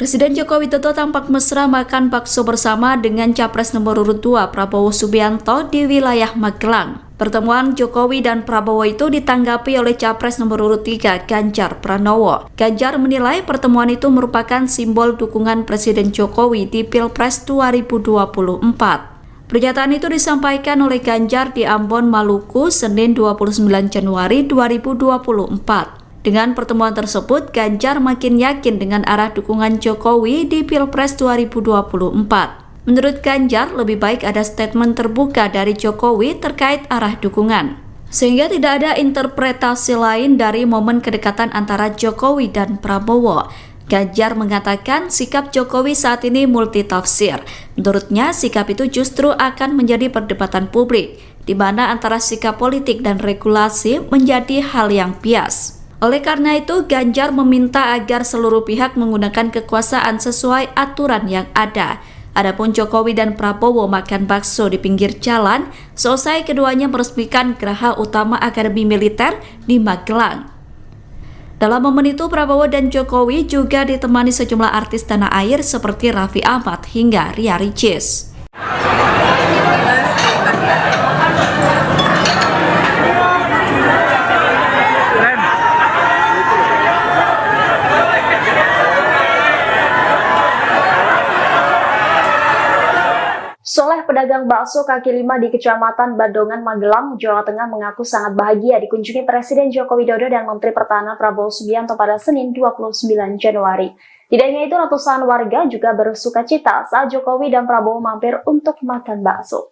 Presiden Joko Widodo tampak mesra makan bakso bersama dengan Capres nomor urut 2 Prabowo Subianto di wilayah Magelang. Pertemuan Jokowi dan Prabowo itu ditanggapi oleh Capres nomor urut 3 Ganjar Pranowo. Ganjar menilai pertemuan itu merupakan simbol dukungan Presiden Jokowi di Pilpres 2024. Pernyataan itu disampaikan oleh Ganjar di Ambon, Maluku, Senin 29 Januari 2024. Dengan pertemuan tersebut, Ganjar makin yakin dengan arah dukungan Jokowi di Pilpres 2024. Menurut Ganjar, lebih baik ada statement terbuka dari Jokowi terkait arah dukungan, sehingga tidak ada interpretasi lain dari momen kedekatan antara Jokowi dan Prabowo. Ganjar mengatakan sikap Jokowi saat ini multitafsir. Menurutnya, sikap itu justru akan menjadi perdebatan publik, di mana antara sikap politik dan regulasi menjadi hal yang bias. Oleh karena itu, Ganjar meminta agar seluruh pihak menggunakan kekuasaan sesuai aturan yang ada. Adapun Jokowi dan Prabowo makan bakso di pinggir jalan, selesai keduanya meresmikan Geraha Utama Akademi Militer di Magelang. Dalam momen itu, Prabowo dan Jokowi juga ditemani sejumlah artis tanah air seperti Raffi Ahmad hingga Ria Ricis. Soleh, pedagang bakso kaki lima di Kecamatan Badongan, Magelang, Jawa Tengah mengaku sangat bahagia dikunjungi Presiden Joko Widodo dan Menteri Pertahanan Prabowo Subianto pada Senin 29 Januari. Tidak hanya itu, ratusan warga juga bersukacita saat Jokowi dan Prabowo mampir untuk makan bakso.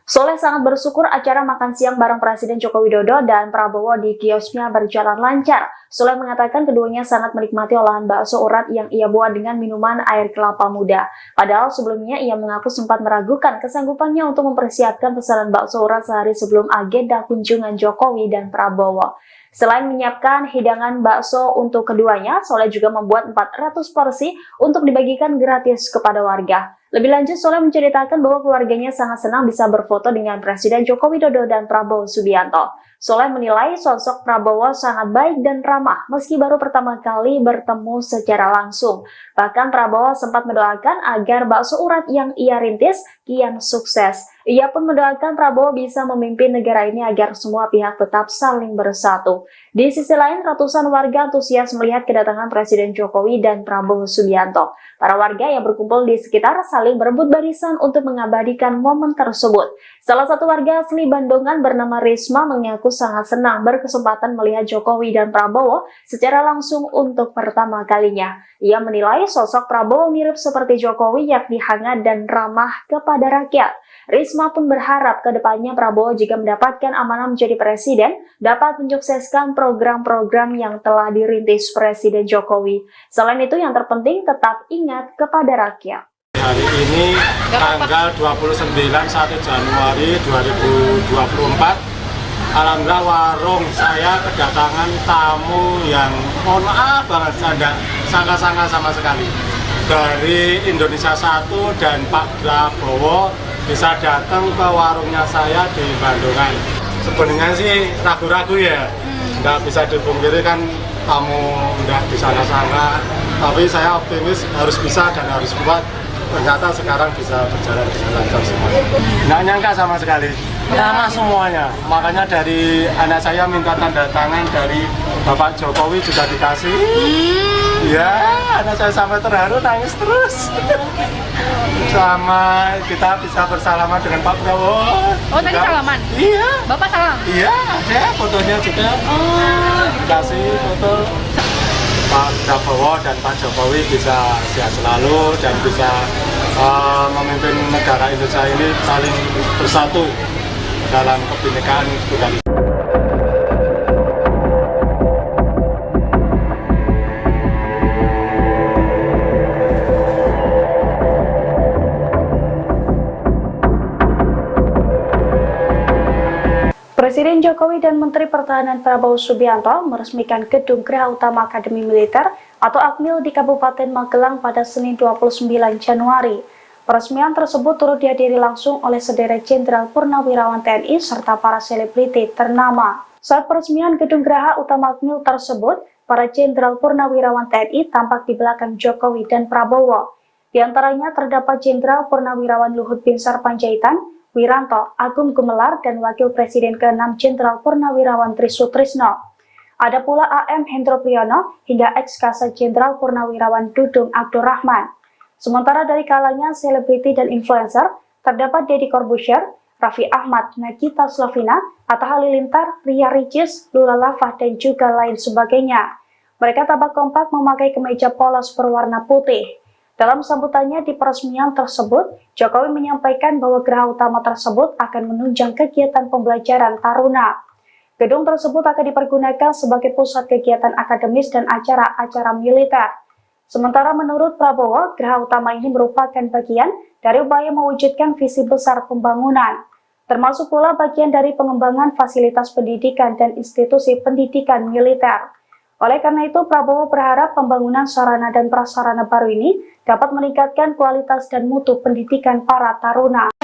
Soleh sangat bersyukur acara makan siang bareng Presiden Joko Widodo dan Prabowo di kiosnya berjalan lancar. Soleh mengatakan keduanya sangat menikmati olahan bakso urat yang ia buat dengan minuman air kelapa muda. Padahal sebelumnya ia mengaku sempat meragukan kesanggupannya untuk mempersiapkan pesanan bakso urat sehari sebelum agenda kunjungan Jokowi dan Prabowo. Selain menyiapkan hidangan bakso untuk keduanya, Soleh juga membuat 400 porsi untuk dibagikan gratis kepada warga. Lebih lanjut, Soleh menceritakan bahwa keluarganya sangat senang bisa berfoto dengan Presiden Joko Widodo dan Prabowo Subianto. Soleh menilai sosok Prabowo sangat baik dan ramah meski baru pertama kali bertemu secara langsung. Bahkan Prabowo sempat mendoakan agar bakso urat yang ia rintis kian sukses. Ia pun mendoakan Prabowo bisa memimpin negara ini agar semua pihak tetap saling bersatu. Di sisi lain, ratusan warga antusias melihat kedatangan Presiden Jokowi dan Prabowo Subianto. Para warga yang berkumpul di sekitar saling berebut barisan untuk mengabadikan momen tersebut. Salah satu warga asli Bandongan bernama Risma mengaku sangat senang berkesempatan melihat Jokowi dan Prabowo secara langsung untuk pertama kalinya. Ia menilai sosok Prabowo mirip seperti Jokowi, yakni hangat dan ramah kepada rakyat. Risma pun berharap ke depannya Prabowo jika mendapatkan amanah menjadi presiden dapat menyukseskan program-program yang telah dirintis Presiden Jokowi. Selain itu, yang terpenting tetap ingat kepada rakyat. Hari ini tanggal 29 1 Januari 2024, alhamdulillah warung saya kedatangan tamu yang mohon maaf banget, saya tidak sangka-sangka sama sekali. Dari Indonesia 1 dan Pak Prabowo bisa datang ke warungnya saya di Bandungan. Sebenarnya sih ragu-ragu ya, nggak bisa dipungkiri kan tamu nggak disangka-sangka, tapi saya optimis harus bisa dan harus kuat. Ternyata sekarang bisa berjalan dengan lancar semuanya. Nggak nyangka sama sekali, sama semuanya. Makanya dari anak saya minta tanda tangan, dari Bapak Jokowi juga dikasih. Ya, anak saya sampai terharu, nangis terus. Sama kita bisa bersalaman dengan Pak Prabowo. Oh, tadi salaman? Iya. Bapak salam? Iya, ada fotonya juga. Dikasih foto. Pak Prabowo dan Pak Jokowi bisa sehat selalu dan bisa memimpin negara Indonesia ini saling bersatu dalam kebinekaan budaya. Presiden Jokowi dan Menteri Pertahanan Prabowo Subianto meresmikan Gedung Geraha Utama Akademi Militer atau AKMIL di Kabupaten Magelang pada Senin 29 Januari. Peresmian tersebut turut dihadiri langsung oleh sederet Jenderal Purnawirawan TNI serta para selebriti ternama. Saat peresmian Gedung Geraha Utama AKMIL tersebut, para Jenderal Purnawirawan TNI tampak di belakang Jokowi dan Prabowo. Di antaranya terdapat Jenderal Purnawirawan Luhut Binsar Panjaitan, Wiranto, Agung Gumelar, dan Wakil Presiden ke-6 Jenderal Purnawirawan Trisutrisno. Ada pula AM Hendro Priyono hingga ex-Kasat Jenderal Purnawirawan Dudung Abdurrahman. Sementara dari kalangan selebriti dan influencer, terdapat Deddy Corbuzier, Raffi Ahmad, Nagita Slavina, Atta Halilintar, Ria Ricis, Lula Lava, dan juga lain sebagainya. Mereka tampak kompak memakai kemeja polos berwarna putih. Dalam sambutannya di peresmian tersebut, Jokowi menyampaikan bahwa geraha utama tersebut akan menunjang kegiatan pembelajaran taruna. Gedung tersebut akan dipergunakan sebagai pusat kegiatan akademis dan acara-acara militer. Sementara menurut Prabowo, geraha utama ini merupakan bagian dari upaya mewujudkan visi besar pembangunan, termasuk pula bagian dari pengembangan fasilitas pendidikan dan institusi pendidikan militer. Oleh karena itu, Prabowo berharap pembangunan sarana dan prasarana baru ini dapat meningkatkan kualitas dan mutu pendidikan para taruna.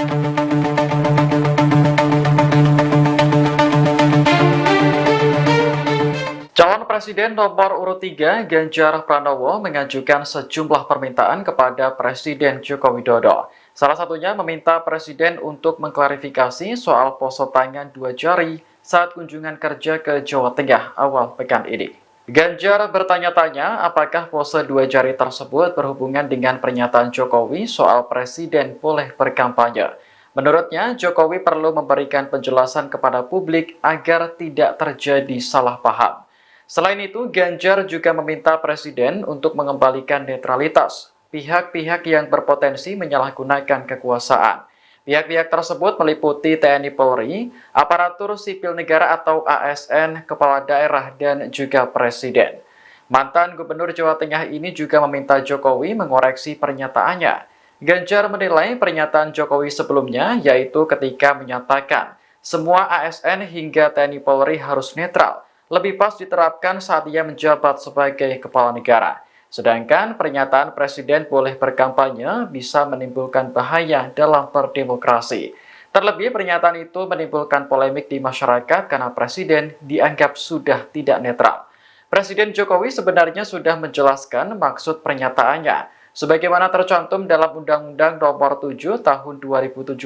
Calon Presiden nomor urut 3 Ganjar Pranowo mengajukan sejumlah permintaan kepada Presiden Joko Widodo. Salah satunya meminta Presiden untuk mengklarifikasi soal pose tangan 2 jari saat kunjungan kerja ke Jawa Tengah awal pekan ini. Ganjar bertanya-tanya apakah pose 2 jari tersebut berhubungan dengan pernyataan Jokowi soal Presiden boleh berkampanye. Menurutnya, Jokowi perlu memberikan penjelasan kepada publik agar tidak terjadi salah paham. Selain itu, Ganjar juga meminta Presiden untuk mengembalikan netralitas pihak-pihak yang berpotensi menyalahgunakan kekuasaan. Pihak-pihak tersebut meliputi TNI Polri, aparatur sipil negara atau ASN, kepala daerah, dan juga Presiden. Mantan Gubernur Jawa Tengah ini juga meminta Jokowi mengoreksi pernyataannya. Ganjar menilai pernyataan Jokowi sebelumnya, yaitu ketika menyatakan semua ASN hingga TNI Polri harus netral, lebih pas diterapkan saat ia menjabat sebagai kepala negara. Sedangkan pernyataan Presiden boleh berkampanye bisa menimbulkan bahaya dalam berdemokrasi. Terlebih pernyataan itu menimbulkan polemik di masyarakat karena Presiden dianggap sudah tidak netral. Presiden Jokowi sebenarnya sudah menjelaskan maksud pernyataannya, sebagaimana tercantum dalam Undang-Undang Nomor 7 Tahun 2017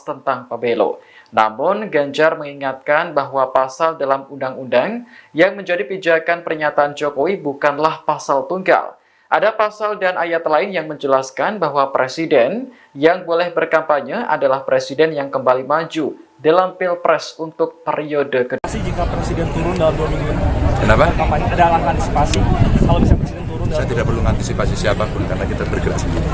tentang Pemilu. Namun, Ganjar mengingatkan bahwa pasal dalam undang-undang yang menjadi pijakan pernyataan Jokowi bukanlah pasal tunggal. Ada pasal dan ayat lain yang menjelaskan bahwa presiden yang boleh berkampanye adalah presiden yang kembali maju dalam Pilpres untuk periode kedua. Jika presiden turun dalam 2 minggu, kenapa? Kampanye ada langkah antisipasi. Kalau bisa presiden turun, saya tidak perlu mengantisipasi siapapun karena kita bergerak sendiri.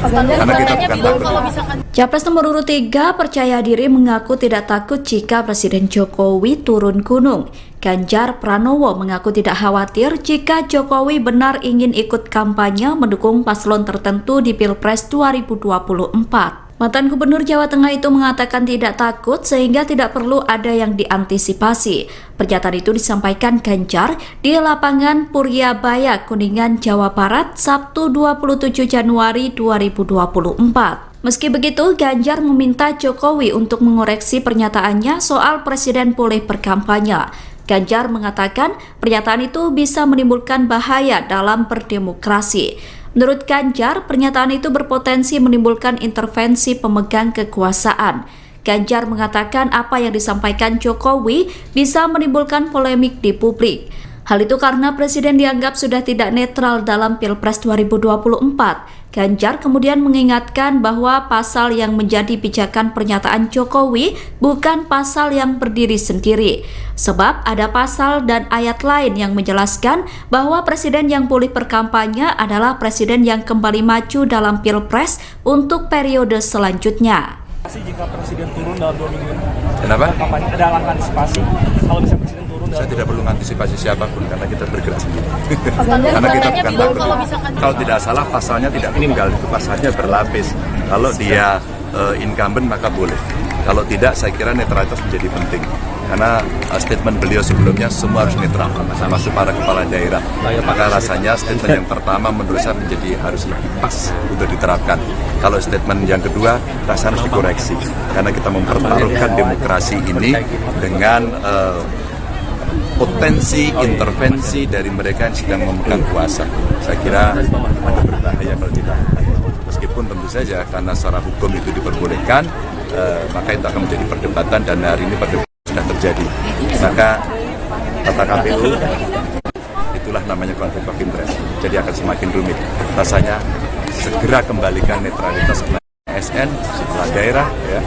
Karena kita bukan takut. Capres nomor urut 3 percaya diri mengaku tidak takut jika Presiden Jokowi turun gunung. Ganjar Pranowo mengaku tidak khawatir jika Jokowi benar ingin ikut kampanye mendukung paslon tertentu di Pilpres 2024. Mantan Gubernur Jawa Tengah itu mengatakan tidak takut sehingga tidak perlu ada yang diantisipasi. Pernyataan itu disampaikan Ganjar di lapangan Puryabaya, Kuningan, Jawa Barat, Sabtu 27 Januari 2024. Meski begitu, Ganjar meminta Jokowi untuk mengoreksi pernyataannya soal Presiden boleh berkampanye. Ganjar mengatakan pernyataan itu bisa menimbulkan bahaya dalam berdemokrasi. Menurut Ganjar, pernyataan itu berpotensi menimbulkan intervensi pemegang kekuasaan. Ganjar mengatakan apa yang disampaikan Jokowi bisa menimbulkan polemik di publik. Hal itu karena Presiden dianggap sudah tidak netral dalam Pilpres 2024. Ganjar kemudian mengingatkan bahwa pasal yang menjadi pijakan pernyataan Jokowi bukan pasal yang berdiri sendiri. Sebab ada pasal dan ayat lain yang menjelaskan bahwa Presiden yang boleh berkampanye adalah Presiden yang kembali maju dalam Pilpres untuk periode selanjutnya. jika presiden turun dalam 2 minggu, Kenapa? Kampanye ada langkah antisipasi. Kalau bisa presiden turun, Saya tidak perlu mengantisipasi siapapun karena kita bergerak sendiri. Karena kita bukan takut. Kalau tidak salah pasalnya tidak tunggal, itu pasalnya berlapis. Kalau dia incumbent maka boleh. Kalau tidak, saya kira netralitas menjadi penting. Karena statement beliau sebelumnya semua harus netral, termasuk para kepala daerah. Maka rasanya statement yang pertama menurut saya menjadi harus lebih pas untuk diterapkan. Kalau statement yang kedua rasanya harus dikoreksi. Karena kita mempertaruhkan demokrasi ini dengan potensi intervensi dari mereka yang sedang memegang kuasa. Saya kira ada berbahaya kalau tidak. Meskipun tentu saja karena secara hukum itu diperbolehkan, maka itu akan menjadi perdebatan dan hari ini perdebatan sudah terjadi. Maka kata KPU, itulah namanya konflik of interest. Jadi akan semakin rumit. Rasanya segera kembalikan netralitas ASN, kepala daerah, ya.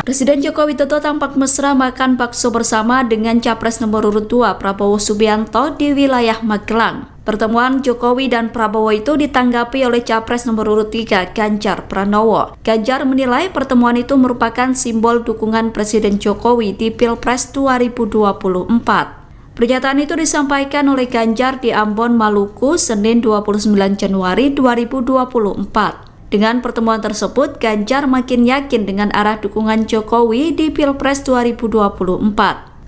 Presiden Joko Widodo tampak mesra makan bakso bersama dengan Capres nomor urut 2 Prabowo Subianto di wilayah Magelang. Pertemuan Jokowi dan Prabowo itu ditanggapi oleh Capres nomor urut 3 Ganjar Pranowo. Ganjar menilai pertemuan itu merupakan simbol dukungan Presiden Jokowi di Pilpres 2024. Pernyataan itu disampaikan oleh Ganjar di Ambon, Maluku, Senin 29 Januari 2024. Dengan pertemuan tersebut, Ganjar makin yakin dengan arah dukungan Jokowi di Pilpres 2024.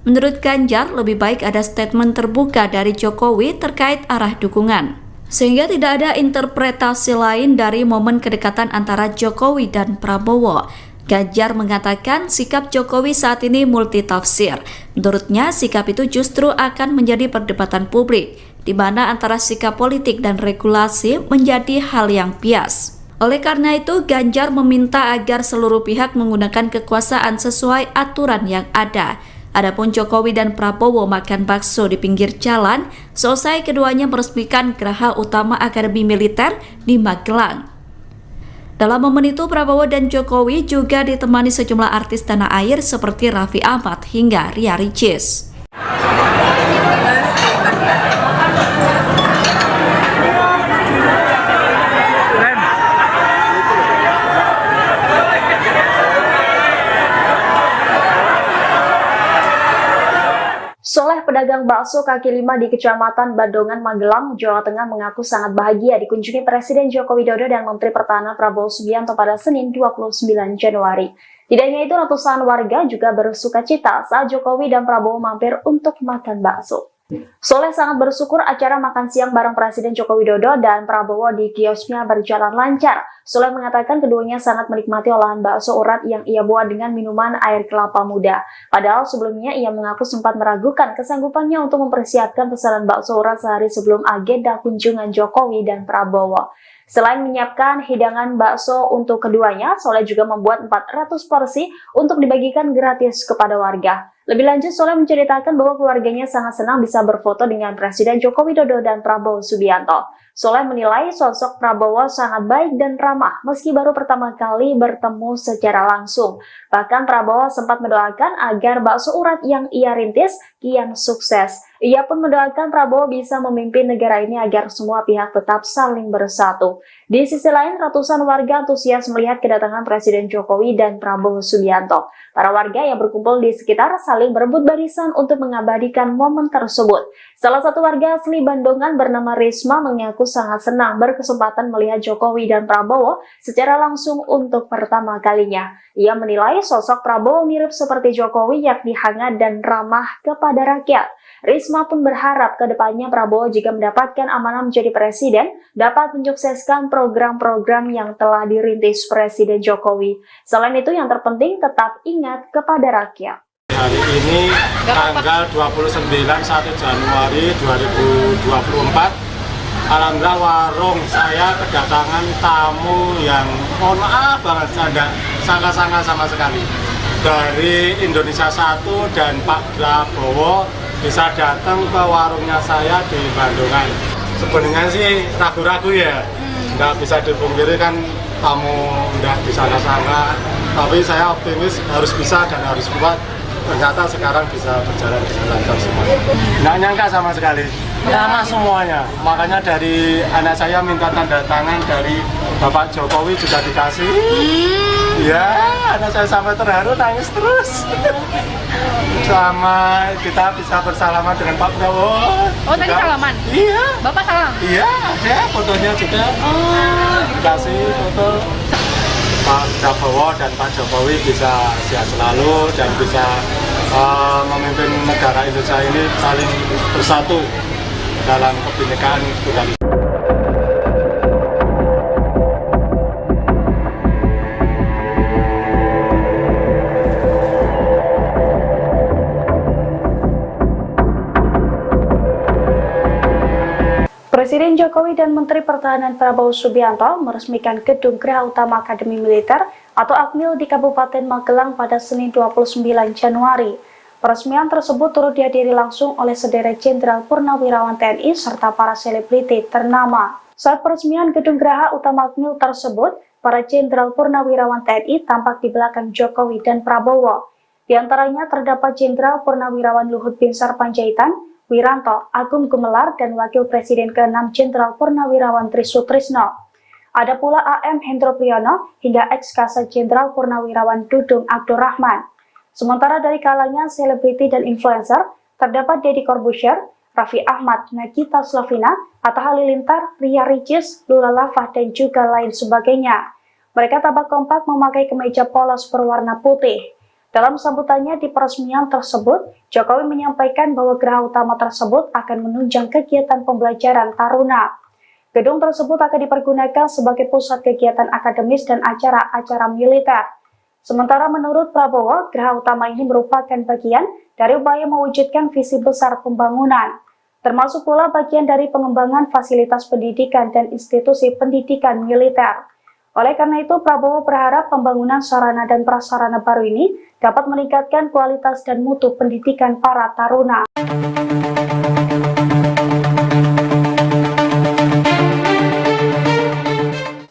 Menurut Ganjar, lebih baik ada statement terbuka dari Jokowi terkait arah dukungan, sehingga tidak ada interpretasi lain dari momen kedekatan antara Jokowi dan Prabowo. Ganjar mengatakan sikap Jokowi saat ini multitafsir. Menurutnya, sikap itu justru akan menjadi perdebatan publik, di mana antara sikap politik dan regulasi menjadi hal yang bias. Oleh karena itu, Ganjar meminta agar seluruh pihak menggunakan kekuasaan sesuai aturan yang ada. Adapun Jokowi dan Prabowo makan bakso di pinggir jalan, selesai keduanya meresmikan Geraha Utama Akademi Militer di Magelang. Dalam momen itu, Prabowo dan Jokowi juga ditemani sejumlah artis tanah air seperti Raffi Ahmad hingga Ria Ricis. Soleh, pedagang bakso kaki lima di Kecamatan Badongan, Magelang, Jawa Tengah mengaku sangat bahagia dikunjungi Presiden Joko Widodo dan Menteri Pertahanan Prabowo Subianto pada Senin 29 Januari. Tidak hanya itu, ratusan warga juga bersukacita saat Jokowi dan Prabowo mampir untuk makan bakso. Soleh sangat bersyukur acara makan siang bareng Presiden Joko Widodo dan Prabowo di kiosnya berjalan lancar. Soleh mengatakan keduanya sangat menikmati olahan bakso urat yang ia buat dengan minuman air kelapa muda. Padahal sebelumnya ia mengaku sempat meragukan kesanggupannya untuk mempersiapkan pesanan bakso urat sehari sebelum agenda kunjungan Jokowi dan Prabowo. Selain menyiapkan hidangan bakso untuk keduanya, Soleh juga membuat 400 porsi untuk dibagikan gratis kepada warga. Lebih lanjut, Soleh menceritakan bahwa keluarganya sangat senang bisa berfoto dengan Presiden Joko Widodo dan Prabowo Subianto. Soleh menilai sosok Prabowo sangat baik dan ramah meski baru pertama kali bertemu secara langsung. Bahkan Prabowo sempat mendoakan agar bakso urat yang ia rintis kian sukses. Ia pun mendoakan Prabowo bisa memimpin negara ini agar semua pihak tetap saling bersatu. Di sisi lain, ratusan warga antusias melihat kedatangan Presiden Jokowi dan Prabowo Subianto. Para warga yang berkumpul di sekitar saling berebut barisan untuk mengabadikan momen tersebut. Salah satu warga asli Bandongan bernama Risma mengaku sangat senang berkesempatan melihat Jokowi dan Prabowo secara langsung untuk pertama kalinya. Ia menilai sosok Prabowo mirip seperti Jokowi, yakni hangat dan ramah kepada rakyat. Risma pun berharap ke depannya Prabowo jika mendapatkan amanah menjadi presiden dapat menyukseskan program-program yang telah dirintis Presiden Jokowi. Selain itu, yang terpenting tetap ingat kepada rakyat. Hari ini tanggal 29 1 Januari 2024, alhamdulillah warung saya kedatangan tamu yang mohon maaf banget, saya tidak sangka-sangka sama sekali. Dari Indonesia 1 dan Pak Prabowo bisa datang ke warungnya saya di Bandungan. Sebenarnya sih ragu-ragu ya, nggak bisa dipungkiri kan tamu udah disangka-sangka, tapi saya optimis harus bisa dan harus kuat. Ternyata sekarang bisa berjalan dengan lancar semua. Nggak nyangka sama sekali, lama semuanya. Makanya dari anak saya minta tanda tangan, dari Bapak Jokowi juga dikasih. Ya, anak saya sampai terharu, nangis terus. Sama kita bisa bersalaman dengan Pak Prabowo. Oh, tadi salaman? Iya. Bapak salam? Iya, ada fotonya juga. Dikasih foto. Pak Prabowo dan Pak Jokowi bisa sehat selalu dan bisa memimpin negara Indonesia ini saling bersatu dalam kebinekaan tunggal ika. Presiden Jokowi dan Menteri Pertahanan Prabowo Subianto meresmikan Gedung Geraha Utama Akademi Militer atau AKMIL di Kabupaten Magelang pada Senin 29 Januari. Peresmian tersebut turut dihadiri langsung oleh sederet Jenderal Purnawirawan TNI serta para selebriti ternama. Saat peresmian Gedung Geraha Utama AKMIL tersebut, para Jenderal Purnawirawan TNI tampak di belakang Jokowi dan Prabowo. Di antaranya terdapat Jenderal Purnawirawan Luhut Binsar Panjaitan, Wiranto, Agung Gumelar, dan Wakil Presiden ke-6 Jenderal Purnawirawan Trisutrisno. Ada pula AM Hendro Priyono hingga ex-Kasat Jenderal Purnawirawan Dudung Abdurrahman. Sementara dari kalangan selebriti dan influencer, terdapat Deddy Corbuzier, Raffi Ahmad, Nagita Slavina, Atta Halilintar, Ria Ricis, Lula Lava, dan juga lain sebagainya. Mereka tampak kompak memakai kemeja polos berwarna putih. Dalam sambutannya di peresmian tersebut, Jokowi menyampaikan bahwa geraha utama tersebut akan menunjang kegiatan pembelajaran taruna. Gedung tersebut akan dipergunakan sebagai pusat kegiatan akademis dan acara-acara militer. Sementara menurut Prabowo, geraha utama ini merupakan bagian dari upaya mewujudkan visi besar pembangunan, termasuk pula bagian dari pengembangan fasilitas pendidikan dan institusi pendidikan militer. Oleh karena itu, Prabowo berharap pembangunan sarana dan prasarana baru ini dapat meningkatkan kualitas dan mutu pendidikan para taruna.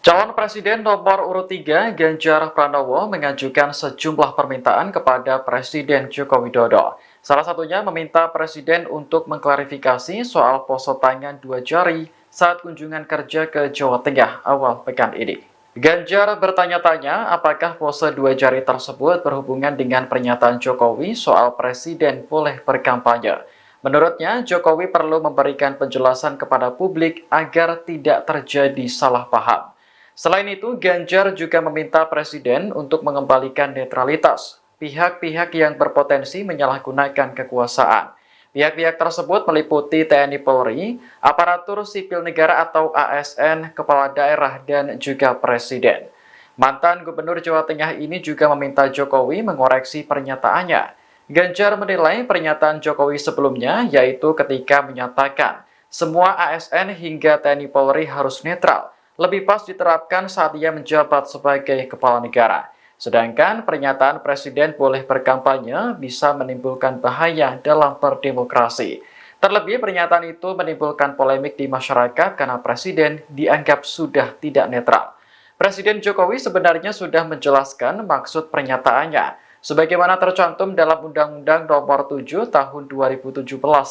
Calon Presiden nomor urut 3 Ganjar Pranowo mengajukan sejumlah permintaan kepada Presiden Joko Widodo. Salah satunya meminta Presiden untuk mengklarifikasi soal pose tangan 2 jari saat kunjungan kerja ke Jawa Tengah awal pekan ini. Ganjar bertanya-tanya apakah pose 2 jari tersebut berhubungan dengan pernyataan Jokowi soal Presiden boleh berkampanye. Menurutnya, Jokowi perlu memberikan penjelasan kepada publik agar tidak terjadi salah paham. Selain itu, Ganjar juga meminta Presiden untuk mengembalikan netralitas pihak-pihak yang berpotensi menyalahgunakan kekuasaan. Pihak-pihak tersebut meliputi TNI Polri, aparatur sipil negara atau ASN, kepala daerah, dan juga Presiden. Mantan Gubernur Jawa Tengah ini juga meminta Jokowi mengoreksi pernyataannya. Ganjar menilai pernyataan Jokowi sebelumnya, yaitu ketika menyatakan semua ASN hingga TNI Polri harus netral, lebih pas diterapkan saat ia menjabat sebagai kepala negara. Sedangkan pernyataan Presiden boleh berkampanye bisa menimbulkan bahaya dalam berdemokrasi. Terlebih pernyataan itu menimbulkan polemik di masyarakat karena Presiden dianggap sudah tidak netral. Presiden Jokowi sebenarnya sudah menjelaskan maksud pernyataannya, sebagaimana tercantum dalam Undang-Undang Nomor 7 Tahun 2017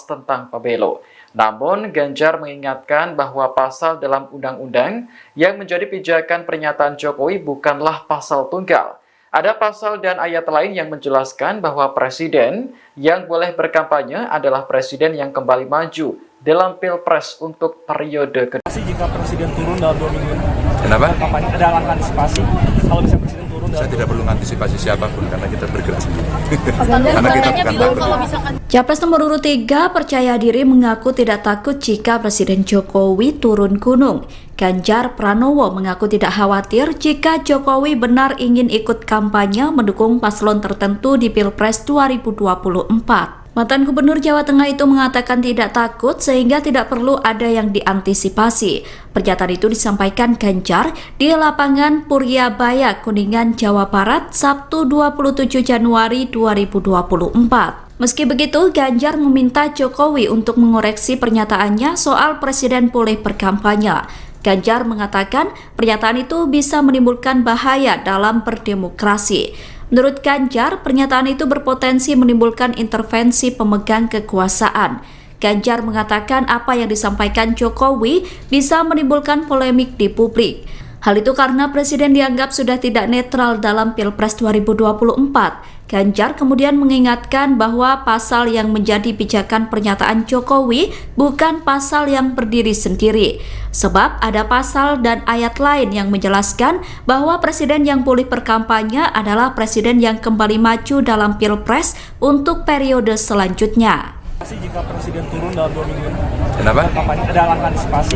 tentang Pemilu. Namun, Ganjar mengingatkan bahwa pasal dalam undang-undang yang menjadi pijakan pernyataan Jokowi bukanlah pasal tunggal. Ada pasal dan ayat lain yang menjelaskan bahwa Presiden yang boleh berkampanye adalah Presiden yang kembali maju dalam Pilpres untuk periode kedua. Jika Presiden turun dalam 2 minggu ini, kenapa? kampanye ada langkah antisipasi kalau bisa Presiden turun. Saya tidak perlu antisipasi siapapun karena kita bergerak sendiri. Karena kita bukan takut. Capres nomor urut 3 percaya diri mengaku tidak takut jika Presiden Jokowi turun gunung. Ganjar Pranowo mengaku tidak khawatir jika Jokowi benar ingin ikut kampanye mendukung paslon tertentu di Pilpres 2024. Mantan Gubernur Jawa Tengah itu mengatakan tidak takut sehingga tidak perlu ada yang diantisipasi. Pernyataan itu disampaikan Ganjar di lapangan Puryabaya, Kuningan, Jawa Barat, Sabtu 27 Januari 2024. Meski begitu, Ganjar meminta Jokowi untuk mengoreksi pernyataannya soal Presiden boleh berkampanye. Ganjar mengatakan pernyataan itu bisa menimbulkan bahaya dalam berdemokrasi. Menurut Ganjar, pernyataan itu berpotensi menimbulkan intervensi pemegang kekuasaan. Ganjar mengatakan apa yang disampaikan Jokowi bisa menimbulkan polemik di publik. Hal itu karena Presiden dianggap sudah tidak netral dalam Pilpres 2024. Ganjar kemudian mengingatkan bahwa pasal yang menjadi pijakan pernyataan Jokowi bukan pasal yang berdiri sendiri. Sebab ada pasal dan ayat lain yang menjelaskan bahwa Presiden yang boleh berkampanye adalah Presiden yang kembali maju dalam Pilpres untuk periode selanjutnya. Jika Presiden turun dalam 2 minggu ini, kenapa? kampanye ada langkah antisipasi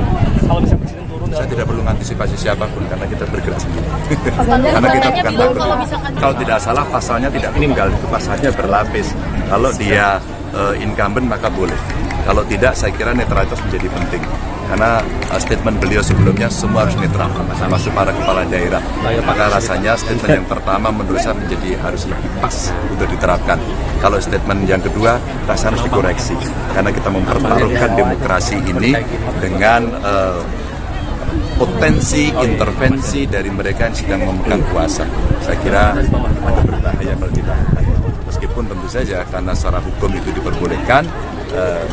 kalau bisa Presiden turun. turun. Saya tidak perlu mengantisipasi siapapun karena kita bergerak sendiri. Karena kita bukan takut. Kalau tidak salah pasalnya tidak tunggal, itu pasalnya berlapis. Kalau dia incumbent maka boleh. Kalau tidak, saya kira netralitas menjadi penting. Karena statement beliau sebelumnya semua harus netral, termasuk para kepala daerah. Maka rasanya statement yang pertama menurut saya harus lebih pas untuk diterapkan. Kalau statement yang kedua rasanya harus dikoreksi. Karena kita mempertaruhkan demokrasi ini dengan potensi intervensi dari mereka yang sedang memegang kuasa. Saya kira ada berbahaya kalau kita meskipun tentu saja karena secara hukum itu diperbolehkan,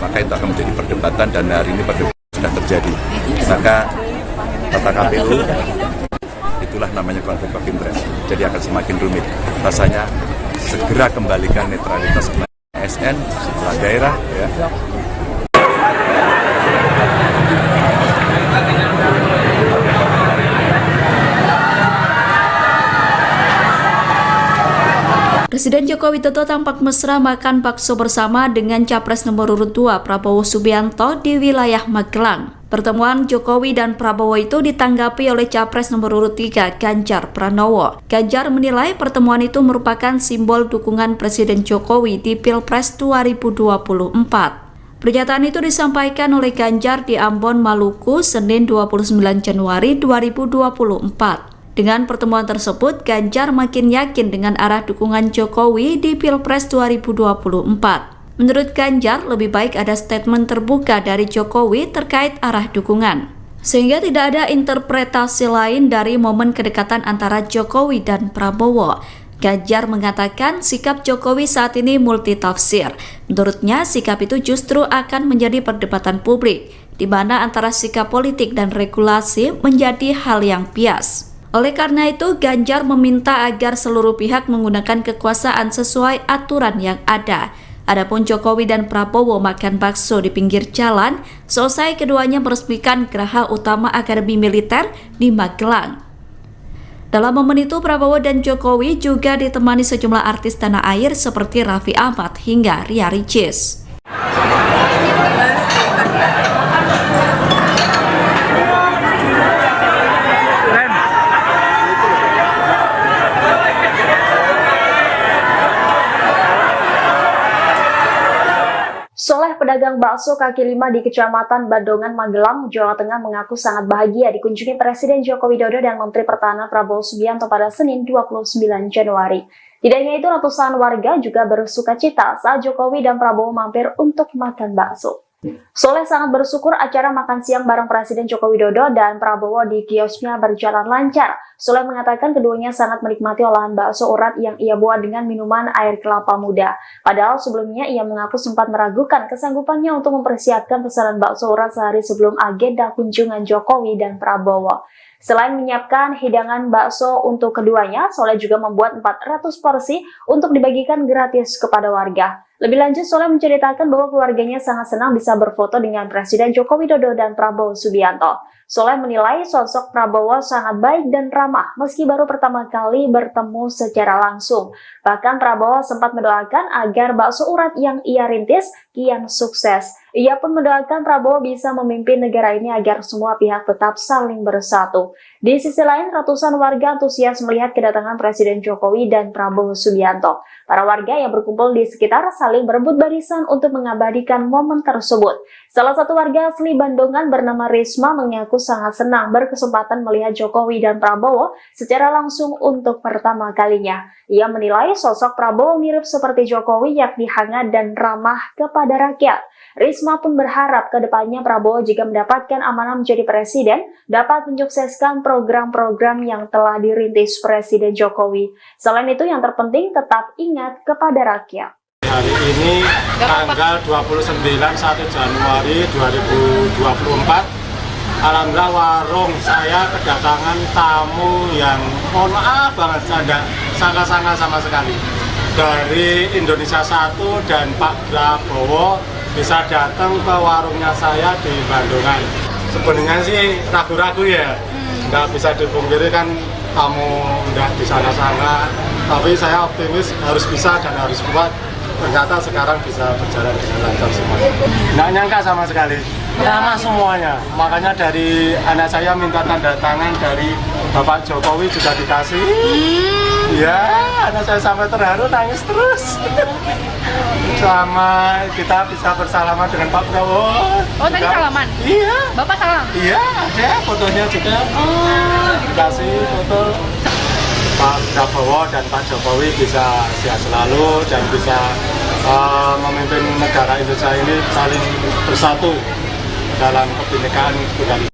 maka itu akan menjadi perdebatan dan hari ini perdebatan sudah terjadi. Maka kata KPU itulah namanya konflik of interest. Jadi akan semakin rumit. Rasanya segera kembalikan netralitas ASN setelah daerah ya. Presiden Joko Widodo tampak mesra makan bakso bersama dengan Capres nomor urut 2 Prabowo Subianto di wilayah Magelang. Pertemuan Jokowi dan Prabowo itu ditanggapi oleh Capres nomor urut 3 Ganjar Pranowo. Ganjar menilai pertemuan itu merupakan simbol dukungan Presiden Jokowi di Pilpres 2024. Pernyataan itu disampaikan oleh Ganjar di Ambon, Maluku, Senin 29 Januari 2024. Dengan pertemuan tersebut, Ganjar makin yakin dengan arah dukungan Jokowi di Pilpres 2024. Menurut Ganjar, lebih baik ada statement terbuka dari Jokowi terkait arah dukungan, sehingga tidak ada interpretasi lain dari momen kedekatan antara Jokowi dan Prabowo. Ganjar mengatakan sikap Jokowi saat ini multitafsir. Menurutnya, sikap itu justru akan menjadi perdebatan publik, di mana antara sikap politik dan regulasi menjadi hal yang bias. Oleh karena itu, Ganjar meminta agar seluruh pihak menggunakan kekuasaan sesuai aturan yang ada. Adapun Jokowi dan Prabowo makan bakso di pinggir jalan, selesai keduanya meresmikan Geraha Utama Akademi Militer di Magelang. Dalam momen itu, Prabowo dan Jokowi juga ditemani sejumlah artis tanah air seperti Raffi Ahmad hingga Ria Ricis. Soleh, pedagang bakso kaki lima di Kecamatan Badongan, Magelang, Jawa Tengah mengaku sangat bahagia dikunjungi Presiden Joko Widodo dan Menteri Pertahanan Prabowo Subianto pada Senin 29 Januari. Tidak hanya itu, ratusan warga juga bersuka cita saat Jokowi dan Prabowo mampir untuk makan bakso. Soleh sangat bersyukur acara makan siang bareng Presiden Joko Widodo dan Prabowo di kiosnya berjalan lancar. Soleh mengatakan keduanya sangat menikmati olahan bakso urat yang ia buat dengan minuman air kelapa muda. Padahal sebelumnya ia mengaku sempat meragukan kesanggupannya untuk mempersiapkan pesanan bakso urat sehari sebelum agenda kunjungan Jokowi dan Prabowo. Selain menyiapkan hidangan bakso untuk keduanya, Soleh juga membuat 400 porsi untuk dibagikan gratis kepada warga. Lebih lanjut, Soleh menceritakan bahwa keluarganya sangat senang bisa berfoto dengan Presiden Joko Widodo dan Prabowo Subianto. Soleh menilai sosok Prabowo sangat baik dan ramah meski baru pertama kali bertemu secara langsung. Bahkan Prabowo sempat mendoakan agar bakso urat yang ia rintis kian sukses. Ia pun mendoakan Prabowo bisa memimpin negara ini agar semua pihak tetap saling bersatu. Di sisi lain, ratusan warga antusias melihat kedatangan Presiden Jokowi dan Prabowo Subianto. Para warga yang berkumpul di sekitar saling berebut barisan untuk mengabadikan momen tersebut. Salah satu warga asli Bandongan bernama Risma mengaku sangat senang berkesempatan melihat Jokowi dan Prabowo secara langsung untuk pertama kalinya. Ia menilai sosok Prabowo mirip seperti Jokowi, yakni hangat dan ramah kepada rakyat. Risma pun berharap ke depannya Prabowo jika mendapatkan amanah menjadi presiden dapat menyukseskan program-program yang telah dirintis Presiden Jokowi. Selain itu, yang terpenting tetap ingat kepada rakyat. Hari ini tanggal 29 Januari 2024, alhamdulillah warung saya kedatangan tamu yang mohon maaf banget, saya tidak sangka-sangka sama sekali. Dari Indonesia 1 dan Pak Prabowo bisa datang ke warungnya saya di Bandungan. Sebenarnya sih ragu-ragu ya, nggak bisa dipungkiri kan tamu udah di sana-sana. Tapi saya optimis harus bisa dan harus kuat. Ternyata sekarang bisa berjalan dengan lancar semua. Nggak nyangka sama sekali. Sama semuanya. Makanya dari anak saya minta tanda tangan dari Bapak Jokowi juga dikasih. Ya, anak saya sampai terharu nangis terus. Sama kita bisa bersalaman dengan Pak Prabowo. Oh, tadi salaman? Iya. Bapak salam? Iya, ada fotonya juga. Dikasih foto. Pak Prabowo dan Pak Jokowi bisa sehat selalu dan bisa memimpin negara Indonesia ini saling bersatu dalam kebinekaan tunggal ika.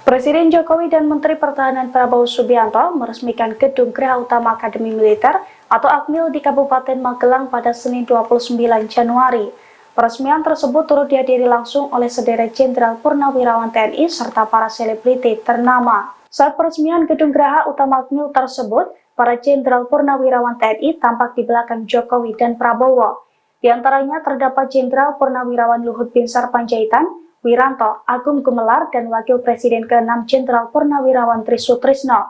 Presiden Jokowi dan Menteri Pertahanan Prabowo Subianto meresmikan Gedung Geraha Utama Akademi Militer atau AKMIL di Kabupaten Magelang pada Senin 29 Januari. Peresmian tersebut turut dihadiri langsung oleh sederet Jenderal Purnawirawan TNI serta para selebriti ternama. Saat peresmian Gedung Geraha Utama AKMIL tersebut, para Jenderal Purnawirawan TNI tampak di belakang Jokowi dan Prabowo. Di antaranya terdapat Jenderal Purnawirawan Luhut Binsar Panjaitan, Wiranto, Agung Gumelar, dan Wakil Presiden ke-6 Jenderal Purnawirawan Trisutrisno.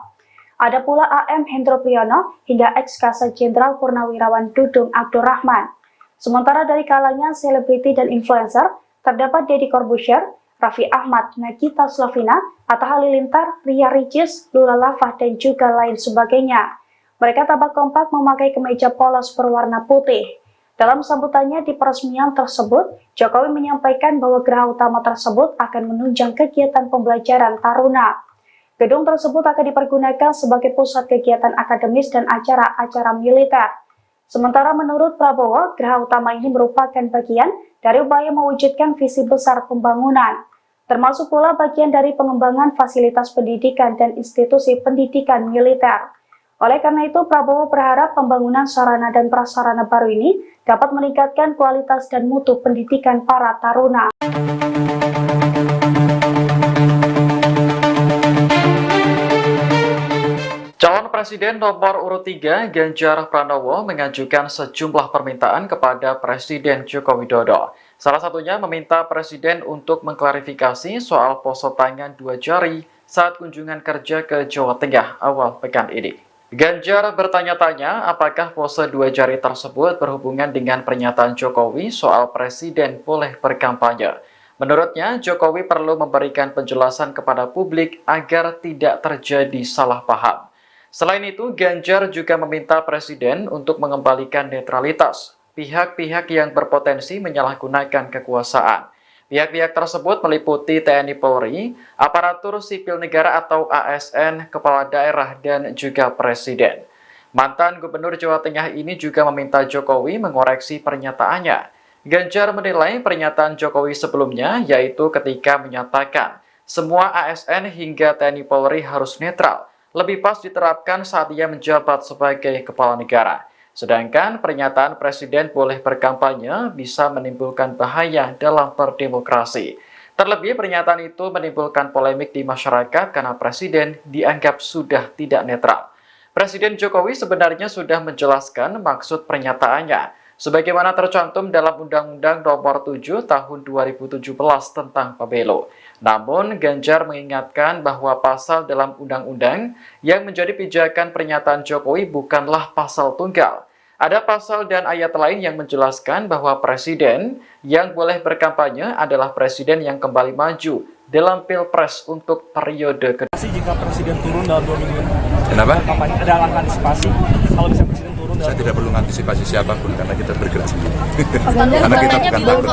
Ada pula AM Hendro Priyono hingga ex-Kasat Jenderal Purnawirawan Dudung Abdurrahman. Sementara dari kalangan selebriti dan influencer, terdapat Deddy Corbuzier, Raffi Ahmad, Nagita Slavina, Atta Halilintar, Ria Ricis, Lula Lava, dan juga lain sebagainya. Mereka tampak kompak memakai kemeja polos berwarna putih. Dalam sambutannya di peresmian tersebut, Jokowi menyampaikan bahwa geraha utama tersebut akan menunjang kegiatan pembelajaran taruna. Gedung tersebut akan dipergunakan sebagai pusat kegiatan akademis dan acara-acara militer. Sementara menurut Prabowo, geraha utama ini merupakan bagian dari upaya mewujudkan visi besar pembangunan, termasuk pula bagian dari pengembangan fasilitas pendidikan dan institusi pendidikan militer. Oleh karena itu, Prabowo berharap pembangunan sarana dan prasarana baru ini dapat meningkatkan kualitas dan mutu pendidikan para taruna. Calon Presiden nomor urut 3 Ganjar Pranowo mengajukan sejumlah permintaan kepada Presiden Joko Widodo. Salah satunya meminta Presiden untuk mengklarifikasi soal pose tangan 2 jari saat kunjungan kerja ke Jawa Tengah awal pekan ini. Ganjar bertanya-tanya apakah pose 2 jari tersebut berhubungan dengan pernyataan Jokowi soal Presiden boleh berkampanye. Menurutnya, Jokowi perlu memberikan penjelasan kepada publik agar tidak terjadi salah paham. Selain itu, Ganjar juga meminta Presiden untuk mengembalikan netralitas pihak-pihak yang berpotensi menyalahgunakan kekuasaan. Pihak-pihak tersebut meliputi TNI Polri, aparatur sipil negara atau ASN, kepala daerah, dan juga Presiden. Mantan Gubernur Jawa Tengah ini juga meminta Jokowi mengoreksi pernyataannya. Ganjar menilai pernyataan Jokowi sebelumnya, yaitu ketika menyatakan semua ASN hingga TNI Polri harus netral, lebih pas diterapkan saat ia menjabat sebagai kepala negara. Sedangkan pernyataan Presiden boleh berkampanye bisa menimbulkan bahaya dalam berdemokrasi. Terlebih pernyataan itu menimbulkan polemik di masyarakat karena Presiden dianggap sudah tidak netral. Presiden Jokowi sebenarnya sudah menjelaskan maksud pernyataannya, sebagaimana tercantum dalam Undang-Undang Nomor 7 Tahun 2017 tentang Pemilu. Namun, Ganjar mengingatkan bahwa pasal dalam undang-undang yang menjadi pijakan pernyataan Jokowi bukanlah pasal tunggal. Ada pasal dan ayat lain yang menjelaskan bahwa presiden yang boleh berkampanye adalah presiden yang kembali maju dalam Pilpres untuk periode kedua. Jika presiden turun dalam 2 minggu, Kenapa? ada langkah antisipasi kalau bisa presiden turun dalam... Saya tidak perlu mengantisipasi siapapun karena kita bergerak sendiri. Karena kita bukan baper.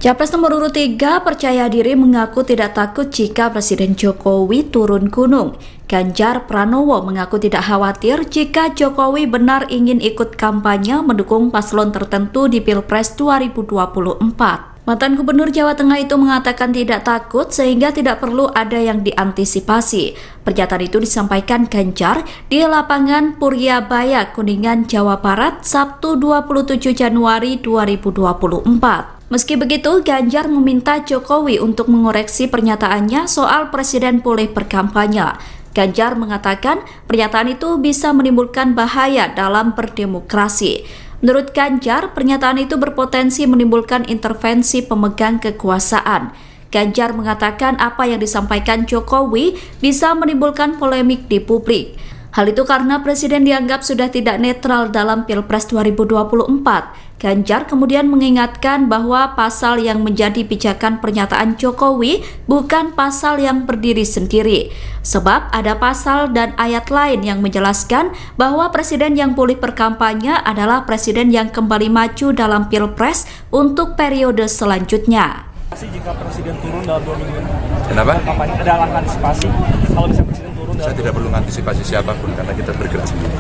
Capres nomor urut 3 percaya diri mengaku tidak takut jika Presiden Jokowi turun gunung. Ganjar Pranowo mengaku tidak khawatir jika Jokowi benar ingin ikut kampanye mendukung paslon tertentu di Pilpres 2024. Mantan Gubernur Jawa Tengah itu mengatakan tidak takut sehingga tidak perlu ada yang diantisipasi. Pernyataan itu disampaikan Ganjar di lapangan Puryabaya, Kuningan, Jawa Barat, Sabtu 27 Januari 2024. Meski begitu, Ganjar meminta Jokowi untuk mengoreksi pernyataannya soal Presiden boleh berkampanye. Ganjar mengatakan pernyataan itu bisa menimbulkan bahaya dalam berdemokrasi. Menurut Ganjar, pernyataan itu berpotensi menimbulkan intervensi pemegang kekuasaan. Ganjar mengatakan apa yang disampaikan Jokowi bisa menimbulkan polemik di publik. Hal itu karena Presiden dianggap sudah tidak netral dalam Pilpres 2024. Ganjar kemudian mengingatkan bahwa pasal yang menjadi pijakan pernyataan Jokowi bukan pasal yang berdiri sendiri. Sebab ada pasal dan ayat lain yang menjelaskan bahwa Presiden yang pulih berkampanye adalah Presiden yang kembali maju dalam Pilpres untuk periode selanjutnya. Jika Presiden turun dalam 2 minggu ini, Kenapa? kampanye ada langkah antisipasi kalau bisa Presiden turun dalam Saya tidak perlu mengantisipasi siapapun karena kita bergerak sendiri.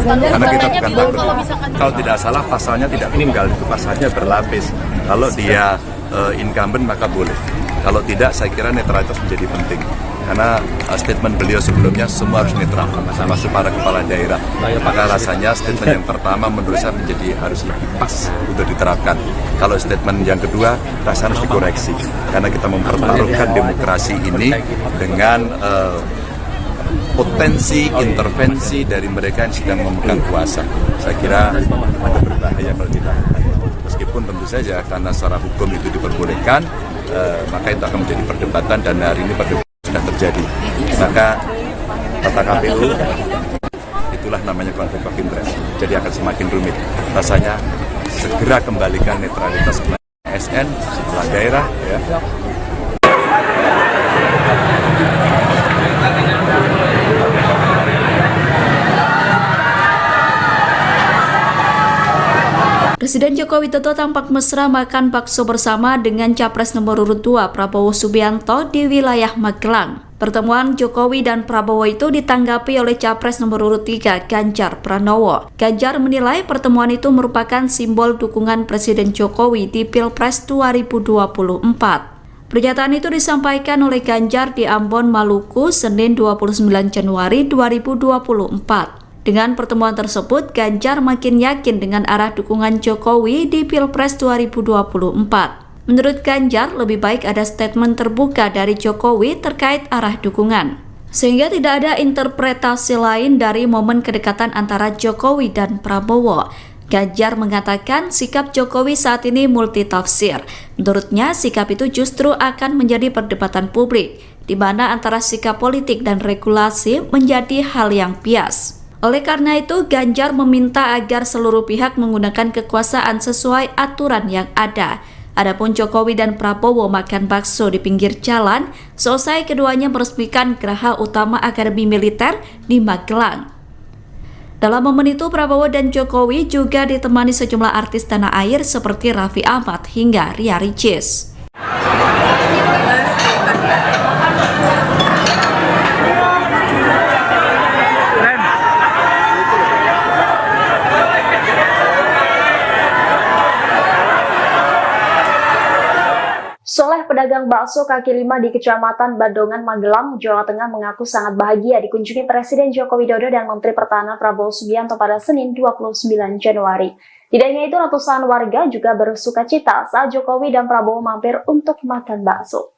Karena kita bukan takut. Kalau tidak salah pasalnya tidak meninggal, itu pasalnya berlapis. Kalau dia incumbent maka boleh. Kalau tidak, saya kira netralitas menjadi penting. Karena statement beliau sebelumnya semua harus netral, termasuk para kepala daerah. Maka rasanya statement yang pertama menurut saya harus lebih pas untuk diterapkan. Kalau statement yang kedua rasanya harus dikoreksi. Karena kita mempertaruhkan demokrasi ini dengan potensi intervensi dari mereka yang sedang memegang kuasa. Saya kira ada berbahaya kalau dilakukan. Meskipun tentu saja karena secara hukum itu diperbolehkan, maka itu akan menjadi perdebatan dan hari ini perdebatan sudah terjadi. Maka kata KPU, itulah namanya konflik of interest. Jadi akan semakin rumit. Rasanya segera kembalikan netralitas ASN, kepala daerah, ya. Presiden Joko Widodo tampak mesra makan bakso bersama dengan Capres nomor urut 2 Prabowo Subianto di wilayah Magelang. Pertemuan Jokowi dan Prabowo itu ditanggapi oleh Capres nomor urut 3 Ganjar Pranowo. Ganjar menilai pertemuan itu merupakan simbol dukungan Presiden Jokowi di Pilpres 2024. Pernyataan itu disampaikan oleh Ganjar di Ambon, Maluku, Senin 29 Januari 2024. Dengan pertemuan tersebut, Ganjar makin yakin dengan arah dukungan Jokowi di Pilpres 2024. Menurut Ganjar, lebih baik ada statement terbuka dari Jokowi terkait arah dukungan, sehingga tidak ada interpretasi lain dari momen kedekatan antara Jokowi dan Prabowo. Ganjar mengatakan sikap Jokowi saat ini multitafsir. Menurutnya, sikap itu justru akan menjadi perdebatan publik, di mana antara sikap politik dan regulasi menjadi hal yang bias. Oleh karena itu, Ganjar meminta agar seluruh pihak menggunakan kekuasaan sesuai aturan yang ada. Adapun Jokowi dan Prabowo makan bakso di pinggir jalan, selesai keduanya meresmikan Geraha Utama Akademi Militer di Magelang. Dalam momen itu, Prabowo dan Jokowi juga ditemani sejumlah artis tanah air seperti Raffi Ahmad hingga Ria Ricis. Soleh, pedagang bakso kaki lima di Kecamatan Badongan, Magelang, Jawa Tengah mengaku sangat bahagia dikunjungi Presiden Joko Widodo dan Menteri Pertahanan Prabowo Subianto pada Senin 29 Januari. Tidak hanya itu, ratusan warga juga bersuka cita saat Jokowi dan Prabowo mampir untuk makan bakso.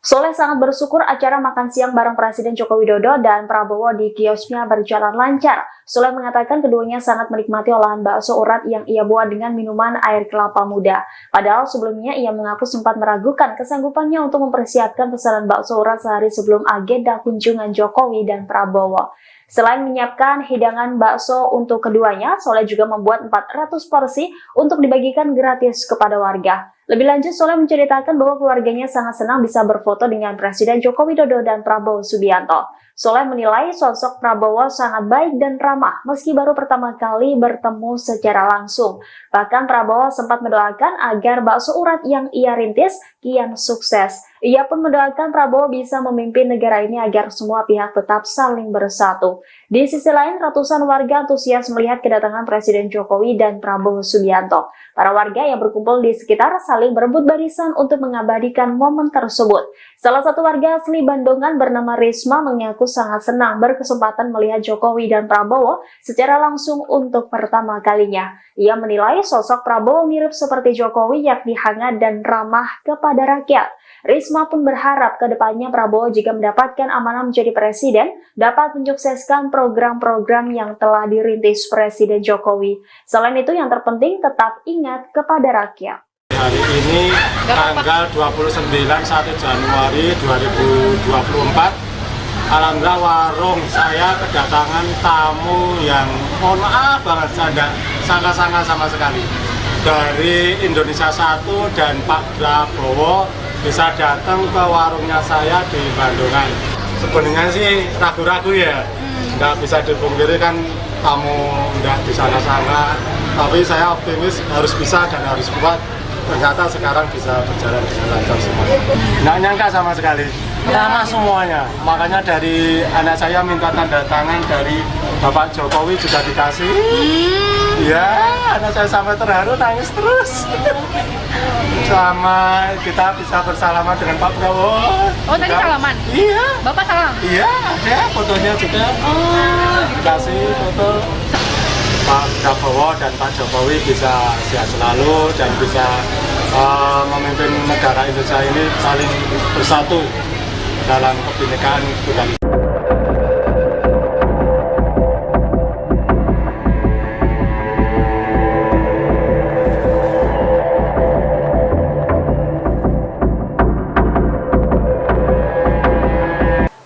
Soleh sangat bersyukur acara makan siang bareng Presiden Joko Widodo dan Prabowo di kiosnya berjalan lancar. Soleh mengatakan keduanya sangat menikmati olahan bakso urat yang ia buat dengan minuman air kelapa muda. Padahal sebelumnya ia mengaku sempat meragukan kesanggupannya untuk mempersiapkan pesanan bakso urat sehari sebelum agenda kunjungan Jokowi dan Prabowo. Selain menyiapkan hidangan bakso untuk keduanya, Soleh juga membuat 400 porsi untuk dibagikan gratis kepada warga. Lebih lanjut, Soleh menceritakan bahwa keluarganya sangat senang bisa berfoto dengan Presiden Joko Widodo dan Prabowo Subianto. Soleh menilai sosok Prabowo sangat baik dan ramah meski baru pertama kali bertemu secara langsung. Bahkan Prabowo sempat mendoakan agar bakso urat yang ia rintis kian sukses. Ia pun mendoakan Prabowo bisa memimpin negara ini agar semua pihak tetap saling bersatu. Di sisi lain, ratusan warga antusias melihat kedatangan Presiden Jokowi dan Prabowo Subianto. Para warga yang berkumpul di sekitar saling berebut barisan untuk mengabadikan momen tersebut. Salah satu warga asli Bandongan bernama Risma mengaku sangat senang berkesempatan melihat Jokowi dan Prabowo secara langsung untuk pertama kalinya. Ia menilai sosok Prabowo mirip seperti Jokowi, yakni hangat dan ramah kepada rakyat. Risma pun berharap ke depannya Prabowo jika mendapatkan amanah menjadi presiden dapat menyukseskan program-program yang telah dirintis Presiden Jokowi. Selain itu, yang terpenting tetap ingat kepada rakyat. Hari ini tanggal 29 1 Januari 2024. Alhamdulillah warung saya kedatangan tamu yang mohon maaf banget, saya nggak sangka-sangka sama sekali. Dari Indonesia 1 dan Pak Prabowo bisa datang ke warungnya saya di Bandungan. Sebenarnya sih ragu-ragu ya, nggak bisa dipungkiri kan tamu nggak di sana-sana. Tapi saya optimis harus bisa dan harus kuat. Ternyata sekarang bisa berjalan dengan lancar semuanya. Nggak nyangka sama sekali, sama semuanya. Makanya dari anak saya minta tanda tangan, dari Bapak Jokowi juga dikasih. Ya, anak saya sampai terharu, nangis terus. Sama kita bisa bersalaman dengan Pak Prabowo. Oh, tadi salaman? Iya. Bapak salam? Iya, ada fotonya juga. Dikasih foto. Pak Prabowo dan Pak Jokowi bisa sehat selalu dan bisa memimpin negara Indonesia ini saling bersatu dalam kebinekaan tunggal ika.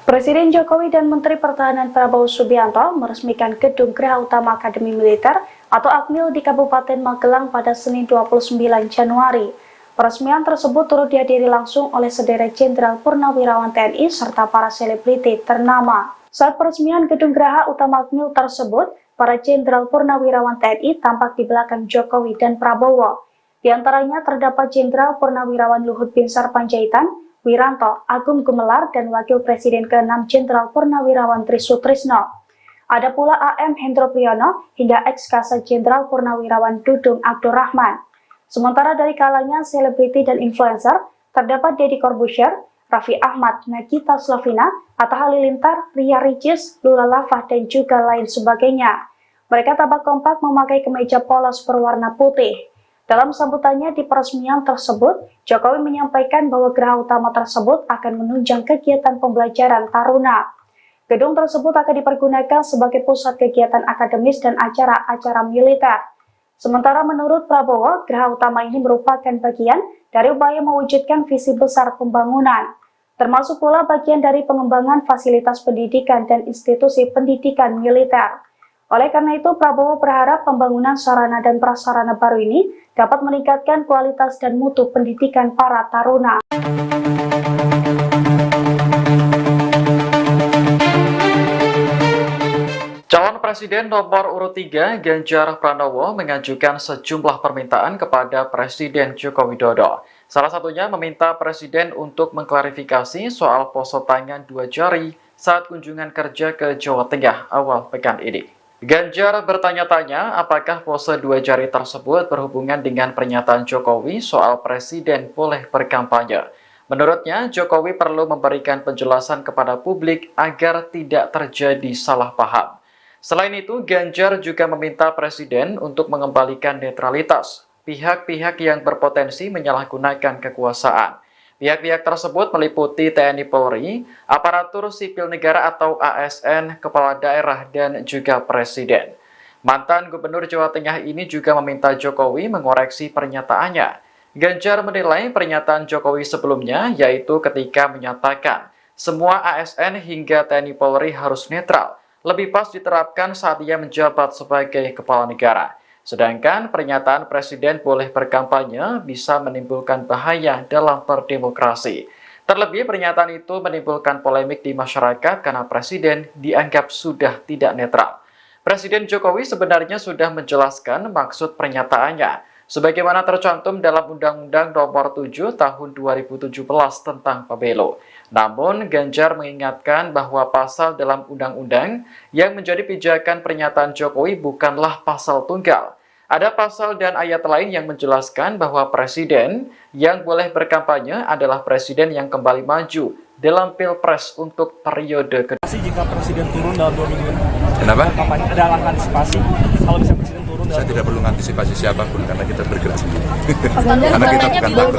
Presiden Jokowi dan Menteri Pertahanan Prabowo Subianto meresmikan Gedung Geraha Utama Akademi Militer atau AKMIL di Kabupaten Magelang pada Senin 29 Januari. Peresmian tersebut turut dihadiri langsung oleh sederet Jenderal Purnawirawan TNI serta para selebriti ternama. Saat peresmian Gedung Geraha Utama AKMIL tersebut, para Jenderal Purnawirawan TNI tampak di belakang Jokowi dan Prabowo. Di antaranya terdapat Jenderal Purnawirawan Luhut Binsar Panjaitan, Wiranto, Agung Gumelar, dan Wakil Presiden ke-6 Jenderal Purnawirawan Trisutrisno. Ada pula AM Hendro Priyono hingga ex-Kasat Jenderal Purnawirawan Dudung Abdurrahman. Sementara dari kalangan selebriti dan influencer, terdapat Deddy Corbuzier, Raffi Ahmad, Nagita Slavina, Atta Halilintar, Ria Ricis, Lula Lava, dan juga lain sebagainya. Mereka tampak kompak memakai kemeja polos berwarna putih. Dalam sambutannya di peresmian tersebut, Jokowi menyampaikan bahwa geraha utama tersebut akan menunjang kegiatan pembelajaran taruna. Gedung tersebut akan dipergunakan sebagai pusat kegiatan akademis dan acara-acara militer. Sementara menurut Prabowo, geraha utama ini merupakan bagian dari upaya mewujudkan visi besar pembangunan, termasuk pula bagian dari pengembangan fasilitas pendidikan dan institusi pendidikan militer. Oleh karena itu, Prabowo berharap pembangunan sarana dan prasarana baru ini dapat meningkatkan kualitas dan mutu pendidikan para taruna. Calon Presiden nomor urut 3 Ganjar Pranowo mengajukan sejumlah permintaan kepada Presiden Joko Widodo. Salah satunya meminta Presiden untuk mengklarifikasi soal pose tangan 2 jari saat kunjungan kerja ke Jawa Tengah awal pekan ini. Ganjar bertanya-tanya apakah pose 2 jari tersebut berhubungan dengan pernyataan Jokowi soal Presiden boleh berkampanye. Menurutnya, Jokowi perlu memberikan penjelasan kepada publik agar tidak terjadi salah paham. Selain itu, Ganjar juga meminta Presiden untuk mengembalikan netralitas pihak-pihak yang berpotensi menyalahgunakan kekuasaan. Pihak-pihak tersebut meliputi TNI Polri, aparatur sipil negara atau ASN, kepala daerah, dan juga Presiden. Mantan Gubernur Jawa Tengah ini juga meminta Jokowi mengoreksi pernyataannya. Ganjar menilai pernyataan Jokowi sebelumnya, yaitu ketika menyatakan semua ASN hingga TNI Polri harus netral, lebih pas diterapkan saat ia menjabat sebagai kepala negara. Sedangkan pernyataan Presiden boleh berkampanye bisa menimbulkan bahaya dalam berdemokrasi. Terlebih pernyataan itu menimbulkan polemik di masyarakat karena Presiden dianggap sudah tidak netral. Presiden Jokowi sebenarnya sudah menjelaskan maksud pernyataannya, sebagaimana tercantum dalam Undang-Undang Nomor 7 Tahun 2017 tentang Pemilu. Namun, Ganjar mengingatkan bahwa pasal dalam undang-undang yang menjadi pijakan pernyataan Jokowi bukanlah pasal tunggal. Ada pasal dan ayat lain yang menjelaskan bahwa presiden yang boleh berkampanye adalah presiden yang kembali maju dalam Pilpres untuk periode kedua. Jika presiden turun dalam 2 minggu, Kenapa? kampanye ada langkah antisipasi kalau bisa presiden turun dalam Saya tidak perlu mengantisipasi siapapun karena kita bergerak sendiri. Karena kita bukan takut.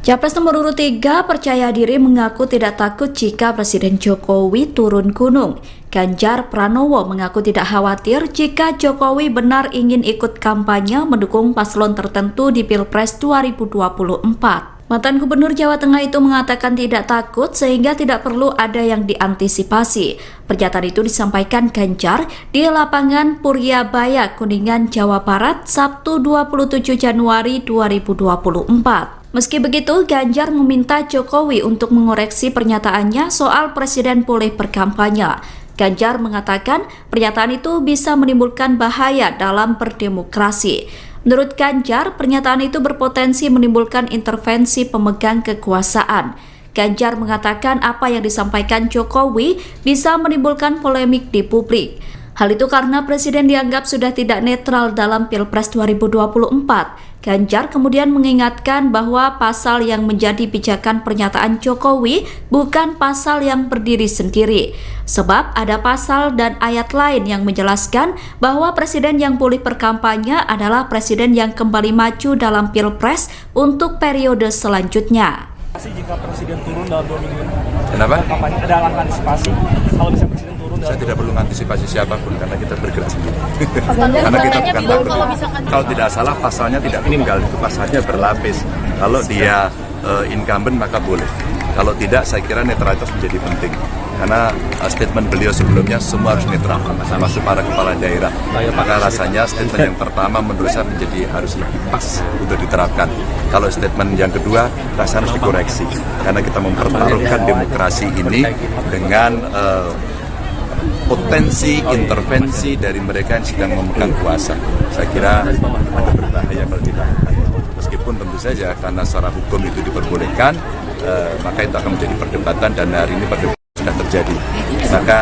Capres nomor urut 3 percaya diri mengaku tidak takut jika Presiden Jokowi turun gunung. Ganjar Pranowo mengaku tidak khawatir jika Jokowi benar ingin ikut kampanye mendukung paslon tertentu di Pilpres 2024. Mantan Gubernur Jawa Tengah itu mengatakan tidak takut sehingga tidak perlu ada yang diantisipasi. Pernyataan itu disampaikan Ganjar di lapangan Puryabaya, Kuningan, Jawa Barat, Sabtu 27 Januari 2024. Meski begitu, Ganjar meminta Jokowi untuk mengoreksi pernyataannya soal Presiden boleh berkampanye. Ganjar mengatakan pernyataan itu bisa menimbulkan bahaya dalam berdemokrasi. Menurut Ganjar, pernyataan itu berpotensi menimbulkan intervensi pemegang kekuasaan. Ganjar mengatakan apa yang disampaikan Jokowi bisa menimbulkan polemik di publik. Hal itu karena Presiden dianggap sudah tidak netral dalam Pilpres 2024. Ganjar kemudian mengingatkan bahwa pasal yang menjadi pijakan pernyataan Jokowi bukan pasal yang berdiri sendiri. Sebab ada pasal dan ayat lain yang menjelaskan bahwa Presiden yang boleh berkampanye adalah Presiden yang kembali maju dalam Pilpres untuk periode selanjutnya. Jika Presiden turun dalam 2 minggu ini, Kenapa? Ada langkah antisipasi kalau bisa Presiden turun Saya dalam tidak perlu mengantisipasi siapapun karena kita bergerak sendiri. Karena kita bukan takut. Kalau tidak salah pasalnya tidak meninggal, itu pasalnya berlapis. Kalau dia incumbent maka boleh. Kalau tidak, saya kira netralitas menjadi penting. Karena statement beliau sebelumnya semua harus netral, termasuk para kepala daerah. Maka rasanya statement yang pertama menurut saya menjadi harus lebih pas untuk diterapkan. Kalau statement yang kedua, rasanya harus dikoreksi. Karena kita mempertaruhkan demokrasi ini dengan potensi intervensi dari mereka yang sedang memegang kuasa. Saya kira ada berbahaya kalau dilakukan. Meskipun tentu saja karena secara hukum itu diperbolehkan, maka itu akan menjadi perdebatan dan hari ini perdebatan sudah terjadi. Maka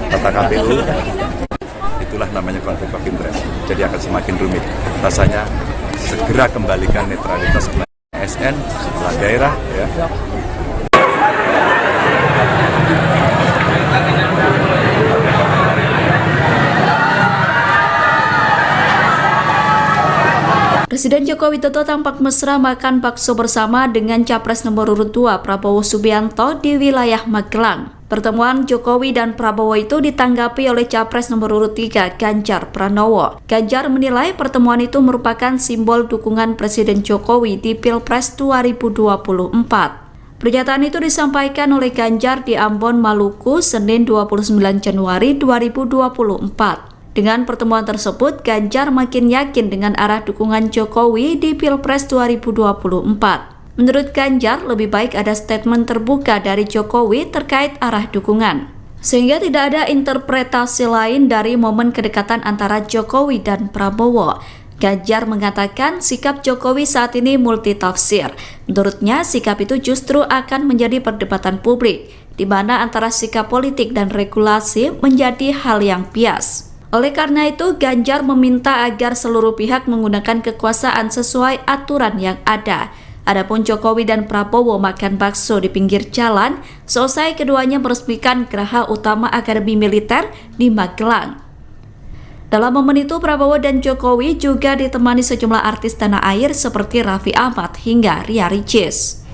kata KPU, itulah namanya konflik of interest. Jadi akan semakin rumit. Rasanya segera kembalikan netralitas ASN, kepala daerah, ya. Presiden Joko Widodo tampak mesra makan bakso bersama dengan Capres nomor urut 2 Prabowo Subianto di wilayah Magelang. Pertemuan Jokowi dan Prabowo itu ditanggapi oleh Capres nomor urut 3 Ganjar Pranowo. Ganjar menilai pertemuan itu merupakan simbol dukungan Presiden Jokowi di Pilpres 2024. Pernyataan itu disampaikan oleh Ganjar di Ambon, Maluku, Senin 29 Januari 2024. Dengan pertemuan tersebut, Ganjar makin yakin dengan arah dukungan Jokowi di Pilpres 2024. Menurut Ganjar, lebih baik ada statement terbuka dari Jokowi terkait arah dukungan, sehingga tidak ada interpretasi lain dari momen kedekatan antara Jokowi dan Prabowo. Ganjar mengatakan sikap Jokowi saat ini multitafsir. Menurutnya, sikap itu justru akan menjadi perdebatan publik, di mana antara sikap politik dan regulasi menjadi hal yang bias. Oleh karena itu, Ganjar meminta agar seluruh pihak menggunakan kekuasaan sesuai aturan yang ada. Adapun Jokowi dan Prabowo makan bakso di pinggir jalan, selesai keduanya meresmikan Geraha Utama Akademi Militer di Magelang. Dalam momen itu, Prabowo dan Jokowi juga ditemani sejumlah artis tanah air seperti Raffi Ahmad hingga Ria Ricis.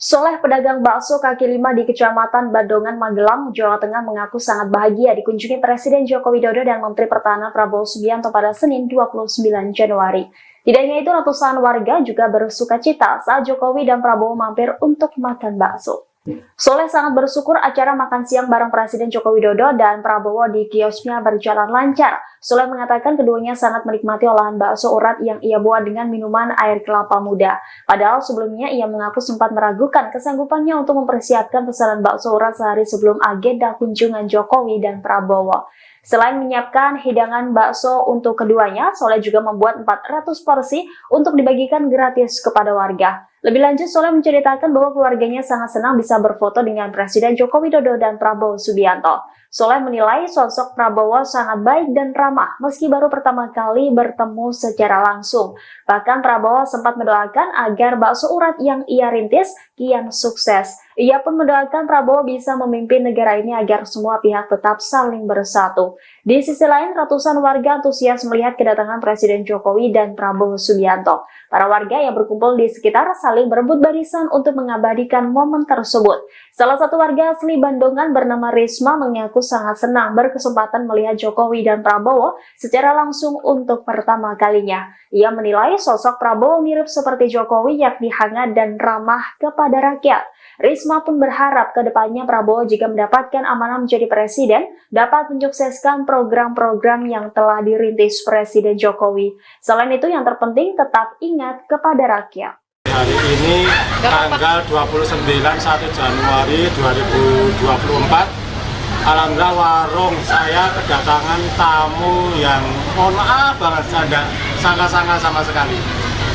Soleh, pedagang bakso kaki lima di Kecamatan Badongan, Magelang, Jawa Tengah mengaku sangat bahagia dikunjungi Presiden Joko Widodo dan Menteri Pertahanan Prabowo Subianto pada Senin 29 Januari. Tidak hanya itu, ratusan warga juga bersukacita saat Jokowi dan Prabowo mampir untuk makan bakso. Soleh sangat bersyukur acara makan siang bareng Presiden Joko Widodo dan Prabowo di kiosnya berjalan lancar. Soleh mengatakan keduanya sangat menikmati olahan bakso urat yang ia buat dengan minuman air kelapa muda. Padahal sebelumnya ia mengaku sempat meragukan kesanggupannya untuk mempersiapkan pesanan bakso urat sehari sebelum agenda kunjungan Jokowi dan Prabowo. Selain menyiapkan hidangan bakso untuk keduanya, Soleh juga membuat 400 porsi untuk dibagikan gratis kepada warga. Lebih lanjut, Soleh menceritakan bahwa keluarganya sangat senang bisa berfoto dengan Presiden Joko Widodo dan Prabowo Subianto. Soleh menilai sosok Prabowo sangat baik dan ramah meski baru pertama kali bertemu secara langsung. Bahkan Prabowo sempat mendoakan agar bakso urat yang ia rintis kian sukses. Ia pun mendoakan Prabowo bisa memimpin negara ini agar semua pihak tetap saling bersatu. Di sisi lain, ratusan warga antusias melihat kedatangan Presiden Jokowi dan Prabowo Subianto. Para warga yang berkumpul di sekitar saling berebut barisan untuk mengabadikan momen tersebut. Salah satu warga asli Bandungan bernama Risma mengaku sangat senang berkesempatan melihat Jokowi dan Prabowo secara langsung untuk pertama kalinya. Ia menilai sosok Prabowo mirip seperti Jokowi, yakni hangat dan ramah kepada rakyat. Risma pun berharap ke depannya Prabowo jika mendapatkan amanah menjadi presiden dapat menyukseskan program-program yang telah dirintis Presiden Jokowi. Selain itu yang terpenting tetap ingat kepada rakyat. Hari ini tanggal 29 1 Januari 2024, alhamdulillah warung saya kedatangan tamu yang mohon maaf banget, saya tidak sangka-sangka sama sekali.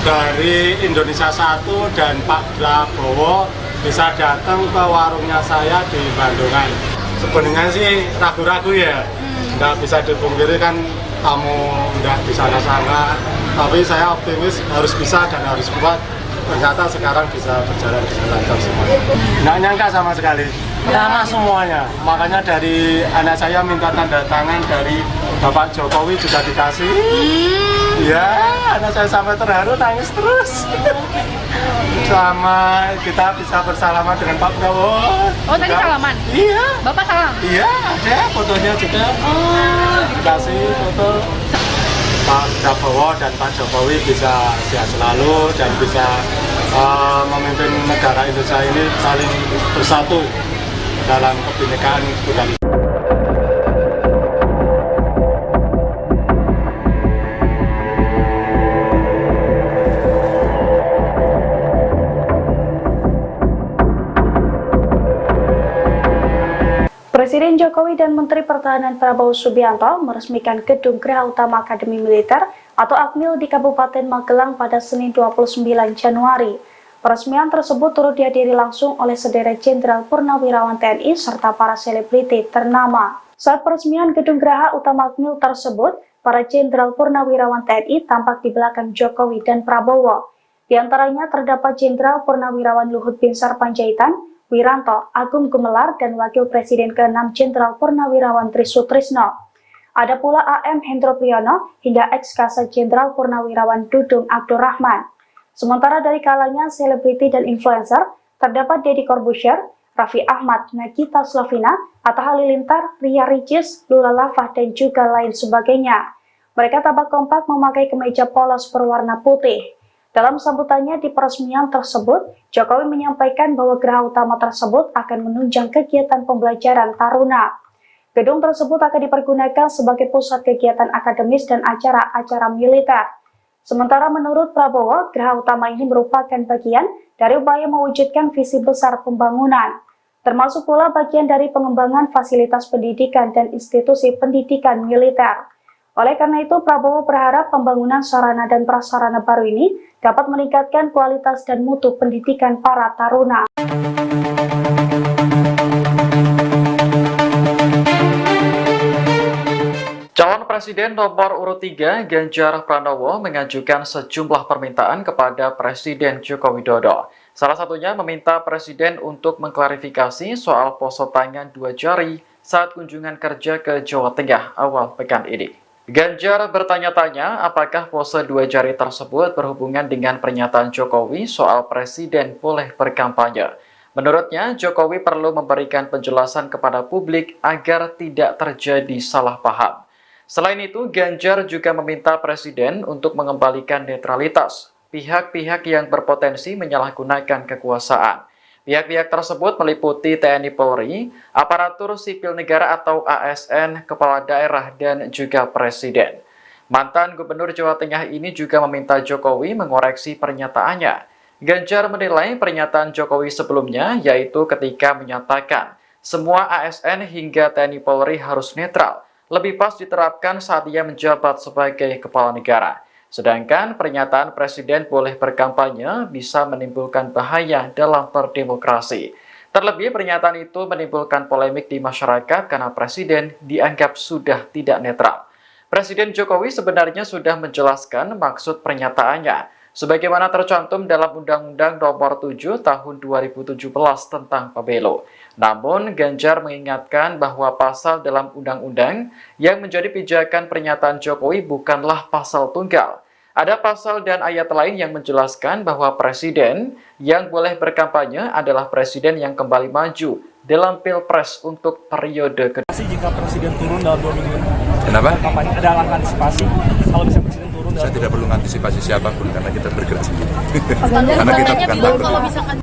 Dari Indonesia 1 dan Pak Prabowo bisa datang ke warungnya saya di Bandungan. Sebenarnya sih ragu-ragu ya, nggak bisa dipungkiri kan tamu nggak disangka-sangka, tapi saya optimis harus bisa dan harus kuat. Ternyata sekarang bisa berjalan dengan lancar semuanya. Nggak nyangka sama sekali, sama semuanya. Makanya dari anak saya minta tanda tangan, dari Bapak Jokowi juga dikasih. Ya, anak saya sampai terharu, nangis terus. Sama kita bisa bersalaman dengan Pak Prabowo. Oh, tadi salaman? Iya. Bapak salam? Iya, ada fotonya juga. Dikasih foto. Pak Prabowo dan Pak Jokowi bisa sehat selalu dan bisa memimpin negara Indonesia ini saling bersatu dalam kebinekaan budaya. Presiden Jokowi dan Menteri Pertahanan Prabowo Subianto meresmikan Gedung Geraha Utama Akademi Militer atau AKMIL di Kabupaten Magelang pada Senin 29 Januari. Peresmian tersebut turut dihadiri langsung oleh sederet Jenderal Purnawirawan TNI serta para selebriti ternama. Saat peresmian Gedung Geraha Utama AKMIL tersebut, para Jenderal Purnawirawan TNI tampak di belakang Jokowi dan Prabowo. Di antaranya terdapat Jenderal Purnawirawan Luhut Binsar Panjaitan, Wiranto, Agung Gumelar, dan Wakil Presiden ke-6 Jenderal Purnawirawan Trisutrisno. Ada pula AM Hendro Priyono hingga ex-Kasat Jenderal Purnawirawan Dudung Abdurrahman. Sementara dari kalangan selebriti dan influencer, terdapat Deddy Corbuzier, Raffi Ahmad, Nagita Slavina, Atta Halilintar, Ria Ricis, Lula Lava, dan juga lain sebagainya. Mereka tampak kompak memakai kemeja polos berwarna putih. Dalam sambutannya di peresmian tersebut, Jokowi menyampaikan bahwa geraha utama tersebut akan menunjang kegiatan pembelajaran taruna. Gedung tersebut akan dipergunakan sebagai pusat kegiatan akademis dan acara-acara militer. Sementara menurut Prabowo, geraha utama ini merupakan bagian dari upaya mewujudkan visi besar pembangunan, termasuk pula bagian dari pengembangan fasilitas pendidikan dan institusi pendidikan militer. Oleh karena itu, Prabowo berharap pembangunan sarana dan prasarana baru ini dapat meningkatkan kualitas dan mutu pendidikan para taruna. Calon Presiden nomor urut 3 Ganjar Pranowo mengajukan sejumlah permintaan kepada Presiden Joko Widodo. Salah satunya meminta Presiden untuk mengklarifikasi soal pose tangan 2 jari saat kunjungan kerja ke Jawa Tengah awal pekan ini. Ganjar bertanya-tanya apakah pose 2 jari tersebut berhubungan dengan pernyataan Jokowi soal Presiden boleh berkampanye. Menurutnya, Jokowi perlu memberikan penjelasan kepada publik agar tidak terjadi salah paham. Selain itu, Ganjar juga meminta Presiden untuk mengembalikan netralitas pihak-pihak yang berpotensi menyalahgunakan kekuasaan. Pihak-pihak tersebut meliputi TNI Polri, aparatur sipil negara atau ASN, kepala daerah, dan juga Presiden. Mantan Gubernur Jawa Tengah ini juga meminta Jokowi mengoreksi pernyataannya. Ganjar menilai pernyataan Jokowi sebelumnya, yaitu ketika menyatakan semua ASN hingga TNI Polri harus netral, lebih pas diterapkan saat ia menjabat sebagai kepala negara. Sedangkan pernyataan Presiden boleh berkampanye bisa menimbulkan bahaya dalam berdemokrasi. Terlebih pernyataan itu menimbulkan polemik di masyarakat karena Presiden dianggap sudah tidak netral. Presiden Jokowi sebenarnya sudah menjelaskan maksud pernyataannya, sebagaimana tercantum dalam Undang-Undang Nomor 7 Tahun 2017 tentang Pemilu. Namun, Ganjar mengingatkan bahwa pasal dalam undang-undang yang menjadi pijakan pernyataan Jokowi bukanlah pasal tunggal. Ada pasal dan ayat lain yang menjelaskan bahwa presiden yang boleh berkampanye adalah presiden yang kembali maju dalam Pilpres untuk periode kedua. Jika presiden turun dalam 2 minggu, Kenapa? kampanye ada langkah antisipasi. Kalau bisa presiden turun dalam Saya tidak perlu mengantisipasi siapapun karena kita bergerak sendiri. Karena kita bukan takut.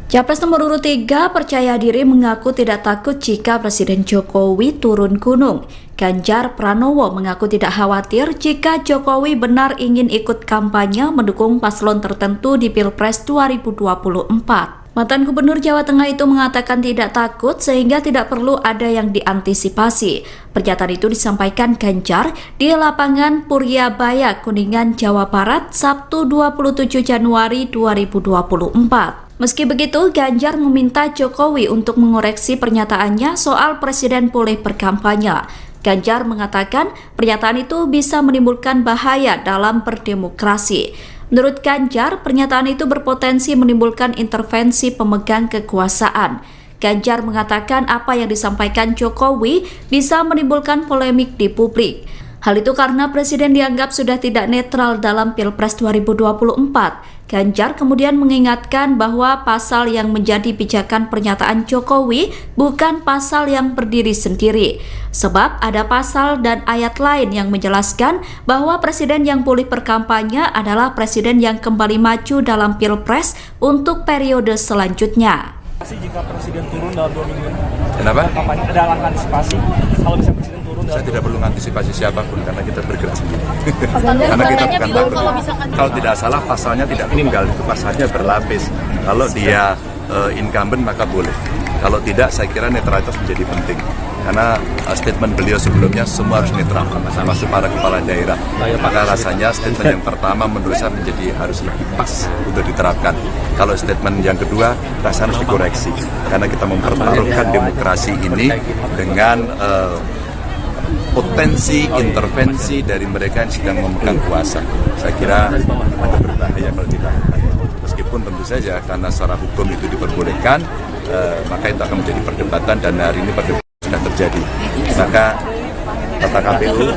Capres nomor urut 3 percaya diri mengaku tidak takut jika Presiden Jokowi turun gunung. Ganjar Pranowo mengaku tidak khawatir jika Jokowi benar ingin ikut kampanye mendukung paslon tertentu di Pilpres 2024. Mantan Gubernur Jawa Tengah itu mengatakan tidak takut sehingga tidak perlu ada yang diantisipasi. Pernyataan itu disampaikan Ganjar di lapangan Puryabaya, Kuningan, Jawa Barat, Sabtu 27 Januari 2024. Meski begitu, Ganjar meminta Jokowi untuk mengoreksi pernyataannya soal presiden boleh berkampanye. Ganjar mengatakan pernyataan itu bisa menimbulkan bahaya dalam berdemokrasi. Menurut Ganjar, pernyataan itu berpotensi menimbulkan intervensi pemegang kekuasaan. Ganjar mengatakan apa yang disampaikan Jokowi bisa menimbulkan polemik di publik. Hal itu karena Presiden dianggap sudah tidak netral dalam Pilpres 2024. Ganjar kemudian mengingatkan bahwa pasal yang menjadi pijakan pernyataan Jokowi bukan pasal yang berdiri sendiri. Sebab ada pasal dan ayat lain yang menjelaskan bahwa presiden yang boleh berkampanye adalah presiden yang kembali maju dalam Pilpres untuk periode selanjutnya. jika presiden turun dalam 2 minggu. Kenapa? Kampanye ada langkah antisipasi. Kalau bisa presiden turun dalam Saya tidak perlu mengantisipasi siapapun karena kita bergerak sendiri. Karena kita bukan takut. Kalau tidak salah pasalnya tidak tunggal, itu pasalnya berlapis. Kalau dia incumbent maka boleh. Kalau tidak, saya kira netralitas menjadi penting. Karena statement beliau sebelumnya semua harus netral, termasuk para kepala daerah. Maka rasanya statement yang pertama menurut saya menjadi harus lebih pas untuk diterapkan. Kalau statement yang kedua rasanya harus dikoreksi. Karena kita mempertaruhkan demokrasi ini dengan potensi intervensi dari mereka yang sedang memegang kuasa. Saya kira ada berbahaya kalau dilakukan. Meskipun tentu saja karena secara hukum itu diperbolehkan, maka itu akan menjadi perdebatan dan hari ini perdebatan sudah terjadi. Maka kata KPU,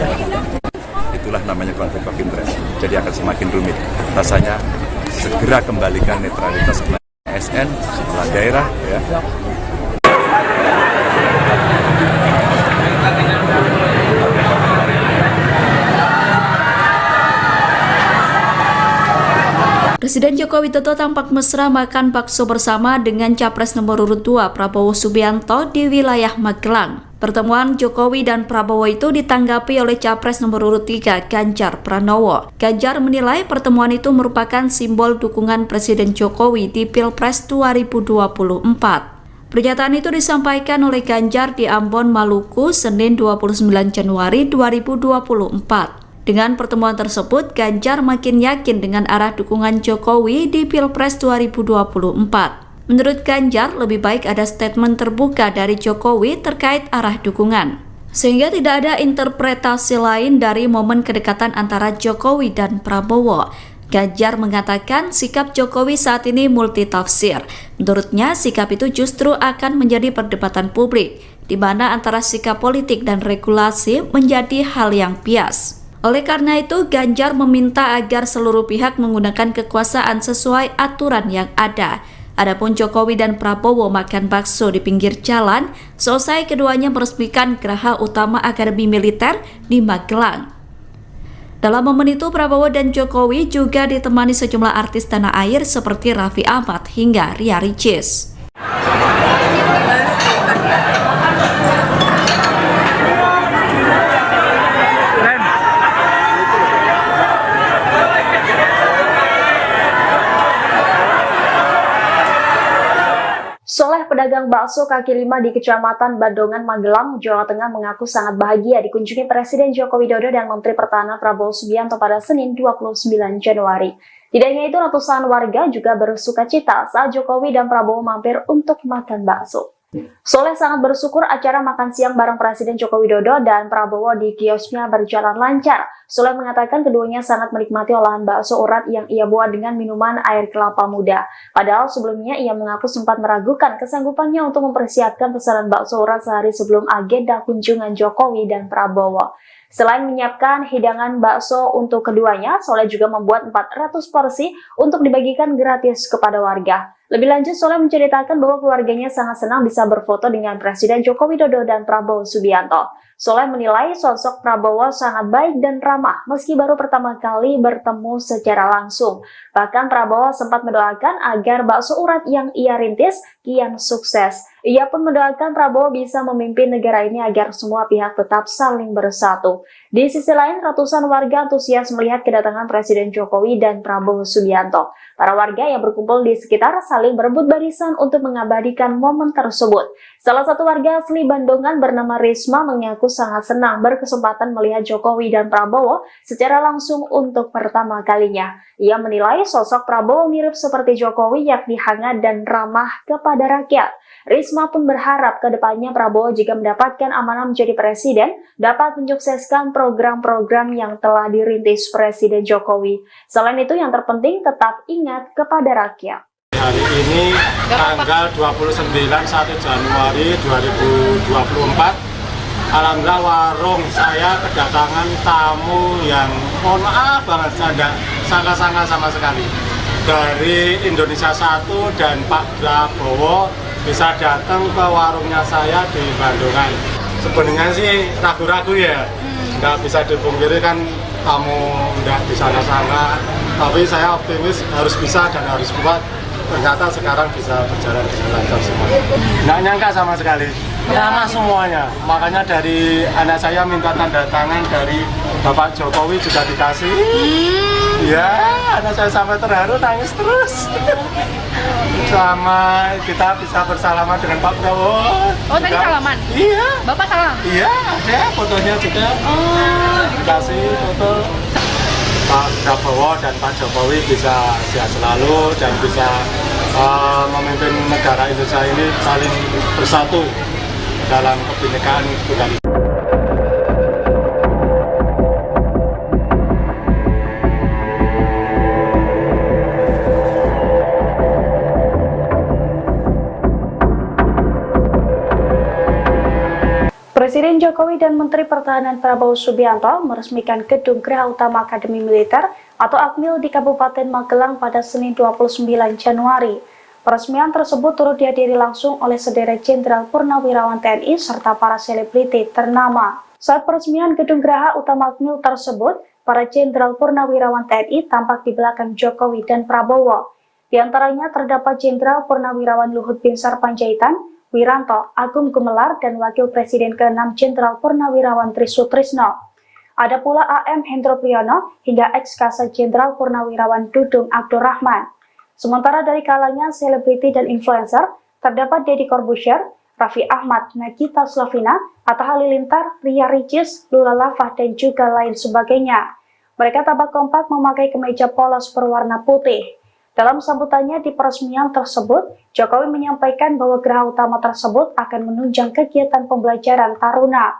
itulah namanya konflik of interest. Jadi akan semakin rumit. Rasanya segera kembalikan netralitas ASN, kepala daerah, ya. Presiden Joko Widodo tampak mesra makan bakso bersama dengan Capres nomor urut 2 Prabowo Subianto di wilayah Magelang. Pertemuan Jokowi dan Prabowo itu ditanggapi oleh Capres nomor urut 3 Ganjar Pranowo. Ganjar menilai pertemuan itu merupakan simbol dukungan Presiden Jokowi di Pilpres 2024. Pernyataan itu disampaikan oleh Ganjar di Ambon, Maluku, Senin 29 Januari 2024. Dengan pertemuan tersebut, Ganjar makin yakin dengan arah dukungan Jokowi di Pilpres 2024. Menurut Ganjar, lebih baik ada statement terbuka dari Jokowi terkait arah dukungan, sehingga tidak ada interpretasi lain dari momen kedekatan antara Jokowi dan Prabowo. Ganjar mengatakan sikap Jokowi saat ini multitafsir. Menurutnya, sikap itu justru akan menjadi perdebatan publik, di mana antara sikap politik dan regulasi menjadi hal yang bias. Oleh karena itu, Ganjar meminta agar seluruh pihak menggunakan kekuasaan sesuai aturan yang ada. Adapun Jokowi dan Prabowo makan bakso di pinggir jalan, selesai keduanya meresmikan Geraha Utama Akademi Militer di Magelang. Dalam momen itu, Prabowo dan Jokowi juga ditemani sejumlah artis tanah air seperti Raffi Ahmad hingga Ria Ricis. Soleh, pedagang bakso kaki lima di Kecamatan Badongan, Magelang, Jawa Tengah mengaku sangat bahagia dikunjungi Presiden Joko Widodo dan Menteri Pertahanan Prabowo Subianto pada Senin 29 Januari. Tidak hanya itu, ratusan warga juga bersukacita saat Jokowi dan Prabowo mampir untuk makan bakso. Soleh sangat bersyukur acara makan siang bareng Presiden Joko Widodo dan Prabowo di kiosnya berjalan lancar. Soleh mengatakan keduanya sangat menikmati olahan bakso urat yang ia buat dengan minuman air kelapa muda. Padahal sebelumnya ia mengaku sempat meragukan kesanggupannya untuk mempersiapkan pesanan bakso urat sehari sebelum agenda kunjungan Jokowi dan Prabowo. Selain menyiapkan hidangan bakso untuk keduanya, Soleh juga membuat 400 porsi untuk dibagikan gratis kepada warga. Lebih lanjut, Soleh menceritakan bahwa keluarganya sangat senang bisa berfoto dengan Presiden Joko Widodo dan Prabowo Subianto. Soleh menilai sosok Prabowo sangat baik dan ramah meski baru pertama kali bertemu secara langsung. Bahkan Prabowo sempat mendoakan agar bakso urat yang ia rintis kian sukses. Ia pun mendoakan Prabowo bisa memimpin negara ini agar semua pihak tetap saling bersatu. Di sisi lain, ratusan warga antusias melihat kedatangan Presiden Jokowi dan Prabowo Subianto. Para warga yang berkumpul di sekitar saling berebut barisan untuk mengabadikan momen tersebut. Salah satu warga asli Bandungan bernama Risma mengaku sangat senang berkesempatan melihat Jokowi dan Prabowo secara langsung untuk pertama kalinya. Ia menilai sosok Prabowo mirip seperti Jokowi, yakni hangat dan ramah kepada rakyat. Risma pun berharap ke depannya Prabowo jika mendapatkan amanah menjadi presiden dapat menyukseskan program-program yang telah dirintis Presiden Jokowi. Selain itu, yang terpenting tetap ingat kepada rakyat. Hari ini tanggal 29 1 Januari 2024, alhamdulillah warung saya kedatangan tamu yang mohon maaf banget, saya tidak sangka-sangka sama sekali. Dari Indonesia 1 dan Pak Prabowo bisa datang ke warungnya saya di Bandungan. Sebenarnya sih ragu-ragu ya, nggak bisa dipungkiri kan tamu nggak disangka-sangka. Tapi saya optimis harus bisa dan harus kuat. Ternyata sekarang bisa berjalan dengan lancar semua. Nggak nyangka sama sekali, ramah semuanya. Makanya dari anak saya minta tanda tangan, dari Bapak Jokowi juga dikasih. Ya, anak saya sampai terharu, nangis terus. Sama kita bisa bersalaman dengan Pak Prabowo. Oh, tadi salaman? Iya. Bapak salam? Iya, ada fotonya juga. Dikasih foto. Pak Prabowo dan Pak Jokowi bisa sehat selalu dan bisa memimpin negara Indonesia ini saling bersatu dalam kebinekaan tunggal ika. Presiden Jokowi dan Menteri Pertahanan Prabowo Subianto meresmikan Gedung Geraha Utama Akademi Militer atau AKMIL di Kabupaten Magelang pada Senin 29 Januari. Peresmian tersebut turut dihadiri langsung oleh sederet Jenderal Purnawirawan TNI serta para selebriti ternama. Saat peresmian Gedung Geraha Utama AKMIL tersebut, para Jenderal Purnawirawan TNI tampak di belakang Jokowi dan Prabowo. Di antaranya terdapat Jenderal Purnawirawan Luhut Binsar Panjaitan, Wiranto, Agung Gumelar, dan Wakil Presiden ke-6 Jenderal Purnawirawan Trisutrisno. Ada pula AM Hendro Priyono hingga ex-Kasat Jenderal Purnawirawan Dudung Abdurrahman. Sementara dari kalangan selebriti dan influencer, terdapat Deddy Corbuzier, Raffi Ahmad, Nagita Slavina, Atta Halilintar, Ria Ricis, Lula Lava, dan juga lain sebagainya. Mereka tampak kompak memakai kemeja polos berwarna putih. Dalam sambutannya di peresmian tersebut, Jokowi menyampaikan bahwa geraha utama tersebut akan menunjang kegiatan pembelajaran taruna.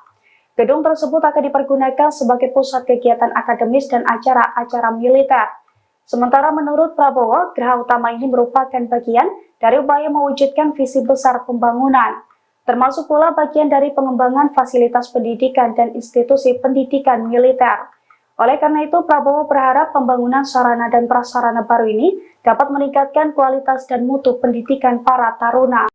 Gedung tersebut akan dipergunakan sebagai pusat kegiatan akademis dan acara-acara militer. Sementara menurut Prabowo, geraha utama ini merupakan bagian dari upaya mewujudkan visi besar pembangunan, termasuk pula bagian dari pengembangan fasilitas pendidikan dan institusi pendidikan militer. Oleh karena itu, Prabowo berharap pembangunan sarana dan prasarana baru ini dapat meningkatkan kualitas dan mutu pendidikan para taruna.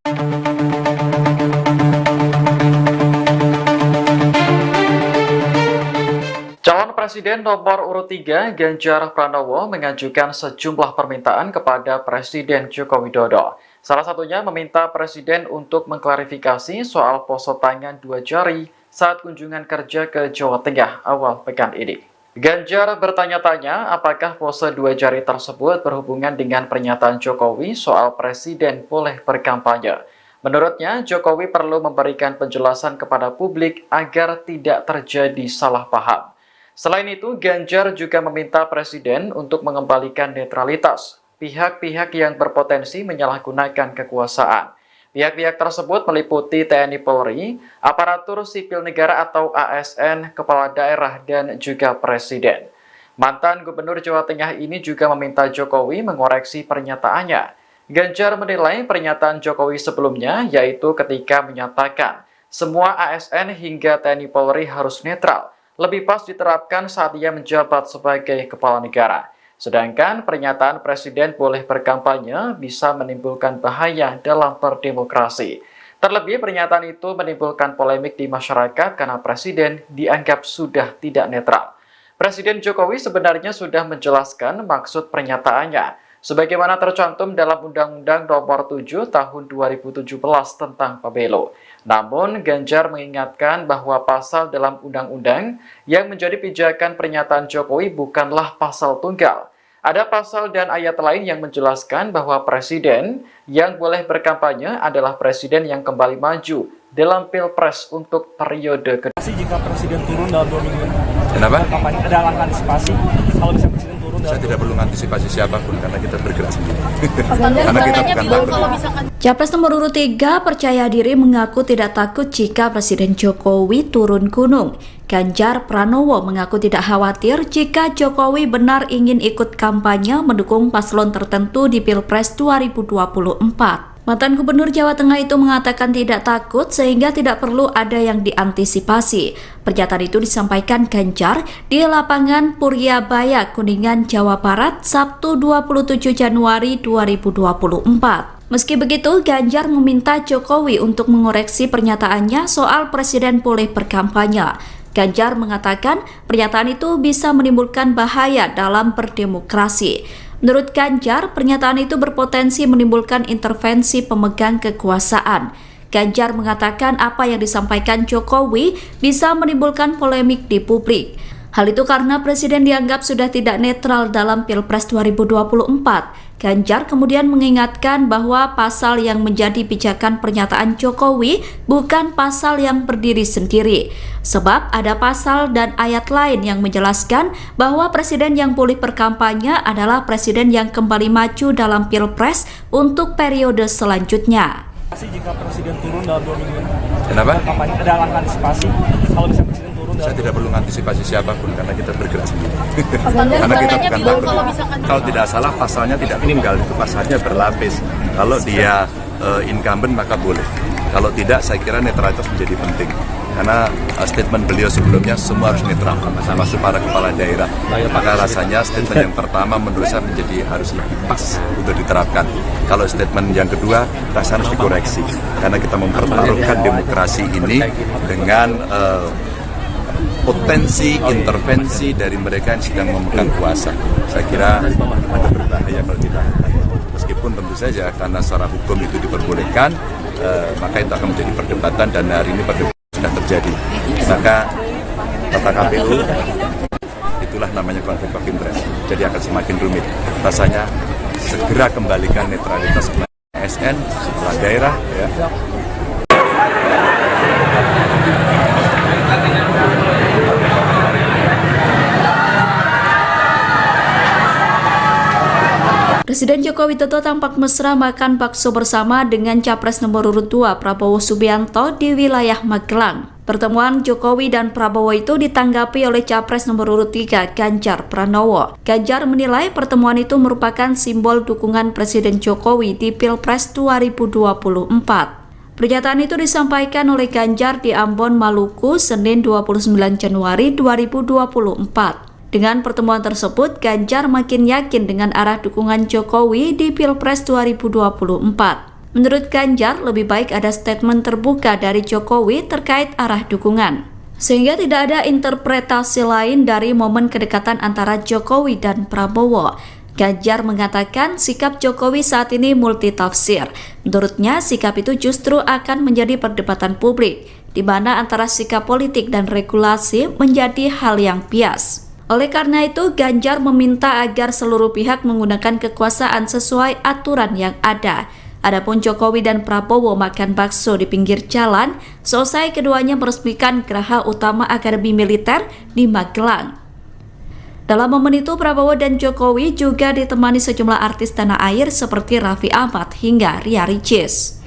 Calon Presiden nomor urut 3 Ganjar Pranowo mengajukan sejumlah permintaan kepada Presiden Joko Widodo. Salah satunya meminta Presiden untuk mengklarifikasi soal pose tangan 2 jari saat kunjungan kerja ke Jawa Tengah awal pekan ini. Ganjar bertanya-tanya apakah pose 2 jari tersebut berhubungan dengan pernyataan Jokowi soal Presiden boleh berkampanye. Menurutnya, Jokowi perlu memberikan penjelasan kepada publik agar tidak terjadi salah paham. Selain itu, Ganjar juga meminta Presiden untuk mengembalikan netralitas pihak-pihak yang berpotensi menyalahgunakan kekuasaan. Pihak-pihak tersebut meliputi TNI Polri, aparatur sipil negara atau ASN, kepala daerah, dan juga Presiden. Mantan Gubernur Jawa Tengah ini juga meminta Jokowi mengoreksi pernyataannya. Ganjar menilai pernyataan Jokowi sebelumnya, yaitu ketika menyatakan semua ASN hingga TNI Polri harus netral, lebih pas diterapkan saat ia menjabat sebagai kepala negara. Sedangkan pernyataan presiden boleh berkampanye bisa menimbulkan bahaya dalam berdemokrasi. Terlebih pernyataan itu menimbulkan polemik di masyarakat karena presiden dianggap sudah tidak netral. Presiden Jokowi sebenarnya sudah menjelaskan maksud pernyataannya, sebagaimana tercantum dalam Undang-Undang Nomor 7 Tahun 2017 tentang Pemilu. Namun, Ganjar mengingatkan bahwa pasal dalam undang-undang yang menjadi pijakan pernyataan Jokowi bukanlah pasal tunggal. Ada pasal dan ayat lain yang menjelaskan bahwa presiden yang boleh berkampanye adalah presiden yang kembali maju dalam Pilpres untuk periode kedua. Jika presiden turun dalam 2 minggu ini, Kenapa? ada langkah antisipasi kalau bisa presiden turun dalam. Saya tidak perlu mengantisipasi siapapun karena kita bergerak sendiri. Karena kita bukan takut. Capres nomor urut 3 percaya diri mengaku tidak takut jika Presiden Jokowi turun gunung. Ganjar Pranowo mengaku tidak khawatir jika Jokowi benar ingin ikut kampanye mendukung paslon tertentu di Pilpres 2024. Mantan Gubernur Jawa Tengah itu mengatakan tidak takut sehingga tidak perlu ada yang diantisipasi. Pernyataan itu disampaikan Ganjar di lapangan Puryabaya, Kuningan, Jawa Barat, Sabtu 27 Januari 2024. Meski begitu, Ganjar meminta Jokowi untuk mengoreksi pernyataannya soal presiden boleh berkampanye. Ganjar mengatakan pernyataan itu bisa menimbulkan bahaya dalam berdemokrasi. Menurut Ganjar, pernyataan itu berpotensi menimbulkan intervensi pemegang kekuasaan. Ganjar mengatakan apa yang disampaikan Jokowi bisa menimbulkan polemik di publik. Hal itu karena presiden dianggap sudah tidak netral dalam Pilpres 2024. Ganjar kemudian mengingatkan bahwa pasal yang menjadi pijakan pernyataan Jokowi bukan pasal yang berdiri sendiri. Sebab ada pasal dan ayat lain yang menjelaskan bahwa presiden yang boleh berkampanye adalah presiden yang kembali maju dalam Pilpres untuk periode selanjutnya. Jika presiden turun dalam 2 minggu ini, Kenapa? ada langkah antisipasi kalau bisa presiden turun dalam. Saya tidak perlu mengantisipasi siapapun karena kita bergerak sendiri. Karena kita bukan takut. Kalau tidak salah pasalnya tidak tunggal, itu pasalnya berlapis. Kalau dia incumbent maka boleh. Kalau tidak, saya kira netralitas menjadi penting. Karena statement beliau sebelumnya semua harus netral, termasuk para kepala daerah. Maka rasanya statement yang pertama menurut saya menjadi harus lebih pas untuk diterapkan. Kalau statement yang kedua rasanya harus dikoreksi. Karena kita mempertaruhkan demokrasi ini dengan potensi intervensi dari mereka yang sedang memegang kuasa. Saya kira ada berbahaya kalau dilakukan. Meskipun tentu saja karena secara hukum itu diperbolehkan, maka itu akan menjadi perdebatan dan hari ini perdebatan sudah terjadi. Maka kata KPU, itulah namanya konflik of interest. Jadi akan semakin rumit. Rasanya segera kembalikan netralitas ASN, kepala daerah, ya. Presiden Joko Widodo tampak mesra makan bakso bersama dengan Capres nomor urut 2 Prabowo Subianto di wilayah Magelang. Pertemuan Jokowi dan Prabowo itu ditanggapi oleh Capres nomor urut 3 Ganjar Pranowo. Ganjar menilai pertemuan itu merupakan simbol dukungan Presiden Jokowi di Pilpres 2024. Pernyataan itu disampaikan oleh Ganjar di Ambon, Maluku, Senin 29 Januari 2024. Dengan pertemuan tersebut, Ganjar makin yakin dengan arah dukungan Jokowi di Pilpres 2024. Menurut Ganjar, lebih baik ada statement terbuka dari Jokowi terkait arah dukungan, sehingga tidak ada interpretasi lain dari momen kedekatan antara Jokowi dan Prabowo. Ganjar mengatakan sikap Jokowi saat ini multitafsir. Menurutnya, sikap itu justru akan menjadi perdebatan publik, di mana antara sikap politik dan regulasi menjadi hal yang bias. Oleh karena itu, Ganjar meminta agar seluruh pihak menggunakan kekuasaan sesuai aturan yang ada. Adapun Jokowi dan Prabowo makan bakso di pinggir jalan, selesai keduanya meresmikan Geraha Utama Akademi Militer di Magelang. Dalam momen itu, Prabowo dan Jokowi juga ditemani sejumlah artis tanah air seperti Raffi Ahmad hingga Ria Ricis.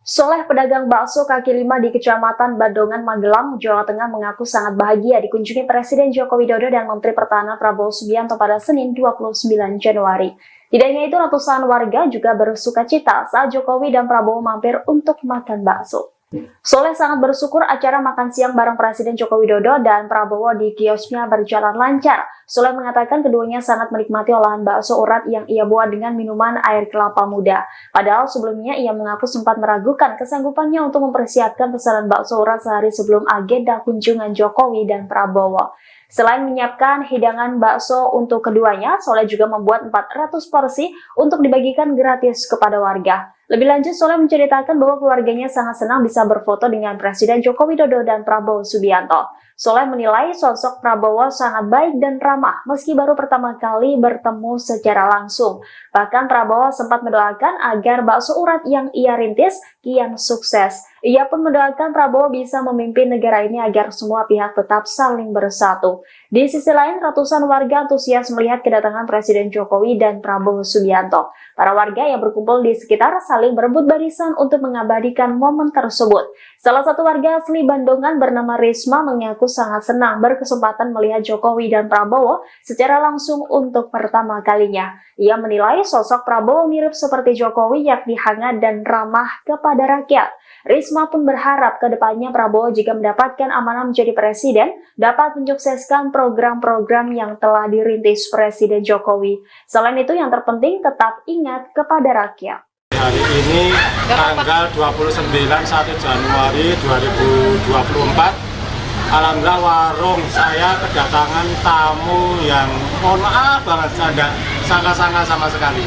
Soleh pedagang bakso kaki lima di Kecamatan Badongan, Magelang, Jawa Tengah mengaku sangat bahagia dikunjungi Presiden Joko Widodo dan Menteri Pertahanan Prabowo Subianto pada Senin 29 Januari. Tidak hanya itu, ratusan warga juga bersukacita saat Jokowi dan Prabowo mampir untuk makan bakso. Soleh sangat bersyukur acara makan siang bareng Presiden Joko Widodo dan Prabowo di kiosnya berjalan lancar. Soleh mengatakan keduanya sangat menikmati olahan bakso urat yang ia buat dengan minuman air kelapa muda. Padahal sebelumnya ia mengaku sempat meragukan kesanggupannya untuk mempersiapkan pesanan bakso urat sehari sebelum agenda kunjungan Jokowi dan Prabowo. Selain menyiapkan hidangan bakso untuk keduanya, Soleh juga membuat 400 porsi untuk dibagikan gratis kepada warga. Lebih lanjut, Soleh menceritakan bahwa keluarganya sangat senang bisa berfoto dengan Presiden Joko Widodo dan Prabowo Subianto. Soleh menilai sosok Prabowo sangat baik dan ramah meski baru pertama kali bertemu secara langsung. Bahkan Prabowo sempat mendoakan agar bakso urat yang ia rintis kian sukses. Ia pun mendoakan Prabowo bisa memimpin negara ini agar semua pihak tetap saling bersatu. Di sisi lain, ratusan warga antusias melihat kedatangan Presiden Jokowi dan Prabowo Subianto. Para warga yang berkumpul di sekitar saling berebut barisan untuk mengabadikan momen tersebut. Salah satu warga asli Bandongan bernama Risma mengaku sangat senang berkesempatan melihat Jokowi dan Prabowo secara langsung untuk pertama kalinya. Ia menilai sosok Prabowo mirip seperti Jokowi, yakni hangat dan ramah kepada rakyat. Risma pun berharap ke depannya Prabowo jika mendapatkan amanah menjadi presiden dapat menyukseskan program-program yang telah dirintis Presiden Jokowi. Selain itu, yang terpenting tetap ingat kepada rakyat. Hari ini tanggal 29 1 Januari 2024, alhamdulillah warung saya kedatangan tamu yang mohon maaf banget, saya tidak sangka-sangka sama sekali.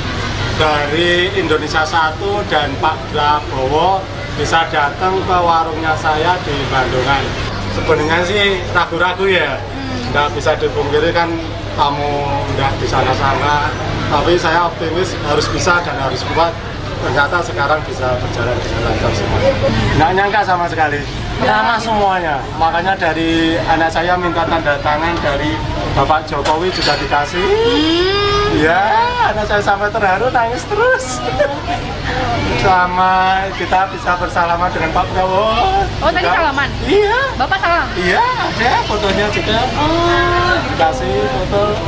Dari Indonesia 1 dan Pak Prabowo bisa datang ke warungnya saya di Bandungan. Sebenarnya sih ragu-ragu ya, nggak bisa dipungkiri kan tamu nggak di sana-sana. Tapi saya optimis harus bisa dan harus kuat. Ternyata sekarang bisa berjalan dengan lancar semua. Nggak nyangka sama sekali, ramah semuanya. Makanya dari anak saya minta tanda tangan, dari Bapak Jokowi juga dikasih. Ya, anak saya sampai terharu, nangis terus. Sama kita bisa bersalaman dengan Pak Prabowo. Oh, tadi salaman? Iya. Bapak salam? Iya, ada fotonya juga. Dikasih foto.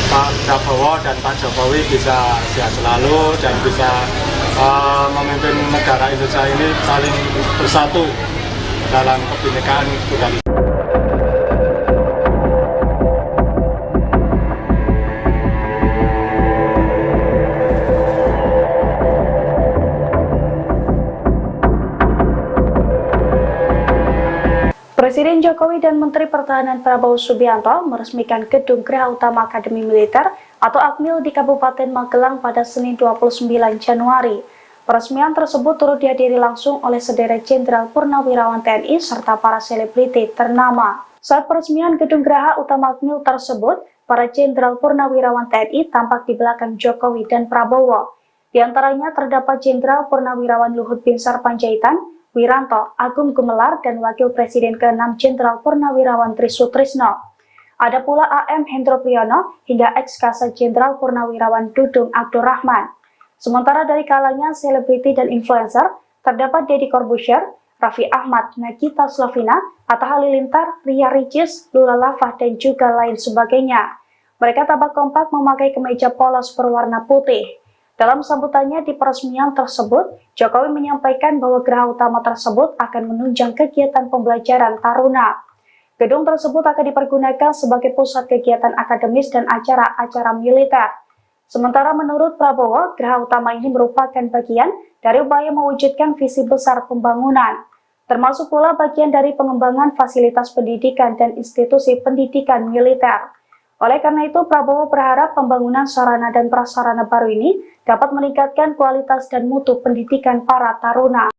Pak Prabowo dan Pak Jokowi bisa sehat selalu dan bisa memimpin negara Indonesia ini saling bersatu dalam kebinekaan budaya. Presiden Jokowi dan Menteri Pertahanan Prabowo Subianto meresmikan Gedung Geraha Utama Akademi Militer atau Akmil di Kabupaten Magelang pada Senin 29 Januari. Peresmian tersebut turut dihadiri langsung oleh sederet Jenderal Purnawirawan TNI serta para selebriti ternama. Saat peresmian Gedung Geraha Utama Akmil tersebut, para Jenderal Purnawirawan TNI tampak di belakang Jokowi dan Prabowo. Di antaranya terdapat Jenderal Purnawirawan Luhut Binsar Panjaitan, Wiranto, Agung Gumelar, dan Wakil Presiden ke-6 Jenderal Purnawirawan Trisutrisno. Ada pula AM Hendro Priyono hingga ex-Kasat Jenderal Purnawirawan Dudung Abdurrahman. Sementara dari kalangan selebriti dan influencer, terdapat Deddy Corbuzier, Raffi Ahmad, Nagita Slavina, Atta Halilintar, Ria Ricis, Lula Lava, dan juga lain sebagainya. Mereka tampak kompak memakai kemeja polos berwarna putih. Dalam sambutannya di peresmian tersebut, Jokowi menyampaikan bahwa geraha utama tersebut akan menunjang kegiatan pembelajaran taruna. Gedung tersebut akan dipergunakan sebagai pusat kegiatan akademis dan acara-acara militer. Sementara menurut Prabowo, geraha utama ini merupakan bagian dari upaya mewujudkan visi besar pembangunan, termasuk pula bagian dari pengembangan fasilitas pendidikan dan institusi pendidikan militer. Oleh karena itu, Prabowo berharap pembangunan sarana dan prasarana baru ini dapat meningkatkan kualitas dan mutu pendidikan para taruna.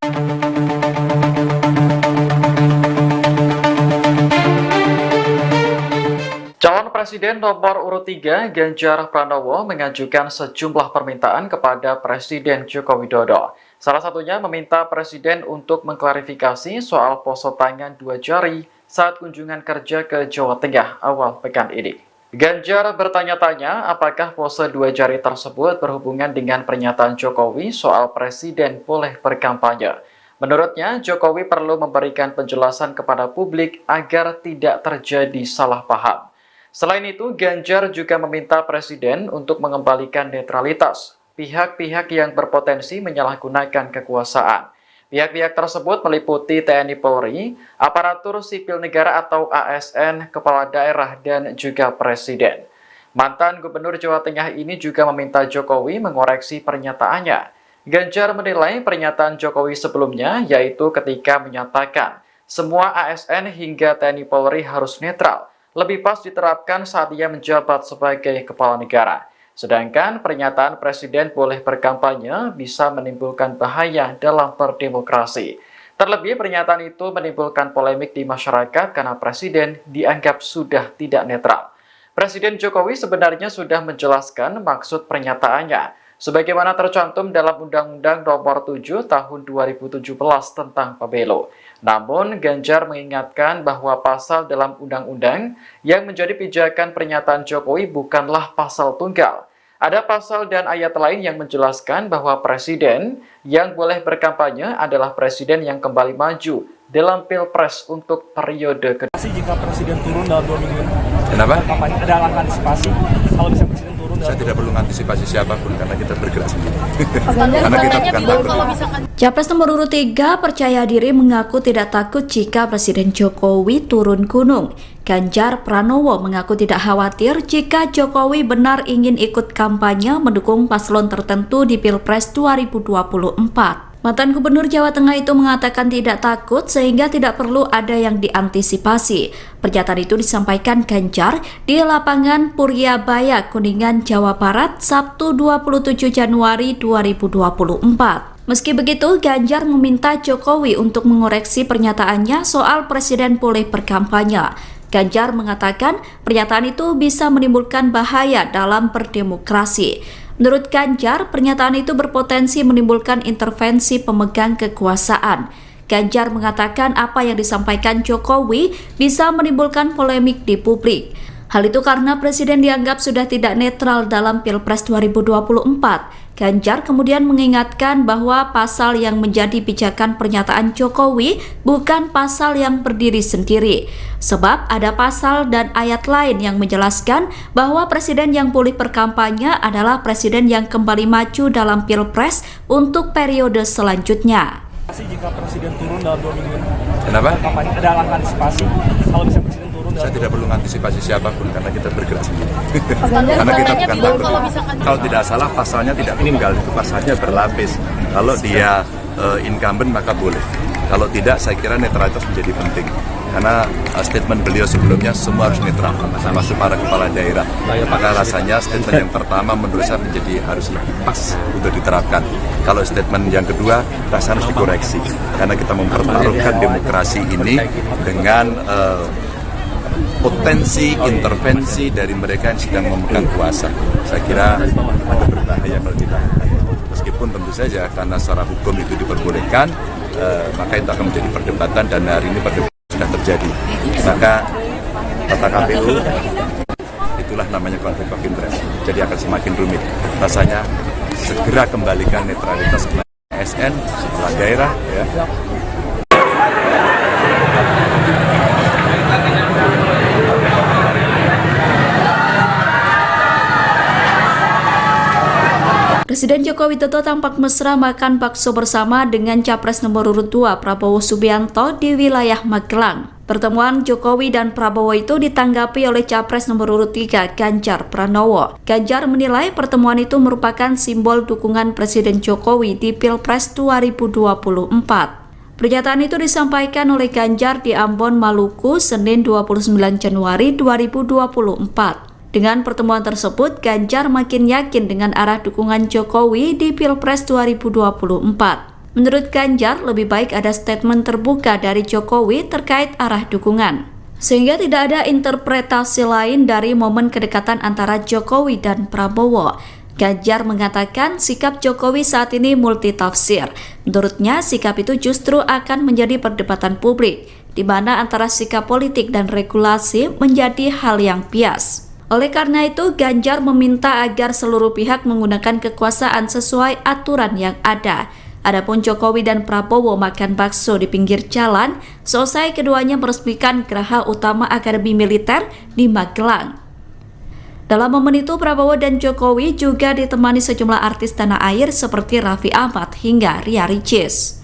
Calon Presiden nomor urut 3 Ganjar Pranowo mengajukan sejumlah permintaan kepada Presiden Joko Widodo. Salah satunya meminta Presiden untuk mengklarifikasi soal pose tangan 2 jari saat kunjungan kerja ke Jawa Tengah awal pekan ini. Ganjar bertanya-tanya apakah pose 2 jari tersebut berhubungan dengan pernyataan Jokowi soal Presiden boleh berkampanye. Menurutnya, Jokowi perlu memberikan penjelasan kepada publik agar tidak terjadi salah paham. Selain itu, Ganjar juga meminta Presiden untuk mengembalikan netralitas pihak-pihak yang berpotensi menyalahgunakan kekuasaan. Pihak-pihak tersebut meliputi TNI Polri, aparatur sipil negara atau ASN, kepala daerah, dan juga Presiden. Mantan Gubernur Jawa Tengah ini juga meminta Jokowi mengoreksi pernyataannya. Ganjar menilai pernyataan Jokowi sebelumnya, yaitu ketika menyatakan semua ASN hingga TNI Polri harus netral, lebih pas diterapkan saat ia menjabat sebagai kepala negara. Sedangkan pernyataan Presiden boleh berkampanye bisa menimbulkan bahaya dalam berdemokrasi. Terlebih pernyataan itu menimbulkan polemik di masyarakat karena Presiden dianggap sudah tidak netral. Presiden Jokowi sebenarnya sudah menjelaskan maksud pernyataannya, sebagaimana tercantum dalam Undang-Undang Nomor 7 Tahun 2017 tentang Pemilu. Namun, Ganjar mengingatkan bahwa pasal dalam undang-undang yang menjadi pijakan pernyataan Jokowi bukanlah pasal tunggal. Ada pasal dan ayat lain yang menjelaskan bahwa presiden yang boleh berkampanye adalah presiden yang kembali maju dalam Pilpres untuk periode kedua. Jika presiden turun dalam 2 minggu ini, Kenapa? ada langkah antisipasi kalau bisa presiden turun dalam... Saya tidak perlu mengantisipasi siapapun karena kita bergerak sendiri. Karena kita bukan takut. Capres nomor urut 3 percaya diri mengaku tidak takut jika Presiden Jokowi turun gunung. Ganjar Pranowo mengaku tidak khawatir jika Jokowi benar ingin ikut kampanye mendukung paslon tertentu di Pilpres 2024. Mantan Gubernur Jawa Tengah itu mengatakan tidak takut sehingga tidak perlu ada yang diantisipasi. Pernyataan itu disampaikan Ganjar di lapangan Puryabaya, Kuningan, Jawa Barat, Sabtu 27 Januari 2024. Meski begitu, Ganjar meminta Jokowi untuk mengoreksi pernyataannya soal Presiden boleh berkampanye. Ganjar mengatakan pernyataan itu bisa menimbulkan bahaya dalam berdemokrasi. Menurut Ganjar, pernyataan itu berpotensi menimbulkan intervensi pemegang kekuasaan. Ganjar mengatakan apa yang disampaikan Jokowi bisa menimbulkan polemik di publik. Hal itu karena Presiden dianggap sudah tidak netral dalam Pilpres 2024. Ganjar kemudian mengingatkan bahwa pasal yang menjadi pijakan pernyataan Jokowi bukan pasal yang berdiri sendiri. Sebab ada pasal dan ayat lain yang menjelaskan bahwa presiden yang boleh berkampanye adalah presiden yang kembali maju dalam Pilpres untuk periode selanjutnya. Jika presiden turun dalam 2 minggu ini, Kenapa? ada langkah antisipasi kalau bisa presiden turun dalam... Saya tidak perlu mengantisipasi siapapun karena kita bergerak sendiri. Karena kita bukan takut. Kalau tidak salah pasalnya tidak tunggal, itu pasalnya berlapis. Kalau dia incumbent maka boleh. Kalau tidak, saya kira netralitas menjadi penting. Karena statement beliau sebelumnya semua harus netral, termasuk para kepala daerah. Maka rasanya statement yang pertama menurut saya menjadi harus lebih pas untuk diterapkan. Kalau statement yang kedua rasanya harus dikoreksi. Karena kita mempertaruhkan demokrasi ini dengan potensi intervensi dari mereka yang sedang memegang kuasa. Saya kira ada berbahaya kalau kita. Meskipun tentu saja karena secara hukum itu diperbolehkan, maka itu akan menjadi perdebatan dan hari ini perdebatan sudah terjadi. Maka kata KPU, itulah namanya konflik of interest. Jadi akan semakin rumit. Rasanya segera kembalikan netralitas ASN, kepala daerah, ya. Presiden Joko Widodo tampak mesra makan bakso bersama dengan Capres nomor urut 2 Prabowo Subianto di wilayah Magelang. Pertemuan Jokowi dan Prabowo itu ditanggapi oleh Capres nomor urut 3 Ganjar Pranowo. Ganjar menilai pertemuan itu merupakan simbol dukungan Presiden Jokowi di Pilpres 2024. Pernyataan itu disampaikan oleh Ganjar di Ambon, Maluku, Senin 29 Januari 2024. Dengan pertemuan tersebut, Ganjar makin yakin dengan arah dukungan Jokowi di Pilpres 2024. Menurut Ganjar, lebih baik ada statement terbuka dari Jokowi terkait arah dukungan, sehingga tidak ada interpretasi lain dari momen kedekatan antara Jokowi dan Prabowo. Ganjar mengatakan sikap Jokowi saat ini multitafsir. Menurutnya, sikap itu justru akan menjadi perdebatan publik, di mana antara sikap politik dan regulasi menjadi hal yang bias. Oleh karena itu, Ganjar meminta agar seluruh pihak menggunakan kekuasaan sesuai aturan yang ada. Adapun Jokowi dan Prabowo makan bakso di pinggir jalan, selesai keduanya meresmikan Geraha Utama Akademi Militer di Magelang. Dalam momen itu, Prabowo dan Jokowi juga ditemani sejumlah artis tanah air seperti Raffi Ahmad hingga Ria Ricis.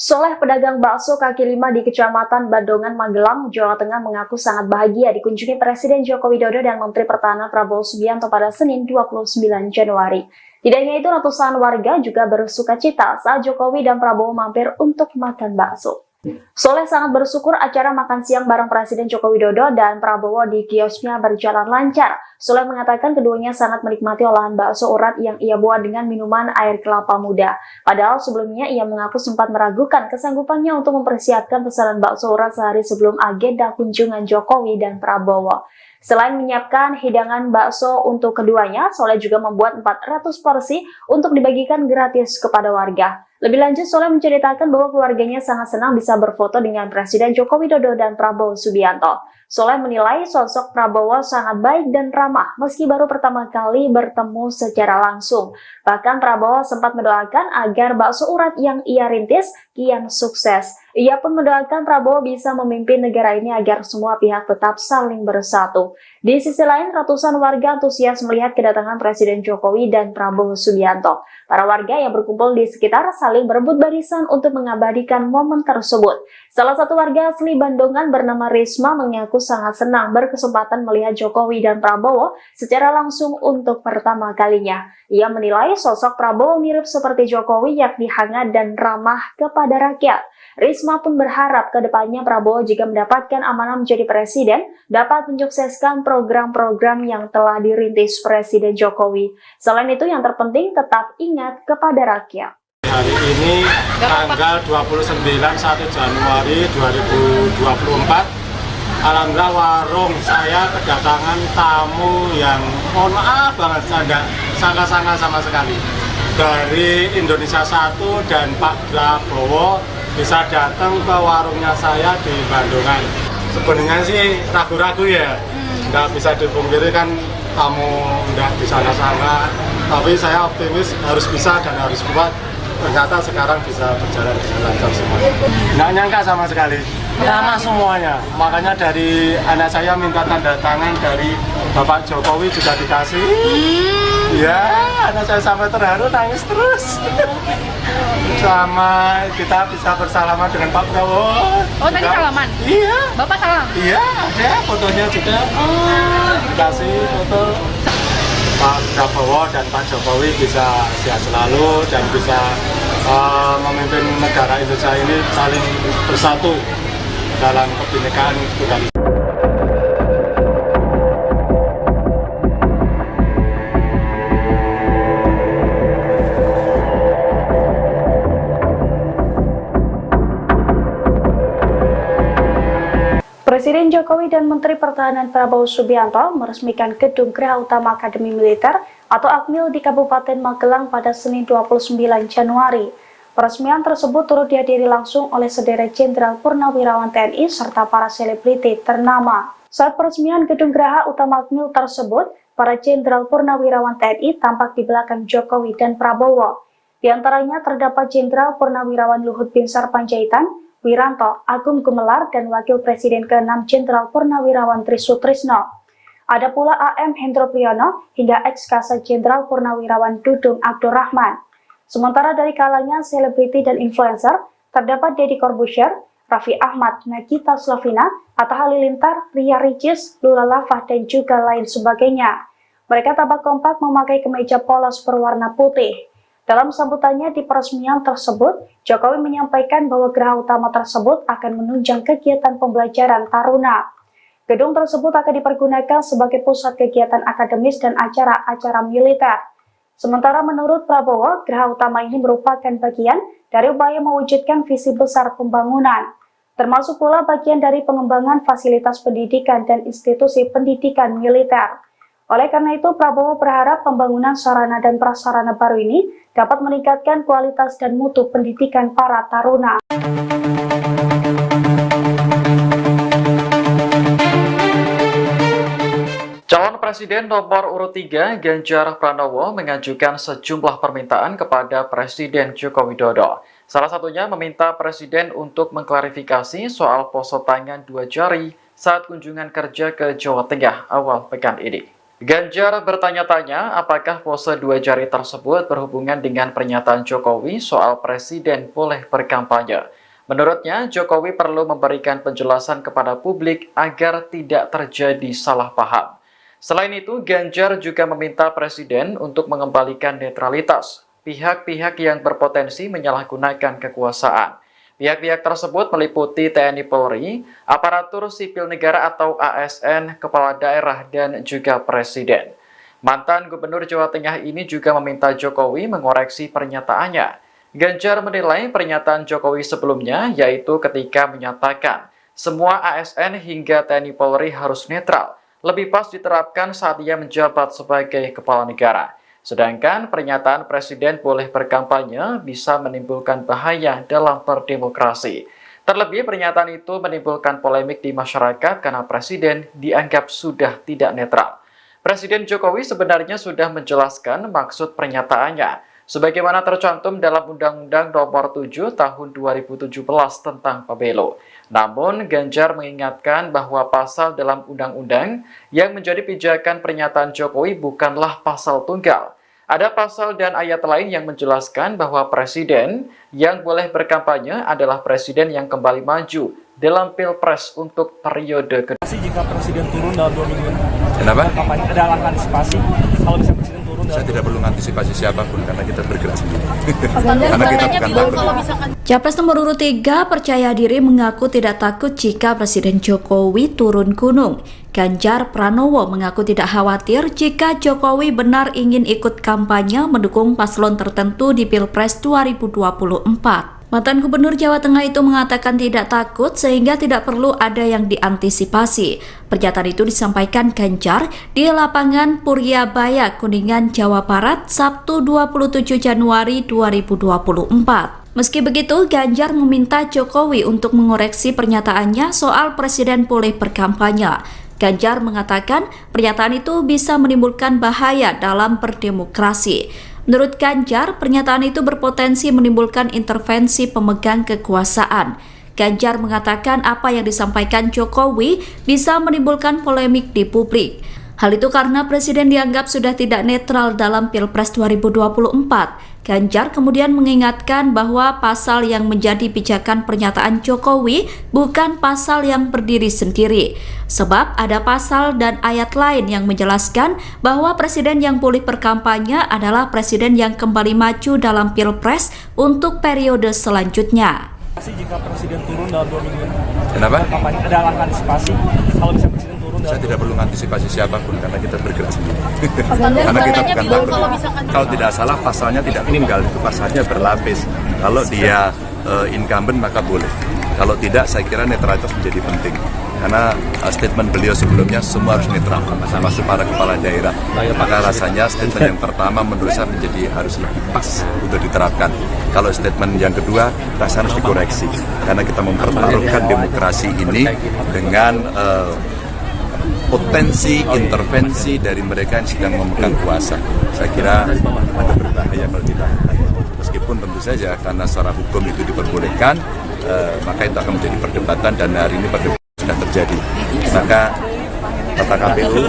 Soleh, pedagang bakso kaki lima di Kecamatan Badongan, Magelang, Jawa Tengah mengaku sangat bahagia dikunjungi Presiden Joko Widodo dan Menteri Pertahanan Prabowo Subianto pada Senin 29 Januari. Tidak hanya itu, ratusan warga juga bersuka cita saat Jokowi dan Prabowo mampir untuk makan bakso. Soleh sangat bersyukur acara makan siang bareng Presiden Joko Widodo dan Prabowo di kiosnya berjalan lancar. Soleh mengatakan keduanya sangat menikmati olahan bakso urat yang ia buat dengan minuman air kelapa muda. Padahal sebelumnya ia mengaku sempat meragukan kesanggupannya untuk mempersiapkan pesanan bakso urat sehari sebelum agenda kunjungan Jokowi dan Prabowo. Selain menyiapkan hidangan bakso untuk keduanya, Soleh juga membuat 400 porsi untuk dibagikan gratis kepada warga. Lebih lanjut, Soleh menceritakan bahwa keluarganya sangat senang bisa berfoto dengan Presiden Joko Widodo dan Prabowo Subianto. Soleh menilai sosok Prabowo sangat baik dan ramah meski baru pertama kali bertemu secara langsung. Bahkan Prabowo sempat mendoakan agar bakso urat yang ia rintis kian sukses. Ia pun mendoakan Prabowo bisa memimpin negara ini agar semua pihak tetap saling bersatu. Di sisi lain, ratusan warga antusias melihat kedatangan Presiden Jokowi dan Prabowo Subianto. Para warga yang berkumpul di sekitar saling berebut barisan untuk mengabadikan momen tersebut. Salah satu warga asli Bandongan bernama Risma mengaku sangat senang berkesempatan melihat Jokowi dan Prabowo secara langsung untuk pertama kalinya. Ia menilai sosok Prabowo mirip seperti Jokowi, yakni hangat dan ramah kepada rakyat. Risma pun berharap ke depannya Prabowo jika mendapatkan amanah menjadi presiden dapat menyukseskan program-program yang telah dirintis Presiden Jokowi. Selain itu, yang terpenting tetap ingat kepada rakyat. Hari ini tanggal 29 1 Januari 2024, alhamdulillah warung saya kedatangan tamu yang mohon maaf banget, saya nggak sangka-sangka sama sekali. Dari Indonesia 1 dan Pak Prabowo bisa datang ke warungnya saya di Bandungan. Sebenarnya sih ragu-ragu ya, nggak bisa dipungkiri kan tamu nggak di sana-sana. Tapi saya optimis harus bisa dan harus kuat. Ternyata sekarang bisa berjalan dengan lancar semua. Nggak nyangka sama sekali, ramah semuanya. Makanya dari anak saya minta tanda tangan, dari Bapak Jokowi juga dikasih. Ya, anak saya sampai terharu, nangis terus. Sama kita bisa bersalaman dengan Pak Prabowo. Oh, tadi salaman? Iya. Bapak salam? Iya, ada fotonya juga. Dikasih foto. Pak Prabowo dan Pak Jokowi bisa sehat selalu dan bisa memimpin negara Indonesia ini saling bersatu dalam kebinekaan tunggal ika. Presiden Jokowi dan Menteri Pertahanan Prabowo Subianto meresmikan Gedung Geraha Utama Akademi Militer atau AKMIL di Kabupaten Magelang pada Senin 29 Januari. Peresmian tersebut turut dihadiri langsung oleh sederet Jenderal Purnawirawan TNI serta para selebriti ternama. Saat peresmian Gedung Geraha Utama AKMIL tersebut, para Jenderal Purnawirawan TNI tampak di belakang Jokowi dan Prabowo. Di antaranya terdapat Jenderal Purnawirawan Luhut Binsar Panjaitan, Wiranto, Agung Gumelar, dan Wakil Presiden ke-6 Jenderal Purnawirawan Trisutrisno. Ada pula AM Hendro Priyono hingga ex-Kasat Jenderal Purnawirawan Dudung Abdurrahman. Sementara dari kalangan selebriti dan influencer, terdapat Deddy Corbuzier, Raffi Ahmad, Nagita Slavina, Atta Halilintar, Ria Ricis, Lula Lava, dan juga lain sebagainya. Mereka tampak kompak memakai kemeja polos berwarna putih. Dalam sambutannya di peresmian tersebut, Jokowi menyampaikan bahwa geraha utama tersebut akan menunjang kegiatan pembelajaran taruna. Gedung tersebut akan dipergunakan sebagai pusat kegiatan akademis dan acara-acara militer. Sementara menurut Prabowo, geraha utama ini merupakan bagian dari upaya mewujudkan visi besar pembangunan, termasuk pula bagian dari pengembangan fasilitas pendidikan dan institusi pendidikan militer. Oleh karena itu, Prabowo berharap pembangunan sarana dan prasarana baru ini dapat meningkatkan kualitas dan mutu pendidikan para taruna. Calon Presiden nomor urut 3 Ganjar Pranowo mengajukan sejumlah permintaan kepada Presiden Joko Widodo. Salah satunya meminta Presiden untuk mengklarifikasi soal pose tangan 2 jari saat kunjungan kerja ke Jawa Tengah awal pekan ini. Ganjar bertanya-tanya apakah pose 2 jari tersebut berhubungan dengan pernyataan Jokowi soal Presiden boleh berkampanye. Menurutnya, Jokowi perlu memberikan penjelasan kepada publik agar tidak terjadi salah paham. Selain itu, Ganjar juga meminta Presiden untuk mengembalikan netralitas pihak-pihak yang berpotensi menyalahgunakan kekuasaan. Pihak-pihak tersebut meliputi TNI Polri, aparatur sipil negara atau ASN, kepala daerah, dan juga Presiden. Mantan Gubernur Jawa Tengah ini juga meminta Jokowi mengoreksi pernyataannya. Ganjar menilai pernyataan Jokowi sebelumnya, yaitu ketika menyatakan semua ASN hingga TNI Polri harus netral, lebih pas diterapkan saat ia menjabat sebagai kepala negara. Sedangkan pernyataan Presiden boleh berkampanye bisa menimbulkan bahaya dalam berdemokrasi. Terlebih pernyataan itu menimbulkan polemik di masyarakat karena Presiden dianggap sudah tidak netral. Presiden Jokowi sebenarnya sudah menjelaskan maksud pernyataannya, sebagaimana tercantum dalam Undang-Undang Nomor 7 Tahun 2017 tentang Pemilu. Namun, Ganjar mengingatkan bahwa pasal dalam undang-undang yang menjadi pijakan pernyataan Jokowi bukanlah pasal tunggal. Ada pasal dan ayat lain yang menjelaskan bahwa Presiden yang boleh berkampanye adalah Presiden yang kembali maju dalam Pilpres untuk periode kedua. Jika Presiden turun dalam 2 minggu ini, Kenapa? ada langkah antisipasi kalau bisa Presiden turun dalam... Saya tidak perlu mengantisipasi siapapun karena kita bergerak sendiri. Karena kita bukan takut. Capres nomor urut 3 percaya diri mengaku tidak takut jika Presiden Jokowi turun gunung. Ganjar Pranowo mengaku tidak khawatir jika Jokowi benar ingin ikut kampanye mendukung paslon tertentu di Pilpres 2024. Mantan Gubernur Jawa Tengah itu mengatakan tidak takut sehingga tidak perlu ada yang diantisipasi. Pernyataan itu disampaikan Ganjar di lapangan Puryabaya, Kuningan, Jawa Barat, Sabtu 27 Januari 2024. Meski begitu, Ganjar meminta Jokowi untuk mengoreksi pernyataannya soal Presiden boleh berkampanye. Ganjar mengatakan pernyataan itu bisa menimbulkan bahaya dalam berdemokrasi. Menurut Ganjar, pernyataan itu berpotensi menimbulkan intervensi pemegang kekuasaan. Ganjar mengatakan apa yang disampaikan Jokowi bisa menimbulkan polemik di publik. Hal itu karena Presiden dianggap sudah tidak netral dalam Pilpres 2024. Ganjar kemudian mengingatkan bahwa pasal yang menjadi pijakan pernyataan Jokowi bukan pasal yang berdiri sendiri. Sebab ada pasal dan ayat lain yang menjelaskan bahwa Presiden yang boleh berkampanye adalah Presiden yang kembali maju dalam Pilpres untuk periode selanjutnya. Jika Presiden turun dalam 2 minggu ini, Kenapa? ada langkah antisipasi kalau bisa Presiden turun dalam... Saya tidak perlu mengantisipasi siapapun karena kita bergerak sendiri. Karena kita bukan takut. Kalau tidak salah pasalnya tidak tunggal, itu pasalnya berlapis. Kalau dia incumbent maka boleh. Kalau tidak, saya kira netralitas menjadi penting. Karena statement beliau sebelumnya semua harus netral, termasuk para kepala daerah. Maka rasanya statement yang pertama menurut saya menjadi harus lebih pas untuk diterapkan. Kalau statement yang kedua, rasanya harus dikoreksi. Karena kita mempertaruhkan demokrasi ini dengan potensi intervensi dari mereka yang sedang memegang kuasa. Saya kira ada berbahaya kalau dilakukan. Meskipun tentu saja karena secara hukum itu diperbolehkan, maka itu akan menjadi perdebatan dan hari ini perdebatan sudah terjadi. Maka kata KPU,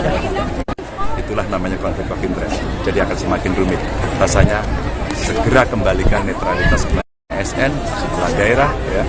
itulah namanya konflik of interest. Jadi akan semakin rumit. Rasanya segera kembalikan netralitas ke ASN, kepala daerah, ya.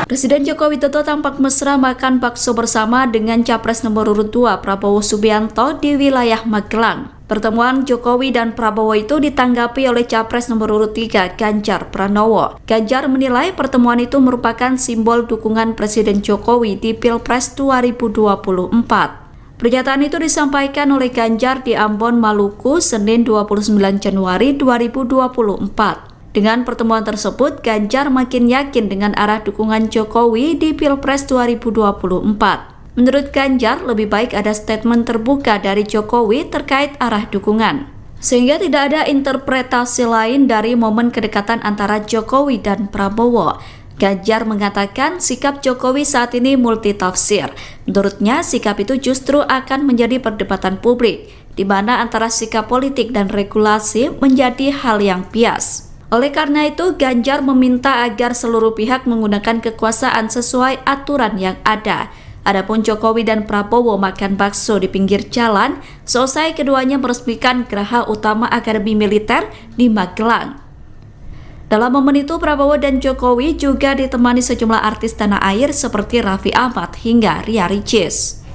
Presiden Joko Widodo tampak mesra makan bakso bersama dengan Capres nomor urut 2 Prabowo Subianto di wilayah Magelang. Pertemuan Jokowi dan Prabowo itu ditanggapi oleh Capres nomor urut 3 Ganjar Pranowo. Ganjar menilai pertemuan itu merupakan simbol dukungan Presiden Jokowi di Pilpres 2024. Pernyataan itu disampaikan oleh Ganjar di Ambon, Maluku, Senin 29 Januari 2024. Dengan pertemuan tersebut, Ganjar makin yakin dengan arah dukungan Jokowi di Pilpres 2024. Menurut Ganjar, lebih baik ada statement terbuka dari Jokowi terkait arah dukungan, sehingga tidak ada interpretasi lain dari momen kedekatan antara Jokowi dan Prabowo. Ganjar mengatakan sikap Jokowi saat ini multitafsir. Menurutnya, sikap itu justru akan menjadi perdebatan publik, di mana antara sikap politik dan regulasi menjadi hal yang bias. Oleh karena itu, Ganjar meminta agar seluruh pihak menggunakan kekuasaan sesuai aturan yang ada. Adapun Jokowi dan Prabowo makan bakso di pinggir jalan, selesai keduanya meresmikan Geraha Utama Akademi Militer di Magelang. Dalam momen itu, Prabowo dan Jokowi juga ditemani sejumlah artis tanah air seperti Raffi Ahmad hingga Ria Ricis.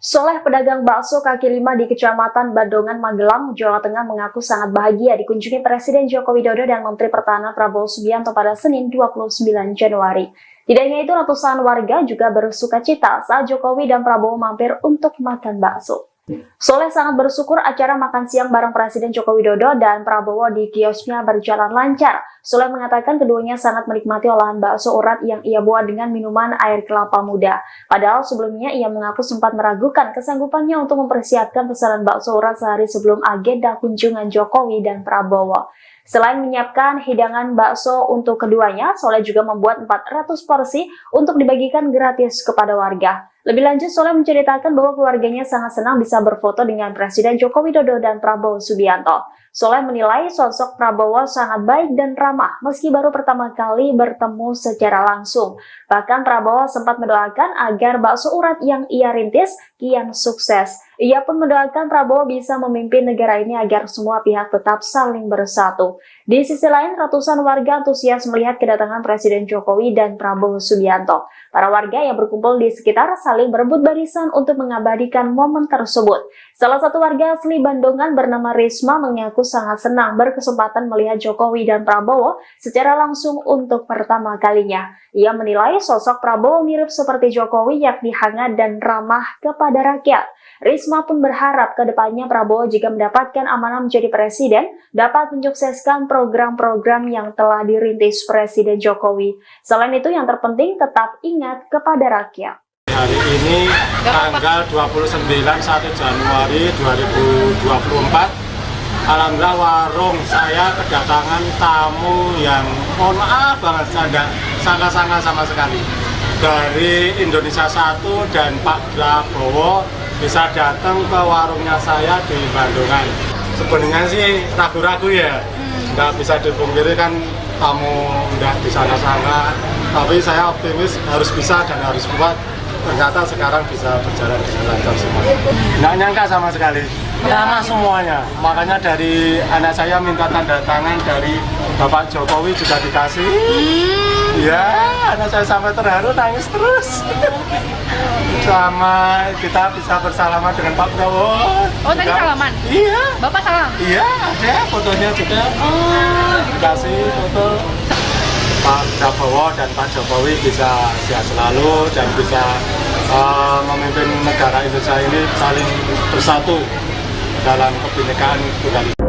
Soleh, pedagang bakso kaki lima di Kecamatan Badongan, Magelang, Jawa Tengah mengaku sangat bahagia dikunjungi Presiden Joko Widodo dan Menteri Pertahanan Prabowo Subianto pada Senin 29 Januari. Tidak hanya itu, ratusan warga juga bersukacita saat Jokowi dan Prabowo mampir untuk makan bakso. Soleh sangat bersyukur acara makan siang bareng Presiden Joko Widodo dan Prabowo di kiosnya berjalan lancar. Soleh mengatakan keduanya sangat menikmati olahan bakso urat yang ia buat dengan minuman air kelapa muda. Padahal sebelumnya ia mengaku sempat meragukan kesanggupannya untuk mempersiapkan pesanan bakso urat sehari sebelum agenda kunjungan Jokowi dan Prabowo. Selain menyiapkan hidangan bakso untuk keduanya, Soleh juga membuat 400 porsi untuk dibagikan gratis kepada warga. Lebih lanjut, Soleh menceritakan bahwa keluarganya sangat senang bisa berfoto dengan Presiden Joko Widodo dan Prabowo Subianto. Soleh menilai sosok Prabowo sangat baik dan ramah meski baru pertama kali bertemu secara langsung. Bahkan Prabowo sempat mendoakan agar bakso urat yang ia rintis kian sukses. Ia pun mendoakan Prabowo bisa memimpin negara ini agar semua pihak tetap saling bersatu. Di sisi lain, ratusan warga antusias melihat kedatangan Presiden Jokowi dan Prabowo Subianto. Para warga yang berkumpul di sekitar saling berebut barisan untuk mengabadikan momen tersebut. Salah satu warga asli Bandongan bernama Risma mengaku sangat senang berkesempatan melihat Jokowi dan Prabowo secara langsung untuk pertama kalinya. Ia menilai sosok Prabowo mirip seperti Jokowi, yakni hangat dan ramah kepada rakyat. Risma pun berharap ke depannya Prabowo jika mendapatkan amanah menjadi presiden dapat menyukseskan program-program yang telah dirintis Presiden Jokowi. Selain itu, yang terpenting tetap ingat kepada rakyat. Hari ini tanggal 29 1 Januari 2024, alhamdulillah warung saya kedatangan tamu yang mohon maaf banget, saya tidak sangka-sangka sama sekali. Dari Indonesia 1 dan Pak Prabowo bisa datang ke warungnya saya di Bandungan. Sebenarnya sih ragu-ragu ya, nggak bisa dipungkiri kan tamu udah disangka-sangka, tapi saya optimis harus bisa dan harus kuat. Ternyata sekarang bisa berjalan dengan lancar semua. Nggak nyangka sama sekali, lama semuanya. Makanya dari anak saya minta tanda tangan, dari Bapak Jokowi juga dikasih. Ya, anak saya sampai terharu, nangis terus. Sama kita bisa bersalaman dengan Pak Prabowo. Oh, tadi salaman? Iya. Bapak salam? Iya, ada fotonya juga. Dikasih foto. Pak Prabowo dan Pak Jokowi bisa sehat selalu dan bisa memimpin negara Indonesia ini saling bersatu dalam kebinekaan tunggal ika.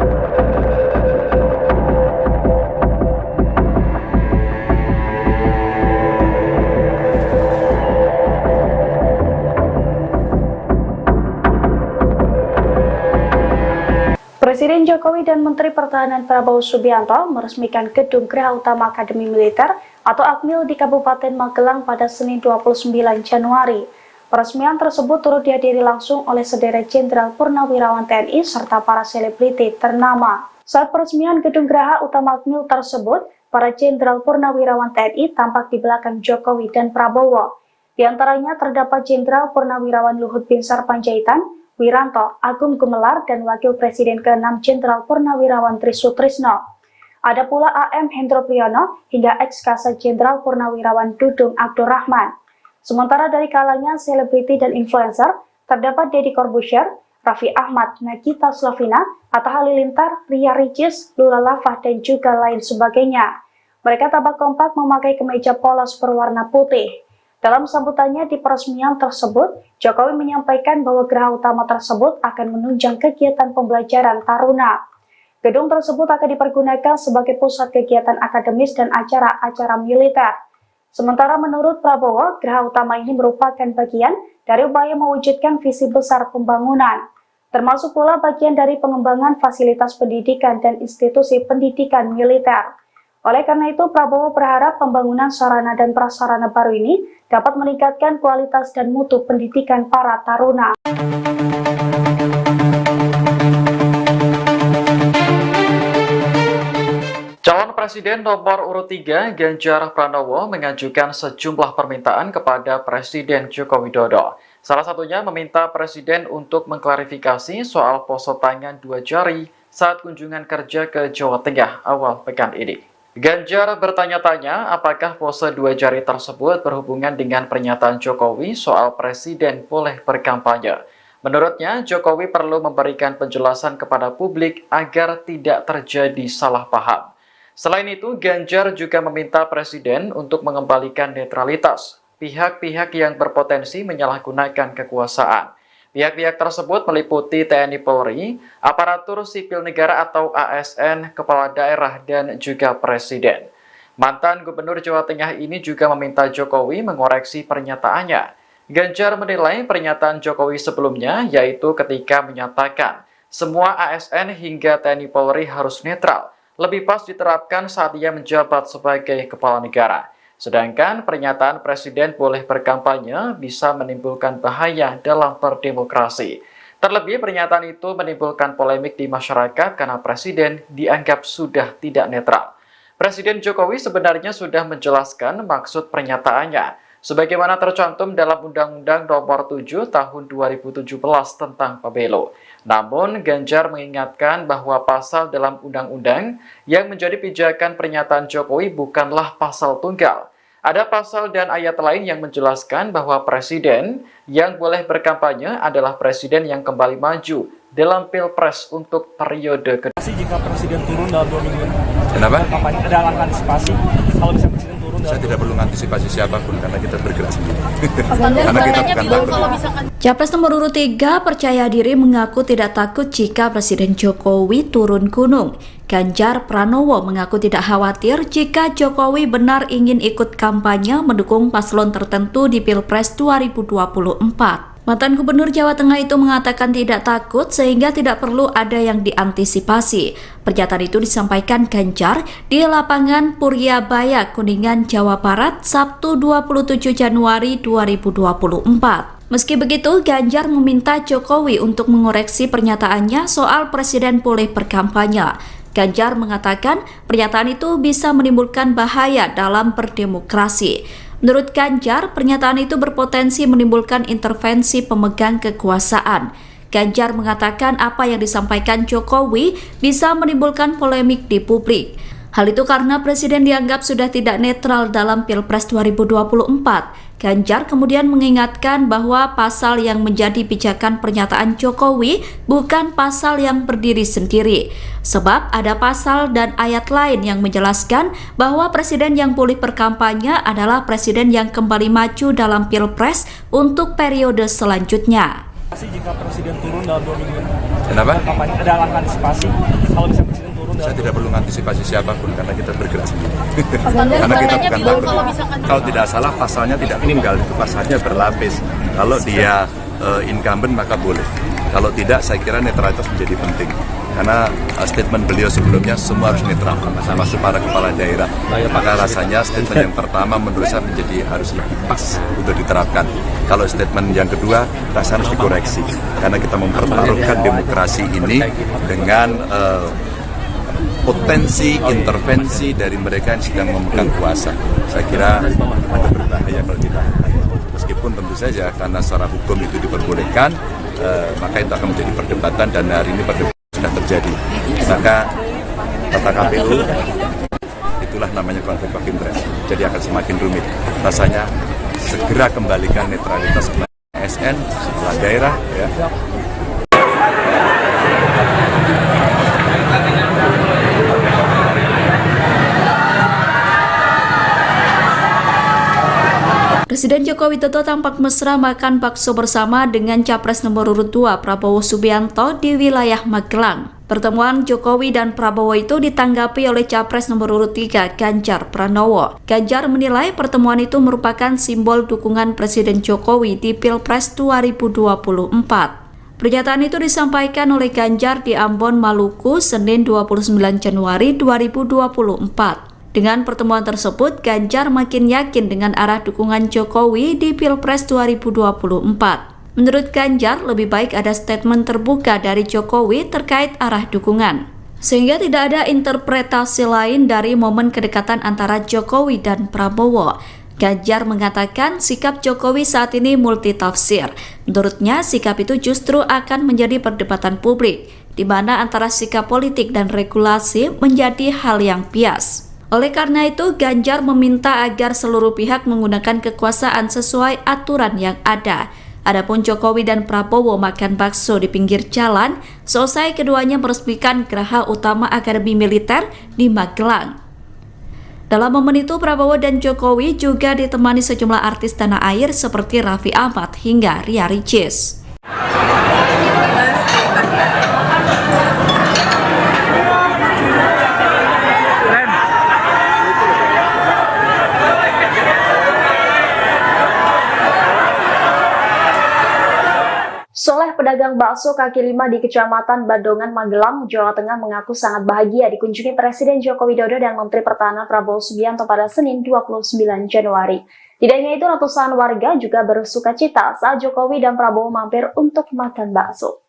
Presiden Jokowi dan Menteri Pertahanan Prabowo Subianto meresmikan Gedung Geraha Utama Akademi Militer atau AKMIL di Kabupaten Magelang pada Senin 29 Januari. Peresmian tersebut turut dihadiri langsung oleh sederet Jenderal Purnawirawan TNI serta para selebriti ternama. Saat peresmian Gedung Geraha Utama AKMIL tersebut, para Jenderal Purnawirawan TNI tampak di belakang Jokowi dan Prabowo. Di antaranya terdapat Jenderal Purnawirawan Luhut Binsar Panjaitan, Wiranto, Agung Gumelar, dan Wakil Presiden ke-6 Jenderal Purnawirawan Trisutrisno. Ada pula AM Hendro Priyono hingga ex-Kasat Jenderal Purnawirawan Dudung Abdurrahman. Sementara dari kalangan selebriti dan influencer, terdapat Deddy Corbuzier, Raffi Ahmad, Nagita Slavina, Atta Halilintar, Ria Ricis, Lula Lava, dan juga lain sebagainya. Mereka tampak kompak memakai kemeja polos berwarna putih. Dalam sambutannya di peresmian tersebut, Jokowi menyampaikan bahwa geraha utama tersebut akan menunjang kegiatan pembelajaran taruna. Gedung tersebut akan dipergunakan sebagai pusat kegiatan akademis dan acara-acara militer. Sementara menurut Prabowo, geraha utama ini merupakan bagian dari upaya mewujudkan visi besar pembangunan, termasuk pula bagian dari pengembangan fasilitas pendidikan dan institusi pendidikan militer. Oleh karena itu, Prabowo berharap pembangunan sarana dan prasarana baru ini dapat meningkatkan kualitas dan mutu pendidikan para taruna. Calon Presiden nomor urut 3 Ganjar Pranowo mengajukan sejumlah permintaan kepada Presiden Joko Widodo. Salah satunya meminta Presiden untuk mengklarifikasi soal pose tangan 2 jari saat kunjungan kerja ke Jawa Tengah awal pekan ini. Ganjar bertanya-tanya apakah pose 2 jari tersebut berhubungan dengan pernyataan Jokowi soal Presiden boleh berkampanye. Menurutnya, Jokowi perlu memberikan penjelasan kepada publik agar tidak terjadi salah paham. Selain itu, Ganjar juga meminta Presiden untuk mengembalikan netralitas pihak-pihak yang berpotensi menyalahgunakan kekuasaan. Pihak-pihak tersebut meliputi TNI Polri, aparatur sipil negara atau ASN, kepala daerah, dan juga Presiden. Mantan Gubernur Jawa Tengah ini juga meminta Jokowi mengoreksi pernyataannya. Ganjar menilai pernyataan Jokowi sebelumnya, yaitu ketika menyatakan semua ASN hingga TNI Polri harus netral, lebih pas diterapkan saat ia menjabat sebagai kepala negara. Sedangkan pernyataan Presiden boleh berkampanye bisa menimbulkan bahaya dalam berdemokrasi. Terlebih pernyataan itu menimbulkan polemik di masyarakat karena Presiden dianggap sudah tidak netral. Presiden Jokowi sebenarnya sudah menjelaskan maksud pernyataannya, sebagaimana tercantum dalam Undang-Undang Nomor 7 Tahun 2017 tentang Pemilu. Namun, Ganjar mengingatkan bahwa pasal dalam undang-undang yang menjadi pijakan pernyataan Jokowi bukanlah pasal tunggal. Ada pasal dan ayat lain yang menjelaskan bahwa Presiden yang boleh berkampanye adalah Presiden yang kembali maju dalam Pilpres untuk periode kedua. Jika Presiden turun dalam 2 minggu, Kenapa? kampanye ada langkah antisipasi. Kalau bisa Presiden turun dalam Saya tidak perlu mengantisipasi siapapun karena kita bergerak sendiri. Karena kita bukan takut. Capres nomor urut 3 percaya diri mengaku tidak takut jika Presiden Jokowi turun gunung. Ganjar Pranowo mengaku tidak khawatir jika Jokowi benar ingin ikut kampanye mendukung paslon tertentu di Pilpres 2024. Mantan Gubernur Jawa Tengah itu mengatakan tidak takut sehingga tidak perlu ada yang diantisipasi. Pernyataan itu disampaikan Ganjar di lapangan Puryabaya, Kuningan, Jawa Barat, Sabtu 27 Januari 2024. Meski begitu, Ganjar meminta Jokowi untuk mengoreksi pernyataannya soal Presiden boleh berkampanye. Ganjar mengatakan pernyataan itu bisa menimbulkan bahaya dalam berdemokrasi. Menurut Ganjar, pernyataan itu berpotensi menimbulkan intervensi pemegang kekuasaan. Ganjar mengatakan apa yang disampaikan Jokowi bisa menimbulkan polemik di publik. Hal itu karena Presiden dianggap sudah tidak netral dalam Pilpres 2024. Ganjar kemudian mengingatkan bahwa pasal yang menjadi pijakan pernyataan Jokowi bukan pasal yang berdiri sendiri. Sebab ada pasal dan ayat lain yang menjelaskan bahwa Presiden yang boleh berkampanye adalah Presiden yang kembali maju dalam Pilpres untuk periode selanjutnya. jika Presiden turun dalam 2 minggu. Kenapa? Kampanye ada langkah antisipasi. Kalau bisa Presiden turun dalam Saya tidak perlu mengantisipasi siapapun karena kita bergerak sendiri. Karena kita bukan takut. Kalau tidak salah pasalnya tidak tunggal, itu pasalnya berlapis. Kalau dia incumbent maka boleh. Kalau tidak, saya kira netralitas menjadi penting. Karena statement beliau sebelumnya semua harus netral, termasuk para kepala daerah. Maka rasanya statement yang pertama menurut saya menjadi harus lebih pas untuk diterapkan. Kalau statement yang kedua rasanya harus dikoreksi. Karena kita mempertaruhkan demokrasi ini dengan potensi intervensi dari mereka yang sedang memegang kuasa. Saya kira ada berbahaya kalau kita. Meskipun tentu saja karena secara hukum itu diperbolehkan, maka itu akan menjadi perdebatan dan hari ini perdebatan sudah terjadi. Maka kata KPU, itulah namanya konflik of interest. Jadi akan semakin rumit. Rasanya segera kembalikan netralitas ASN, kepala daerah, ya. Presiden Joko Widodo tampak mesra makan bakso bersama dengan Capres nomor urut 2 Prabowo Subianto di wilayah Magelang. Pertemuan Jokowi dan Prabowo itu ditanggapi oleh Capres nomor urut 3 Ganjar Pranowo. Ganjar menilai pertemuan itu merupakan simbol dukungan Presiden Jokowi di Pilpres 2024. Pernyataan itu disampaikan oleh Ganjar di Ambon, Maluku, Senin 29 Januari 2024. Dengan pertemuan tersebut, Ganjar makin yakin dengan arah dukungan Jokowi di Pilpres 2024. Menurut Ganjar, lebih baik ada statement terbuka dari Jokowi terkait arah dukungan, sehingga tidak ada interpretasi lain dari momen kedekatan antara Jokowi dan Prabowo. Ganjar mengatakan sikap Jokowi saat ini multitafsir. Menurutnya, sikap itu justru akan menjadi perdebatan publik, di mana antara sikap politik dan regulasi menjadi hal yang bias. Oleh karena itu, Ganjar meminta agar seluruh pihak menggunakan kekuasaan sesuai aturan yang ada. Adapun Jokowi dan Prabowo makan bakso di pinggir jalan, selesai keduanya meresmikan Geraha Utama Akademi Militer di Magelang. Dalam momen itu, Prabowo dan Jokowi juga ditemani sejumlah artis tanah air seperti Raffi Ahmad hingga Ria Ricis. Soleh, pedagang bakso kaki lima di Kecamatan Badongan, Magelang, Jawa Tengah mengaku sangat bahagia dikunjungi Presiden Joko Widodo dan Menteri Pertahanan Prabowo Subianto pada Senin 29 Januari. Tidak hanya itu, ratusan warga juga bersukacita saat Jokowi dan Prabowo mampir untuk makan bakso.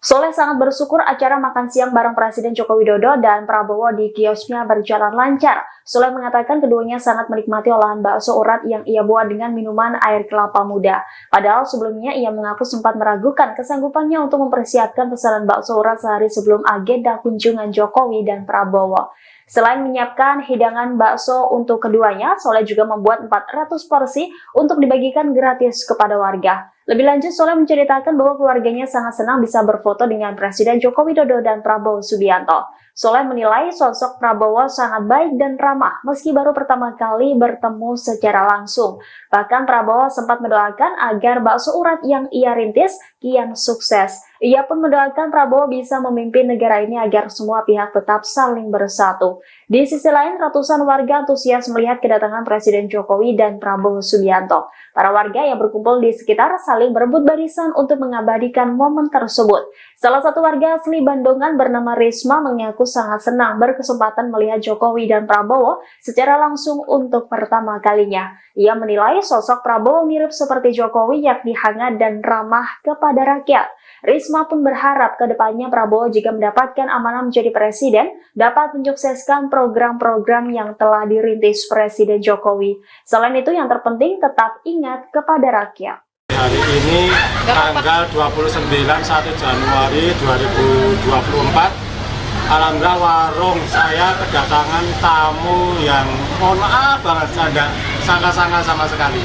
Soleh sangat bersyukur acara makan siang bareng Presiden Joko Widodo dan Prabowo di kiosnya berjalan lancar. Soleh mengatakan keduanya sangat menikmati olahan bakso urat yang ia buat dengan minuman air kelapa muda. Padahal sebelumnya ia mengaku sempat meragukan kesanggupannya untuk mempersiapkan pesanan bakso urat sehari sebelum agenda kunjungan Jokowi dan Prabowo. Selain menyiapkan hidangan bakso untuk keduanya, Soleh juga membuat 400 porsi untuk dibagikan gratis kepada warga. Lebih lanjut, Soleh menceritakan bahwa keluarganya sangat senang bisa berfoto dengan Presiden Joko Widodo dan Prabowo Subianto. Soleh menilai sosok Prabowo sangat baik dan ramah meski baru pertama kali bertemu secara langsung. Bahkan Prabowo sempat mendoakan agar bakso urat yang ia rintis kian sukses. Ia pun mendoakan Prabowo bisa memimpin negara ini agar semua pihak tetap saling bersatu. Di sisi lain, ratusan warga antusias melihat kedatangan Presiden Jokowi dan Prabowo Subianto. Para warga yang berkumpul di sekitar saling berebut barisan untuk mengabadikan momen tersebut. Salah satu warga asli Bandongan bernama Risma mengaku sangat senang berkesempatan melihat Jokowi dan Prabowo secara langsung untuk pertama kalinya. Ia menilai sosok Prabowo mirip seperti Jokowi, yakni hangat dan ramah kepada rakyat. Risma pun berharap ke depannya Prabowo jika mendapatkan amanah menjadi presiden dapat menyukseskan program-program yang telah dirintis Presiden Jokowi. Selain itu, yang terpenting tetap ingat kepada rakyat. Hari ini tanggal 29 1 Januari 2024, alhamdulillah warung saya kedatangan tamu yang mohon maaf banget, saya tidak sangka-sangka sama sekali.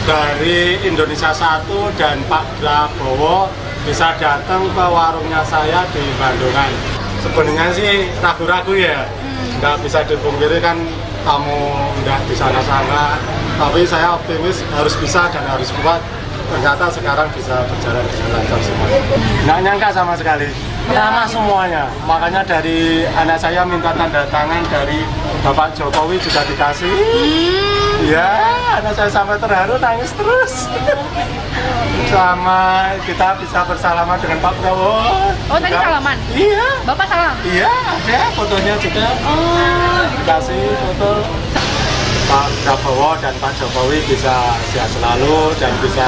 Dari Indonesia 1 dan Pak Prabowo bisa datang ke warungnya saya di Bandungan. Sebenarnya sih ragu-ragu ya, nggak bisa dipungkiri kan tamu nggak di sana-sana. Tapi saya optimis harus bisa dan harus kuat. Ternyata sekarang bisa berjalan dengan lancar semua. Nggak nyangka sama sekali, ramah semuanya. Makanya dari anak saya minta tanda tangan, dari Bapak Jokowi juga dikasih. Ya, anak saya sampai terharu, nangis terus. Sama kita bisa bersalaman dengan Pak Prabowo. Oh, tadi salaman? Iya. Bapak salam? Iya, ada fotonya juga. Dikasih foto. Pak Prabowo dan Pak Jokowi bisa sehat selalu dan bisa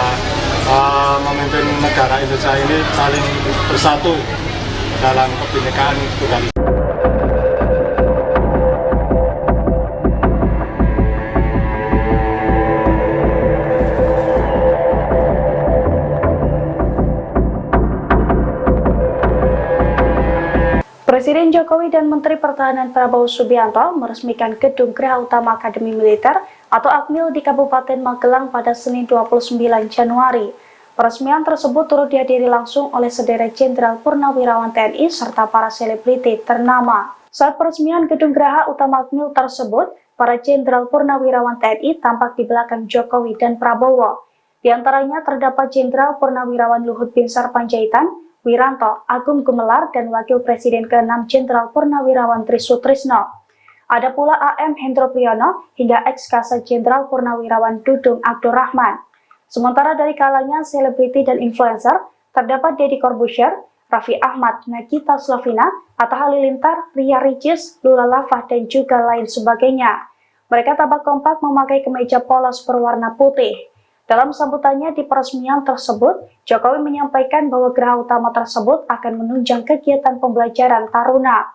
memimpin negara Indonesia ini saling bersatu dalam kebinekaan Tuhan. Presiden Jokowi dan Menteri Pertahanan Prabowo Subianto meresmikan Gedung Geraha Utama Akademi Militer atau AKMIL di Kabupaten Magelang pada Senin 29 Januari. Peresmian tersebut turut dihadiri langsung oleh sederet Jenderal Purnawirawan TNI serta para selebriti ternama. Saat peresmian Gedung Geraha Utama AKMIL tersebut, para Jenderal Purnawirawan TNI tampak di belakang Jokowi dan Prabowo. Di antaranya terdapat Jenderal Purnawirawan Luhut Binsar Panjaitan, Wiranto, Agung Gumelar, dan Wakil Presiden ke-6 Jenderal Purnawirawan Trisutrisno. Ada pula AM Hendro Priyono hingga ex-Kasat Jenderal Purnawirawan Dudung Abdurrahman. Sementara dari kalangan selebriti dan influencer, terdapat Deddy Corbuzier, Raffi Ahmad, Nagita Slavina, Atta Halilintar, Ria Ricis, Lula Lava, dan juga lain sebagainya. Mereka tampak kompak memakai kemeja polos berwarna putih. Dalam sambutannya di peresmian tersebut, Jokowi menyampaikan bahwa geraha utama tersebut akan menunjang kegiatan pembelajaran taruna.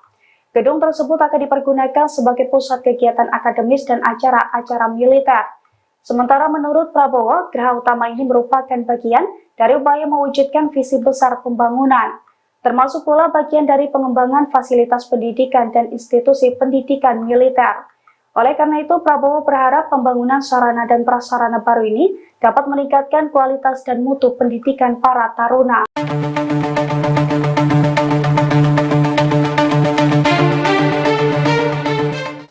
Gedung tersebut akan dipergunakan sebagai pusat kegiatan akademis dan acara-acara militer. Sementara menurut Prabowo, geraha utama ini merupakan bagian dari upaya mewujudkan visi besar pembangunan, termasuk pula bagian dari pengembangan fasilitas pendidikan dan institusi pendidikan militer. Oleh karena itu, Prabowo berharap pembangunan sarana dan prasarana baru ini dapat meningkatkan kualitas dan mutu pendidikan para taruna.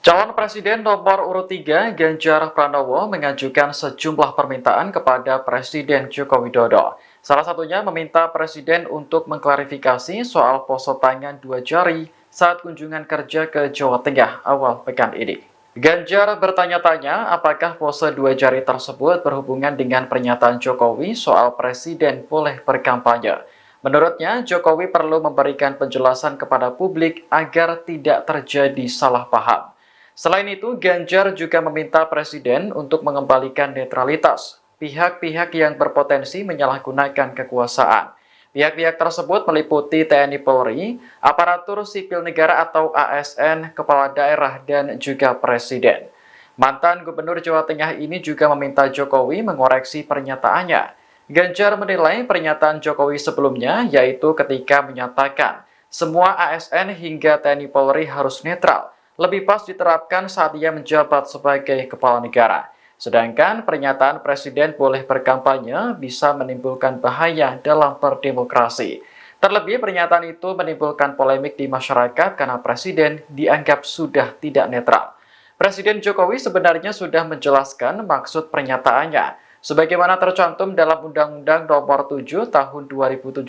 Calon Presiden nomor urut 3 Ganjar Pranowo mengajukan sejumlah permintaan kepada Presiden Joko Widodo. Salah satunya meminta Presiden untuk mengklarifikasi soal pose tangan 2 jari saat kunjungan kerja ke Jawa Tengah awal pekan ini. Ganjar bertanya-tanya apakah pose 2 jari tersebut berhubungan dengan pernyataan Jokowi soal Presiden boleh berkampanye. Menurutnya, Jokowi perlu memberikan penjelasan kepada publik agar tidak terjadi salah paham. Selain itu, Ganjar juga meminta Presiden untuk mengembalikan netralitas pihak-pihak yang berpotensi menyalahgunakan kekuasaan. Pihak-pihak tersebut meliputi TNI Polri, aparatur sipil negara atau ASN, kepala daerah, dan juga Presiden. Mantan Gubernur Jawa Tengah ini juga meminta Jokowi mengoreksi pernyataannya. Ganjar menilai pernyataan Jokowi sebelumnya, yaitu ketika menyatakan semua ASN hingga TNI Polri harus netral, lebih pas diterapkan saat ia menjabat sebagai kepala negara. Sedangkan pernyataan Presiden boleh berkampanye bisa menimbulkan bahaya dalam berdemokrasi. Terlebih pernyataan itu menimbulkan polemik di masyarakat karena Presiden dianggap sudah tidak netral. Presiden Jokowi sebenarnya sudah menjelaskan maksud pernyataannya, sebagaimana tercantum dalam Undang-Undang Nomor 7 Tahun 2017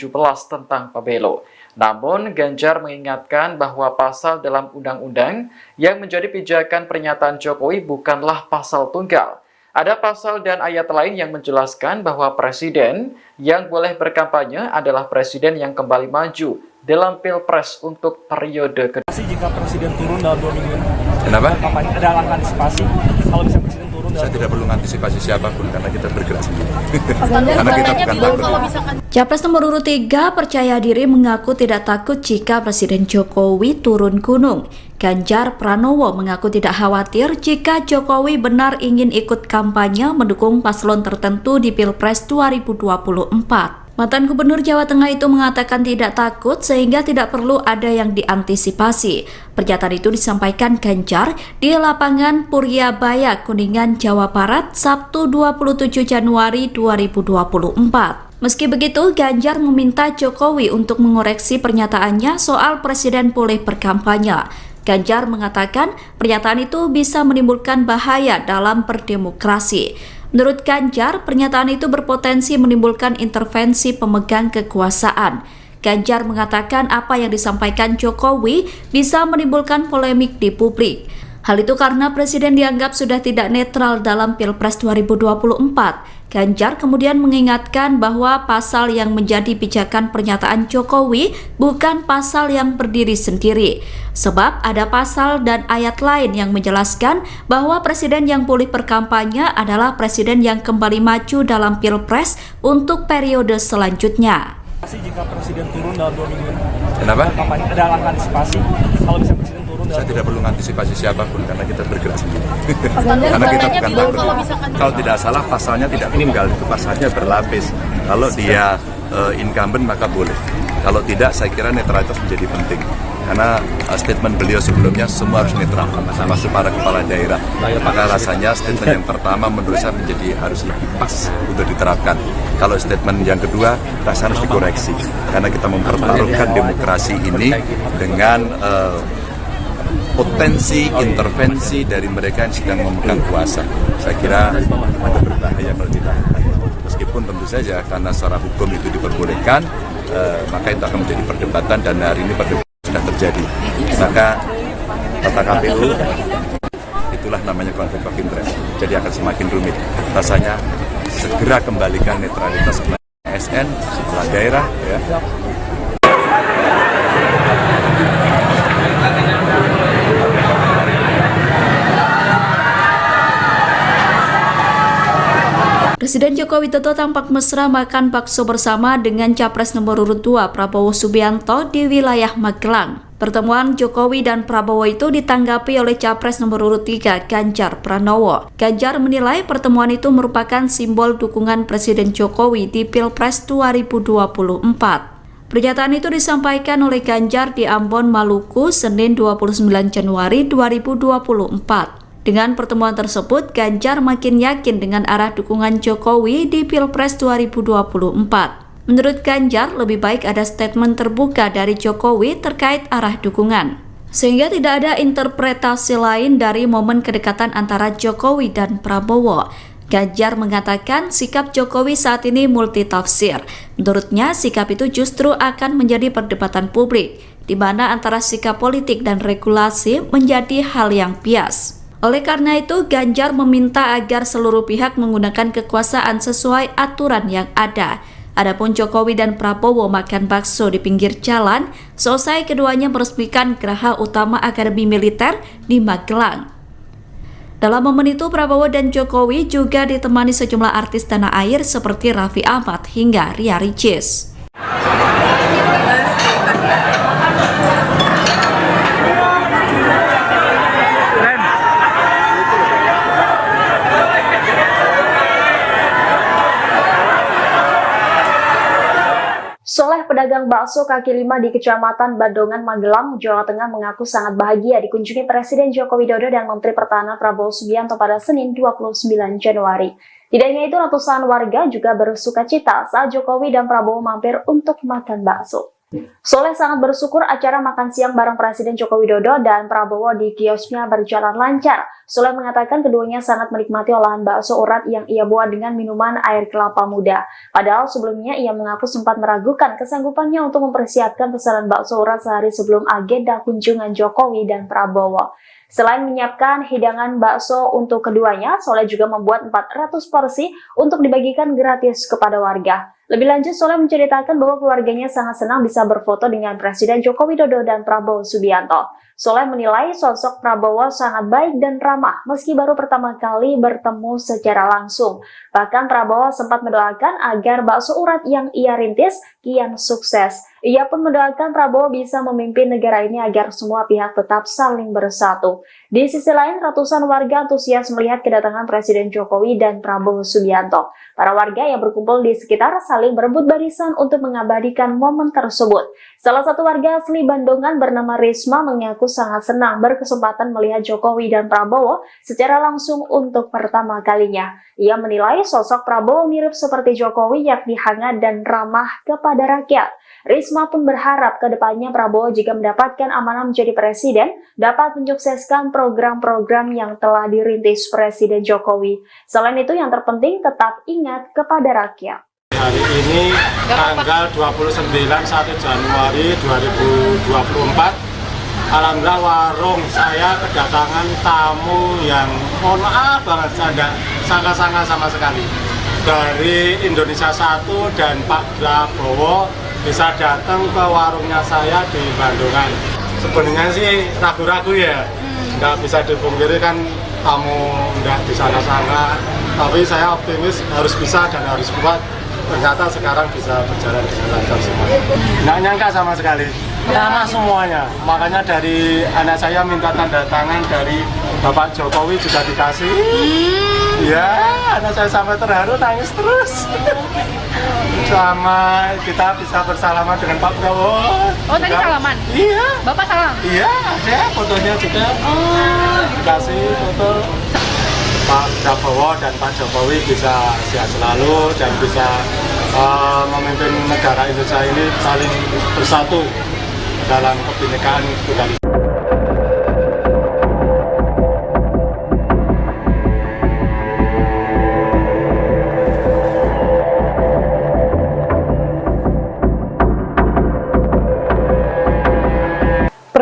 tentang Pemilu. Namun, Ganjar mengingatkan bahwa pasal dalam undang-undang yang menjadi pijakan pernyataan Jokowi bukanlah pasal tunggal. Ada pasal dan ayat lain yang menjelaskan bahwa Presiden yang boleh berkampanye adalah Presiden yang kembali maju dalam Pilpres untuk periode kedua. Jika Presiden turun dalam 2 minggu ini, Kenapa? ada langkah antisipasi kalau bisa Presiden turun dalam... Saya tidak perlu mengantisipasi siapapun karena kita bergerak sendiri. Karena kita bukan takut. Capres nomor urut 3 percaya diri mengaku tidak takut jika Presiden Jokowi turun gunung. Ganjar Pranowo mengaku tidak khawatir jika Jokowi benar ingin ikut kampanye mendukung paslon tertentu di Pilpres 2024. Mantan Gubernur Jawa Tengah itu mengatakan tidak takut sehingga tidak perlu ada yang diantisipasi. Pernyataan itu disampaikan Ganjar di lapangan Puryabaya, Kuningan, Jawa Barat, Sabtu 27 Januari 2024. Meski begitu, Ganjar meminta Jokowi untuk mengoreksi pernyataannya soal Presiden boleh berkampanye. Ganjar mengatakan pernyataan itu bisa menimbulkan bahaya dalam berdemokrasi. Menurut Ganjar, pernyataan itu berpotensi menimbulkan intervensi pemegang kekuasaan. Ganjar mengatakan apa yang disampaikan Jokowi bisa menimbulkan polemik di publik. Hal itu karena Presiden dianggap sudah tidak netral dalam Pilpres 2024. Ganjar kemudian mengingatkan bahwa pasal yang menjadi pijakan pernyataan Jokowi bukan pasal yang berdiri sendiri. Sebab ada pasal dan ayat lain yang menjelaskan bahwa Presiden yang boleh berkampanye adalah Presiden yang kembali maju dalam Pilpres untuk periode selanjutnya. Jika Presiden turun dalam 2 minggu ini, Kenapa? ada langkah antisipasi kalau bisa Presiden turun dalam... Saya tidak perlu mengantisipasi siapapun karena kita bergerak sendiri. Karena kita bukan takut. Kalau tidak salah pasalnya tidak tunggal, itu pasalnya berlapis. Kalau dia incumbent maka boleh. Kalau tidak, saya kira netralitas menjadi penting. Karena statement beliau sebelumnya semua harus netral, termasuk para kepala daerah. Maka rasanya statement yang pertama menurut saya menjadi harus lebih pas untuk diterapkan. Kalau statement yang kedua, rasanya harus dikoreksi. Karena kita mempertaruhkan demokrasi ini dengan potensi intervensi dari mereka yang sedang memegang kuasa. Saya kira ada berbahaya kalau dilakukan. Meskipun tentu saja karena secara hukum itu diperbolehkan, maka itu akan menjadi perdebatan dan hari ini perdebatan sudah terjadi. Maka kata KPU, itulah namanya konflik of interest. Jadi akan semakin rumit. Rasanya segera kembalikan netralitas ASN setelah daerah. Ya. Presiden Joko Widodo tampak mesra makan bakso bersama dengan Capres nomor urut 2 Prabowo Subianto di wilayah Magelang. Pertemuan Jokowi dan Prabowo itu ditanggapi oleh Capres nomor urut 3 Ganjar Pranowo. Ganjar menilai pertemuan itu merupakan simbol dukungan Presiden Jokowi di Pilpres 2024. Pernyataan itu disampaikan oleh Ganjar di Ambon, Maluku, Senin 29 Januari 2024. Dengan pertemuan tersebut, Ganjar makin yakin dengan arah dukungan Jokowi di Pilpres 2024. Menurut Ganjar, lebih baik ada statement terbuka dari Jokowi terkait arah dukungan, sehingga tidak ada interpretasi lain dari momen kedekatan antara Jokowi dan Prabowo. Ganjar mengatakan sikap Jokowi saat ini multitafsir. Menurutnya, sikap itu justru akan menjadi perdebatan publik, di mana antara sikap politik dan regulasi menjadi hal yang bias. Oleh karena itu, Ganjar meminta agar seluruh pihak menggunakan kekuasaan sesuai aturan yang ada. Adapun Jokowi dan Prabowo makan bakso di pinggir jalan, selesai keduanya meresmikan Geraha Utama Akademi Militer di Magelang. Dalam momen itu, Prabowo dan Jokowi juga ditemani sejumlah artis tanah air seperti Raffi Ahmad hingga Ria Ricis. Soleh, pedagang bakso kaki lima di Kecamatan Badongan, Magelang, Jawa Tengah mengaku sangat bahagia dikunjungi Presiden Joko Widodo dan Menteri Pertahanan Prabowo Subianto pada Senin 29 Januari. Tidak hanya itu, ratusan warga juga bersuka cita saat Jokowi dan Prabowo mampir untuk makan bakso. Soleh sangat bersyukur acara makan siang bareng Presiden Joko Widodo dan Prabowo di kiosnya berjalan lancar. Soleh mengatakan keduanya sangat menikmati olahan bakso urat yang ia buat dengan minuman air kelapa muda. Padahal sebelumnya ia mengaku sempat meragukan kesanggupannya untuk mempersiapkan pesanan bakso urat sehari sebelum agenda kunjungan Jokowi dan Prabowo. Selain menyiapkan hidangan bakso untuk keduanya, Soleh juga membuat 400 porsi untuk dibagikan gratis kepada warga. Lebih lanjut, Soleh menceritakan bahwa keluarganya sangat senang bisa berfoto dengan Presiden Joko Widodo dan Prabowo Subianto. Soleh menilai sosok Prabowo sangat baik dan ramah meski baru pertama kali bertemu secara langsung. Bahkan Prabowo sempat mendoakan agar bakso urat yang ia rintis kian sukses. Ia pun mendoakan Prabowo bisa memimpin negara ini agar semua pihak tetap saling bersatu. Di sisi lain, ratusan warga antusias melihat kedatangan Presiden Jokowi dan Prabowo Subianto. Para warga yang berkumpul di sekitar saling berebut barisan untuk mengabadikan momen tersebut. Salah satu warga asli Bandongan bernama Risma mengaku sangat senang berkesempatan melihat Jokowi dan Prabowo secara langsung untuk pertama kalinya. Ia menilai sosok Prabowo mirip seperti Jokowi, yakni hangat dan ramah kepada rakyat. Risma pun berharap ke depannya Prabowo jika mendapatkan amanah menjadi presiden dapat menyukseskan program-program yang telah dirintis Presiden Jokowi. Selain itu, yang terpenting tetap ingat kepada rakyat. Hari ini tanggal 29 1 Januari 2024, alhamdulillah warung saya kedatangan tamu yang mohon maaf banget, saya tidak sangka-sangka sama sekali. Dari Indonesia 1 dan Pak Prabowo bisa datang ke warungnya saya di Bandungan. Sebenarnya sih ragu-ragu ya, nggak bisa dipungkiri kan tamu nggak disangka-sangka, tapi saya optimis harus bisa dan harus kuat. Ternyata sekarang bisa berjalan dengan lancar semua. Nggak nyangka sama sekali, ramah semuanya. Makanya dari anak saya minta tanda tangan, dari Bapak Jokowi juga dikasih. Ya, anak saya sampai terharu, nangis terus. Sama kita bisa bersalaman dengan Pak Prabowo. Oh, tadi salaman? Iya. Bapak salam? Iya, ada fotonya juga. Dikasih foto. Pak Prabowo dan Pak Jokowi bisa sehat selalu dan bisa memimpin negara Indonesia ini saling bersatu dalam kebinekaan tunggal ika.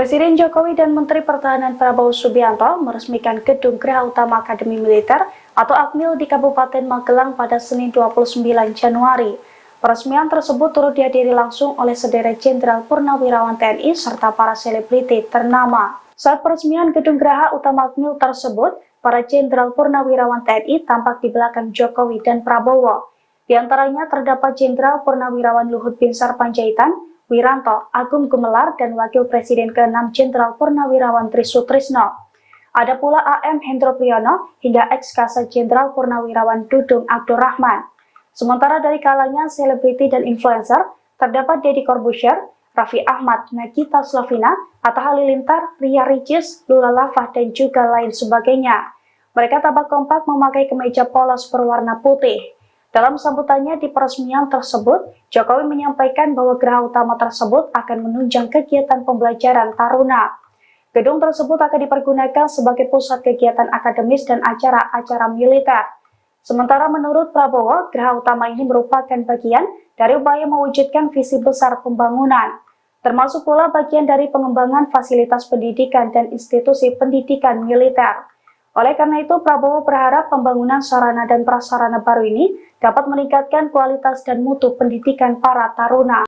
Presiden Jokowi dan Menteri Pertahanan Prabowo Subianto meresmikan Gedung Geraha Utama Akademi Militer atau AKMIL di Kabupaten Magelang pada Senin 29 Januari. Peresmian tersebut turut dihadiri langsung oleh sederet Jenderal Purnawirawan TNI serta para selebriti ternama. Saat peresmian Gedung Geraha Utama AKMIL tersebut, para Jenderal Purnawirawan TNI tampak di belakang Jokowi dan Prabowo. Di antaranya terdapat Jenderal Purnawirawan Luhut Binsar Panjaitan, Wiranto, Agung Gumelar, dan Wakil Presiden ke-6 Jenderal Purnawirawan Trisutrisno. Ada pula AM Hendro Priyono hingga ex-Kasat Jenderal Purnawirawan Dudung Abdurrahman. Sementara dari kalangan selebriti dan influencer, terdapat Deddy Corbuzier, Raffi Ahmad, Nagita Slavina, Atta Halilintar, Ria Ricis, Lula Lava, dan juga lain sebagainya. Mereka tampak kompak memakai kemeja polos berwarna putih. Dalam sambutannya di peresmian tersebut, Jokowi menyampaikan bahwa geraha utama tersebut akan menunjang kegiatan pembelajaran taruna. Gedung tersebut akan dipergunakan sebagai pusat kegiatan akademis dan acara-acara militer. Sementara menurut Prabowo, geraha utama ini merupakan bagian dari upaya mewujudkan visi besar pembangunan, termasuk pula bagian dari pengembangan fasilitas pendidikan dan institusi pendidikan militer. Oleh karena itu, Prabowo berharap pembangunan sarana dan prasarana baru ini dapat meningkatkan kualitas dan mutu pendidikan para taruna.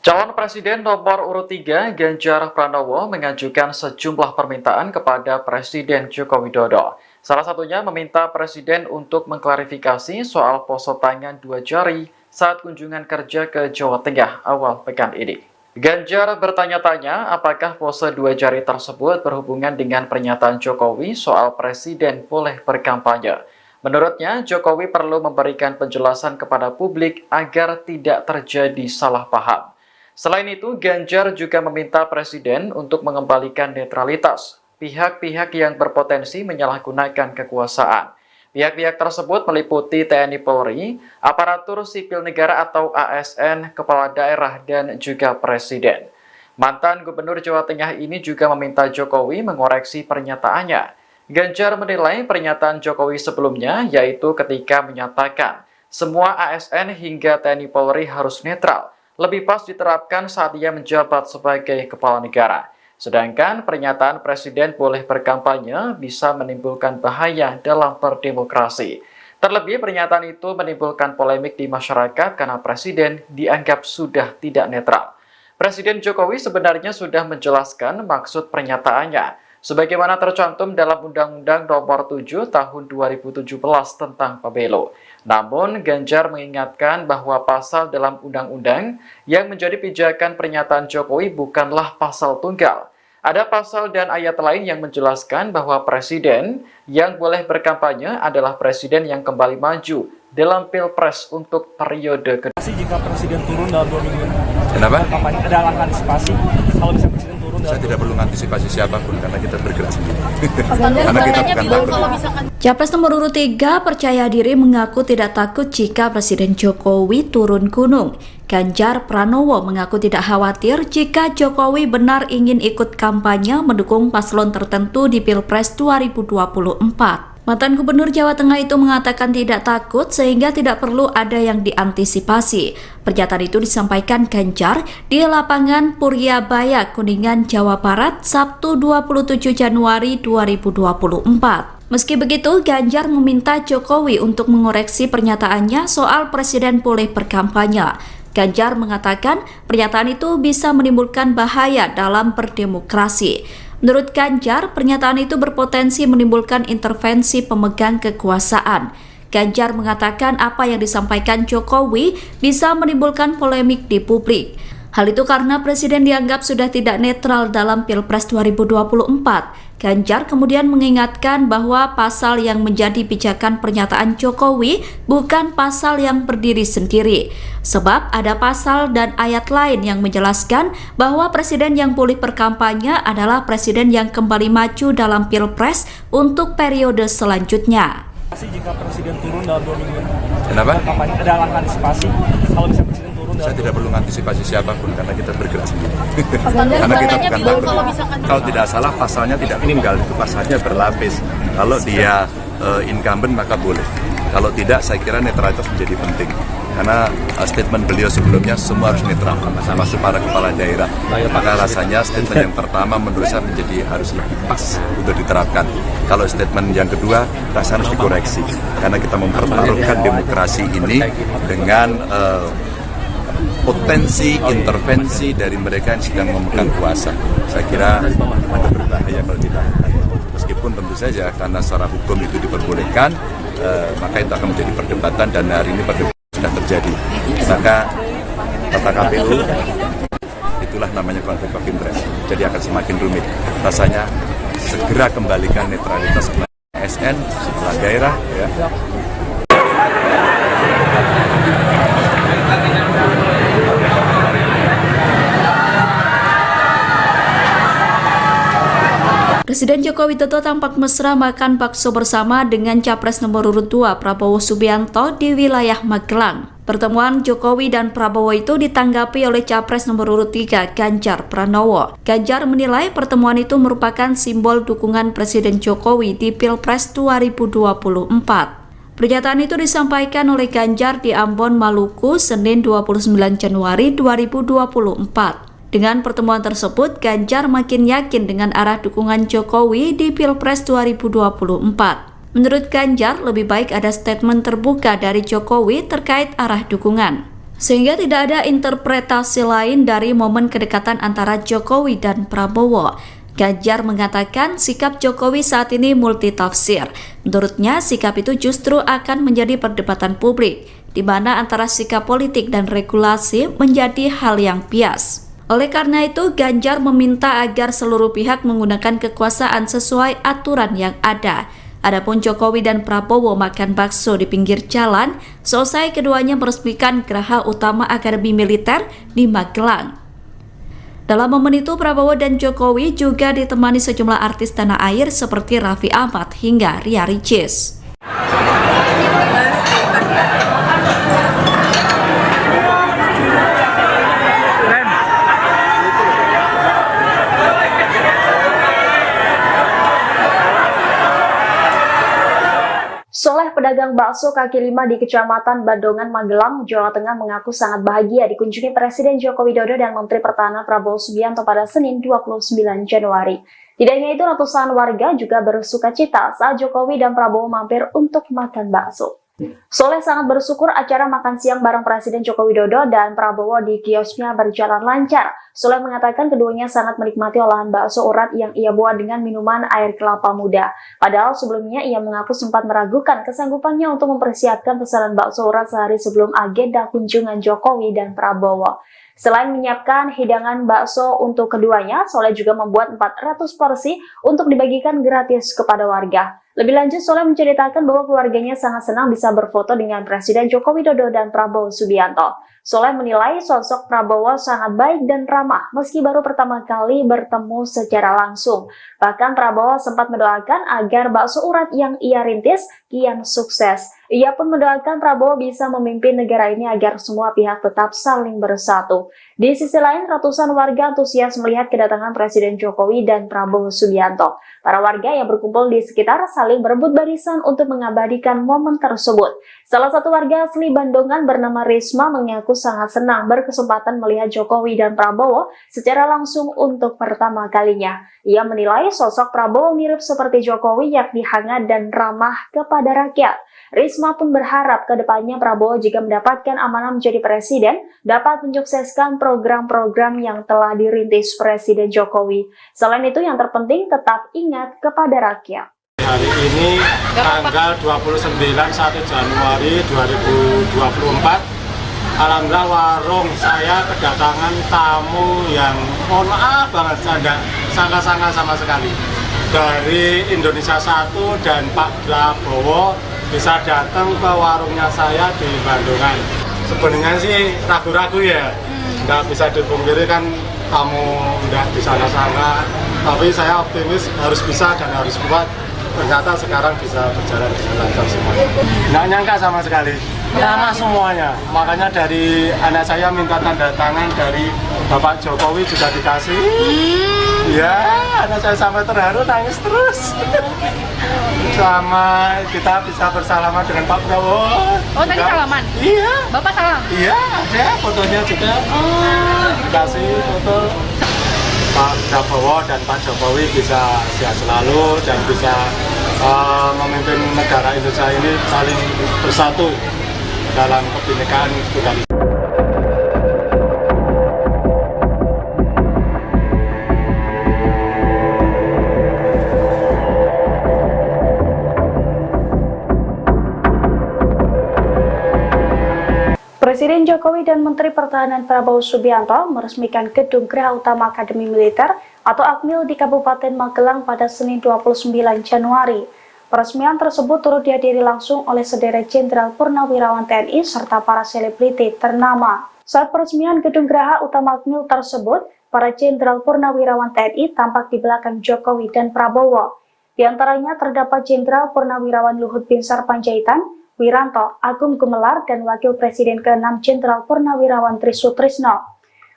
Calon Presiden nomor urut 3 Ganjar Pranowo mengajukan sejumlah permintaan kepada Presiden Joko Widodo. Salah satunya meminta Presiden untuk mengklarifikasi soal pose tangan 2 jari saat kunjungan kerja ke Jawa Tengah awal pekan ini. Ganjar bertanya-tanya apakah pose 2 jari tersebut berhubungan dengan pernyataan Jokowi soal Presiden boleh berkampanye. Menurutnya, Jokowi perlu memberikan penjelasan kepada publik agar tidak terjadi salah paham. Selain itu, Ganjar juga meminta Presiden untuk mengembalikan netralitas pihak-pihak yang berpotensi menyalahgunakan kekuasaan. Pihak-pihak tersebut meliputi TNI Polri, aparatur sipil negara atau ASN, kepala daerah, dan juga Presiden. Mantan Gubernur Jawa Tengah ini juga meminta Jokowi mengoreksi pernyataannya. Ganjar menilai pernyataan Jokowi sebelumnya, yaitu ketika menyatakan semua ASN hingga TNI Polri harus netral, lebih pas diterapkan saat ia menjabat sebagai kepala negara. Sedangkan pernyataan Presiden boleh berkampanye bisa menimbulkan bahaya dalam berdemokrasi. Terlebih pernyataan itu menimbulkan polemik di masyarakat karena Presiden dianggap sudah tidak netral. Presiden Jokowi sebenarnya sudah menjelaskan maksud pernyataannya, sebagaimana tercantum dalam Undang-Undang Nomor 7 Tahun 2017 tentang Pemilu. Namun, Ganjar mengingatkan bahwa pasal dalam undang-undang yang menjadi pijakan pernyataan Jokowi bukanlah pasal tunggal. Ada pasal dan ayat lain yang menjelaskan bahwa presiden yang boleh berkampanye adalah presiden yang kembali maju dalam Pilpres untuk periode kedua. Jika presiden turun dalam 2 minggu, Kenapa? ada langkah antisipasi kalau bisa presiden turun dalam... Saya tidak perlu mengantisipasi siapapun karena kita bergerak sendiri. Karena kita bukan takut. Capres nomor urut 3 percaya diri mengaku tidak takut jika Presiden Jokowi turun gunung. Ganjar Pranowo mengaku tidak khawatir jika Jokowi benar ingin ikut kampanye mendukung paslon tertentu di Pilpres 2024. Mantan Gubernur Jawa Tengah itu mengatakan tidak takut sehingga tidak perlu ada yang diantisipasi. Pernyataan itu disampaikan Ganjar di lapangan Puryabaya, Kuningan, Jawa Barat, Sabtu 27 Januari 2024. Meski begitu, Ganjar meminta Jokowi untuk mengoreksi pernyataannya soal Presiden boleh berkampanye. Ganjar mengatakan pernyataan itu bisa menimbulkan bahaya dalam berdemokrasi. Menurut Ganjar, pernyataan itu berpotensi menimbulkan intervensi pemegang kekuasaan. Ganjar mengatakan apa yang disampaikan Jokowi bisa menimbulkan polemik di publik. Hal itu karena Presiden dianggap sudah tidak netral dalam Pilpres 2024. Ganjar kemudian mengingatkan bahwa pasal yang menjadi pijakan pernyataan Jokowi bukan pasal yang berdiri sendiri. Sebab ada pasal dan ayat lain yang menjelaskan bahwa Presiden yang boleh berkampanye adalah Presiden yang kembali maju dalam Pilpres untuk periode selanjutnya. Jika presiden turun dalam 2 minggu, Kenapa? ada langkah antisipasi kalau bisa presiden turun dalam... Saya tidak perlu mengantisipasi siapapun karena kita bergerak sendiri. Karena kita bukan takut. Kalau tidak salah pasalnya tidak meninggal, itu pasalnya berlapis. Kalau dia incumbent maka boleh. Kalau tidak, saya kira netralitas menjadi penting. Karena statement beliau sebelumnya semua harus netral, termasuk para kepala daerah. Maka rasanya statement yang pertama menurut saya harus lebih pas untuk diterapkan. Kalau statement yang kedua, rasanya harus dikoreksi. Karena kita mempertaruhkan demokrasi ini dengan potensi intervensi dari mereka yang sedang memegang kuasa. Saya kira ada berbahaya kalau dilakukan. Meskipun tentu saja karena secara hukum itu diperbolehkan, maka itu akan menjadi perdebatan dan hari ini perdebatan sudah terjadi. Maka kata KPU, itulah namanya konflik of interest. Jadi akan semakin rumit. Rasanya segera kembalikan netralitas ASN, kepala daerah, ya. Presiden Joko Widodo tampak mesra makan bakso bersama dengan Capres nomor urut 2 Prabowo Subianto di wilayah Magelang. Pertemuan Jokowi dan Prabowo itu ditanggapi oleh Capres nomor urut 3 Ganjar Pranowo. Ganjar menilai pertemuan itu merupakan simbol dukungan Presiden Jokowi di Pilpres 2024. Pernyataan itu disampaikan oleh Ganjar di Ambon, Maluku, Senin 29 Januari 2024. Dengan pertemuan tersebut, Ganjar makin yakin dengan arah dukungan Jokowi di Pilpres 2024. Menurut Ganjar, lebih baik ada statement terbuka dari Jokowi terkait arah dukungan, sehingga tidak ada interpretasi lain dari momen kedekatan antara Jokowi dan Prabowo. Ganjar mengatakan sikap Jokowi saat ini multitafsir. Menurutnya, sikap itu justru akan menjadi perdebatan publik, di mana antara sikap politik dan regulasi menjadi hal yang bias. Oleh karena itu, Ganjar meminta agar seluruh pihak menggunakan kekuasaan sesuai aturan yang ada. Adapun Jokowi dan Prabowo makan bakso di pinggir jalan, selesai keduanya meresmikan Geraha Utama Akademi Militer di Magelang. Dalam momen itu, Prabowo dan Jokowi juga ditemani sejumlah artis tanah air seperti Raffi Ahmad hingga Ria Ricis. Soleh, pedagang bakso kaki lima di Kecamatan Badongan, Magelang, Jawa Tengah mengaku sangat bahagia dikunjungi Presiden Joko Widodo dan Menteri Pertahanan Prabowo Subianto pada Senin 29 Januari. Tidak hanya itu, ratusan warga juga bersuka cita saat Jokowi dan Prabowo mampir untuk makan bakso. Soleh sangat bersyukur acara makan siang bareng Presiden Joko Widodo dan Prabowo di kiosnya berjalan lancar. Soleh mengatakan keduanya sangat menikmati olahan bakso urat yang ia buat dengan minuman air kelapa muda. Padahal sebelumnya ia mengaku sempat meragukan kesanggupannya untuk mempersiapkan pesanan bakso urat sehari sebelum agenda kunjungan Jokowi dan Prabowo. Selain menyiapkan hidangan bakso untuk keduanya, Soleh juga membuat 400 porsi untuk dibagikan gratis kepada warga. Lebih lanjut, Soleh menceritakan bahwa keluarganya sangat senang bisa berfoto dengan Presiden Joko Widodo dan Prabowo Subianto. Soleh menilai sosok Prabowo sangat baik dan ramah meski baru pertama kali bertemu secara langsung. Bahkan Prabowo sempat mendoakan agar bakso urat yang ia rintis kian sukses. Ia pun mendoakan Prabowo bisa memimpin negara ini agar semua pihak tetap saling bersatu. Di sisi lain, ratusan warga antusias melihat kedatangan Presiden Jokowi dan Prabowo Subianto. Para warga yang berkumpul di sekitar saling berebut barisan untuk mengabadikan momen tersebut. Salah satu warga asli Bandongan bernama Risma mengaku sangat senang berkesempatan melihat Jokowi dan Prabowo secara langsung untuk pertama kalinya. Ia menilai sosok Prabowo mirip seperti Jokowi, yakni hangat dan ramah kepada rakyat. Risma pun berharap ke depannya Prabowo jika mendapatkan amanah menjadi presiden dapat menyukseskan program-program yang telah dirintis Presiden Jokowi. Selain itu, yang terpenting tetap ingat kepada rakyat. Hari ini tanggal 29 Januari 2024, alhamdulillah warung saya kedatangan tamu yang mohon maaf banget, saya tidak sangka-sangka sama sekali. Dari Indonesia 1 dan Pak Prabowo bisa datang ke warungnya saya di Bandungan. Sebenarnya sih ragu-ragu ya, nggak bisa dipungkiri kan tamu nggak disangka-sangka, tapi saya optimis harus bisa dan harus kuat. Ternyata sekarang bisa berjalan dengan lancar semuanya. Nggak nyangka sama sekali, ramah semuanya. Makanya dari anak saya minta tanda tangan, dari Bapak Jokowi juga dikasih. Ya, anak saya sampai terharu nangis terus. Sama kita bisa bersalaman dengan Pak Prabowo. Oh, tadi salaman? Iya. Bapak salam? Iya, ada fotonya juga. Dikasih foto. Pak Prabowo dan Pak Jokowi bisa sehat selalu dan bisa memimpin negara Indonesia ini saling bersatu dalam kebinekaan tunggal ika. Presiden Jokowi dan Menteri Pertahanan Prabowo Subianto meresmikan Gedung Geraha Utama Akademi Militer atau Akmil di Kabupaten Magelang pada Senin 29 Januari. Peresmian tersebut turut dihadiri langsung oleh sederet Jenderal Purnawirawan TNI serta para selebriti ternama. Saat peresmian Gedung Geraha Utama Akmil tersebut, para Jenderal Purnawirawan TNI tampak di belakang Jokowi dan Prabowo. Di antaranya terdapat Jenderal Purnawirawan Luhut Binsar Panjaitan, Wiranto, Agung Gumelar, dan Wakil Presiden ke-6 Jenderal Purnawirawan Trisutrisno.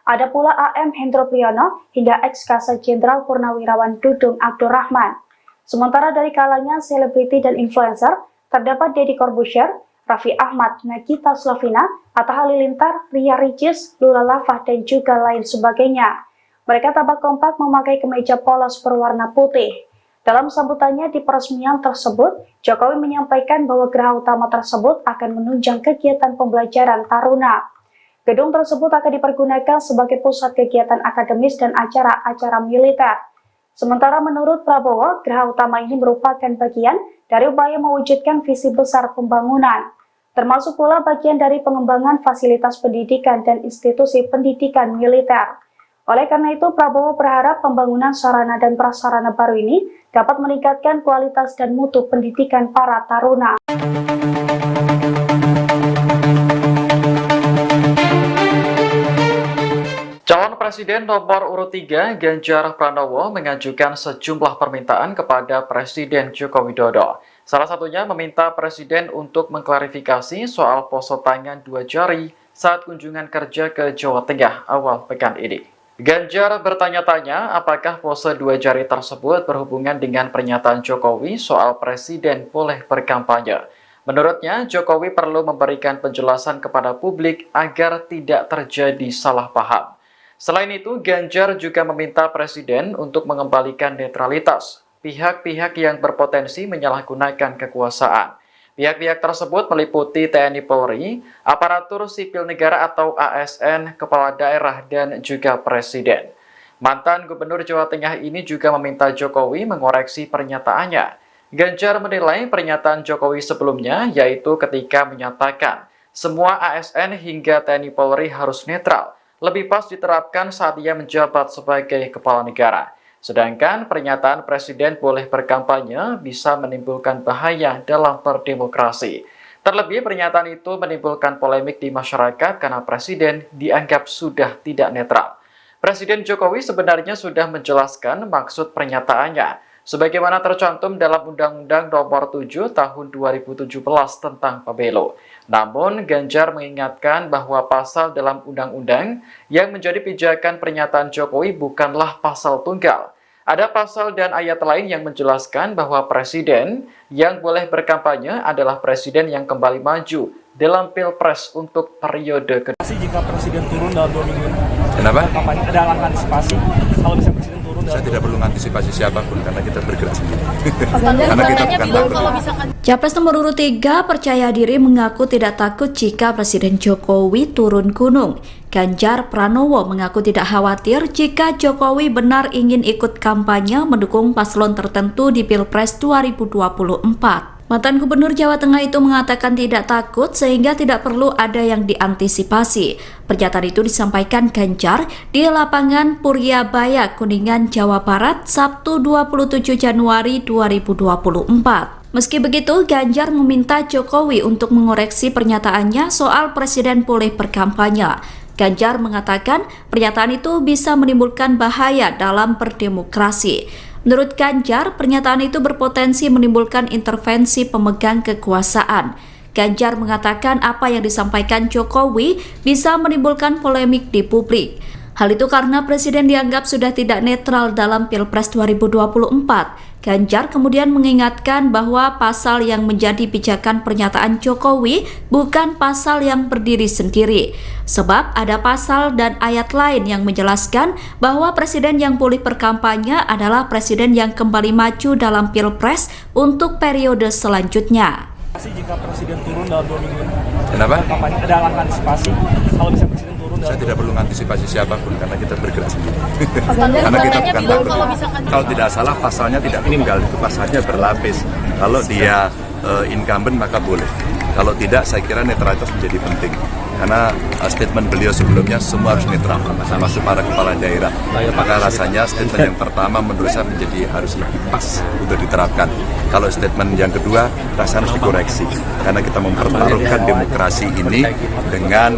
Ada pula AM Hendro Priyono hingga ex-Kasat Jenderal Purnawirawan Dudung Abdurrahman. Sementara dari kalangan selebriti dan influencer, terdapat Deddy Corbuzier, Raffi Ahmad, Nagita Slavina, Atta Halilintar, Ria Ricis, Lula Lava, dan juga lain sebagainya. Mereka tampak kompak memakai kemeja polos berwarna putih. Dalam sambutannya di peresmian tersebut, Jokowi menyampaikan bahwa geraha utama tersebut akan menunjang kegiatan pembelajaran taruna. Gedung tersebut akan dipergunakan sebagai pusat kegiatan akademis dan acara-acara militer. Sementara menurut Prabowo, geraha utama ini merupakan bagian dari upaya mewujudkan visi besar pembangunan, termasuk pula bagian dari pengembangan fasilitas pendidikan dan institusi pendidikan militer. Oleh karena itu, Prabowo berharap pembangunan sarana dan prasarana baru ini dapat meningkatkan kualitas dan mutu pendidikan para taruna. Calon Presiden nomor urut 3 Ganjar Pranowo mengajukan sejumlah permintaan kepada Presiden Joko Widodo. Salah satunya meminta Presiden untuk mengklarifikasi soal pose tangan 2 jari saat kunjungan kerja ke Jawa Tengah awal pekan ini. Ganjar bertanya-tanya apakah pose 2 jari tersebut berhubungan dengan pernyataan Jokowi soal Presiden boleh berkampanye. Menurutnya, Jokowi perlu memberikan penjelasan kepada publik agar tidak terjadi salah paham. Selain itu, Ganjar juga meminta Presiden untuk mengembalikan netralitas pihak-pihak yang berpotensi menyalahgunakan kekuasaan. Pihak-pihak tersebut meliputi TNI Polri, aparatur sipil negara atau ASN, kepala daerah, dan juga Presiden. Mantan Gubernur Jawa Tengah ini juga meminta Jokowi mengoreksi pernyataannya. Ganjar menilai pernyataan Jokowi sebelumnya, yaitu ketika menyatakan semua ASN hingga TNI Polri harus netral, lebih pas diterapkan saat ia menjabat sebagai kepala negara. Sedangkan pernyataan Presiden boleh berkampanye bisa menimbulkan bahaya dalam berdemokrasi. Terlebih pernyataan itu menimbulkan polemik di masyarakat karena Presiden dianggap sudah tidak netral. Presiden Jokowi sebenarnya sudah menjelaskan maksud pernyataannya, sebagaimana tercantum dalam Undang-Undang Nomor 7 Tahun 2017 tentang Pemilu. Namun, Ganjar mengingatkan bahwa pasal dalam undang-undang yang menjadi pijakan pernyataan Jokowi bukanlah pasal tunggal. Ada pasal dan ayat lain yang menjelaskan bahwa presiden yang boleh berkampanye adalah presiden yang kembali maju dalam Pilpres untuk periode kedua. Jika presiden turun dalam 2 minggu ini, Kenapa? ada langkah antisipasi kalau bisa presiden turun dalam Saya tidak perlu mengantisipasi siapapun karena kita bergerak sendiri. Karena kita bukan baper. Capres nomor urut 3 percaya diri mengaku tidak takut jika Presiden Jokowi turun gunung. Ganjar Pranowo mengaku tidak khawatir jika Jokowi benar ingin ikut kampanye mendukung paslon tertentu di Pilpres 2024. Mantan Gubernur Jawa Tengah itu mengatakan tidak takut sehingga tidak perlu ada yang diantisipasi. Pernyataan itu disampaikan Ganjar di lapangan Puryabaya, Kuningan, Jawa Barat, Sabtu 27 Januari 2024. Meski begitu, Ganjar meminta Jokowi untuk mengoreksi pernyataannya soal Presiden boleh berkampanye. Ganjar mengatakan pernyataan itu bisa menimbulkan bahaya dalam berdemokrasi. Menurut Ganjar, pernyataan itu berpotensi menimbulkan intervensi pemegang kekuasaan. Ganjar mengatakan apa yang disampaikan Jokowi bisa menimbulkan polemik di publik. Hal itu karena Presiden dianggap sudah tidak netral dalam Pilpres 2024. Ganjar kemudian mengingatkan bahwa pasal yang menjadi pijakan pernyataan Jokowi bukan pasal yang berdiri sendiri. Sebab ada pasal dan ayat lain yang menjelaskan bahwa Presiden yang pulih berkampanye adalah Presiden yang kembali maju dalam Pilpres untuk periode selanjutnya. Jika Presiden turun dalam 2 minggu, Kenapa? kampanye ada langkah antisipasi kalau bisa Presiden turun dalam Saya tidak perlu mengantisipasi siapapun karena kita bergerak sendiri. Karena kita bukan takut. Kalau tidak salah pasalnya tidak meninggal, itu pasalnya berlapis. Kalau dia incumbent maka boleh. Kalau tidak, saya kira netralitas menjadi penting. Karena statement beliau sebelumnya semua harus netral, termasuk para kepala daerah. Maka rasanya statement yang pertama menurut saya harus lebih pas untuk diterapkan. Kalau statement yang kedua rasanya harus dikoreksi. Karena kita mempertaruhkan demokrasi ini dengan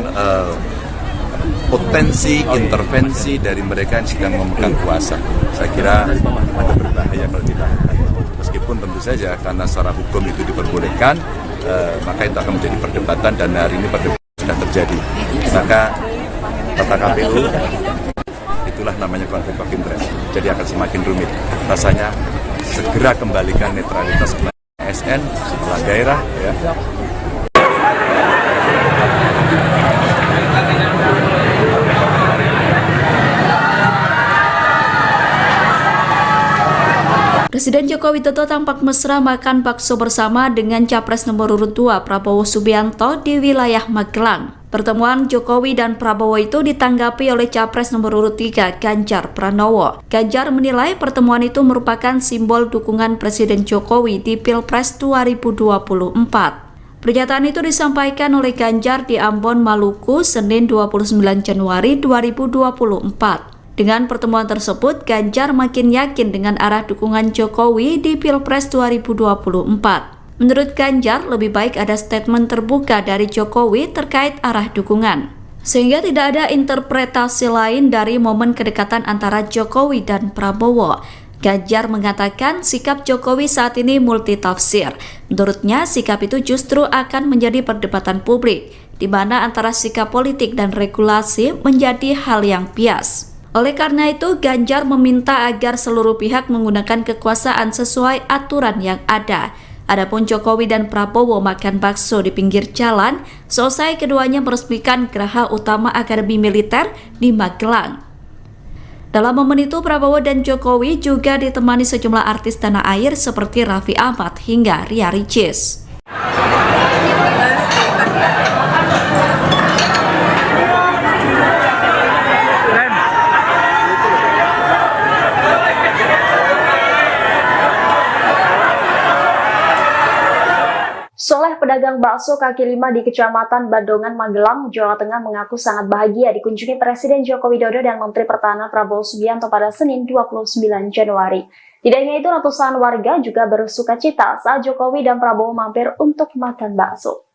potensi intervensi dari mereka yang sedang memegang kuasa. Saya kira ada berbahaya kalau dilakukan. Meskipun tentu saja karena secara hukum itu diperbolehkan, maka itu akan menjadi perdebatan dan hari ini perdebatan sudah terjadi. Maka kata KPU, itulah namanya konflik of interest. Jadi akan semakin rumit. Rasanya segera kembalikan netralitas ASN, kepala daerah, ya. Presiden Joko Widodo tampak mesra makan bakso bersama dengan Capres nomor urut 2 Prabowo Subianto di wilayah Magelang. Pertemuan Jokowi dan Prabowo itu ditanggapi oleh Capres nomor urut 3 Ganjar Pranowo. Ganjar menilai pertemuan itu merupakan simbol dukungan Presiden Jokowi di Pilpres 2024. Pernyataan itu disampaikan oleh Ganjar di Ambon, Maluku, Senin 29 Januari 2024. Dengan pertemuan tersebut, Ganjar makin yakin dengan arah dukungan Jokowi di Pilpres 2024. Menurut Ganjar, lebih baik ada statement terbuka dari Jokowi terkait arah dukungan, sehingga tidak ada interpretasi lain dari momen kedekatan antara Jokowi dan Prabowo. Ganjar mengatakan sikap Jokowi saat ini multitafsir. Menurutnya, sikap itu justru akan menjadi perdebatan publik, di mana antara sikap politik dan regulasi menjadi hal yang bias. Oleh karena itu, Ganjar meminta agar seluruh pihak menggunakan kekuasaan sesuai aturan yang ada. Adapun Jokowi dan Prabowo makan bakso di pinggir jalan, selesai keduanya meresmikan Geraha Utama Akademi Militer di Magelang. Dalam momen itu, Prabowo dan Jokowi juga ditemani sejumlah artis tanah air seperti Raffi Ahmad hingga Ria Ricis. Soleh pedagang bakso kaki lima di Kecamatan Badongan, Magelang, Jawa Tengah mengaku sangat bahagia dikunjungi Presiden Joko Widodo dan Menteri Pertahanan Prabowo Subianto pada Senin 29 Januari. Tidak hanya itu, ratusan warga juga bersuka cita saat Jokowi dan Prabowo mampir untuk makan bakso.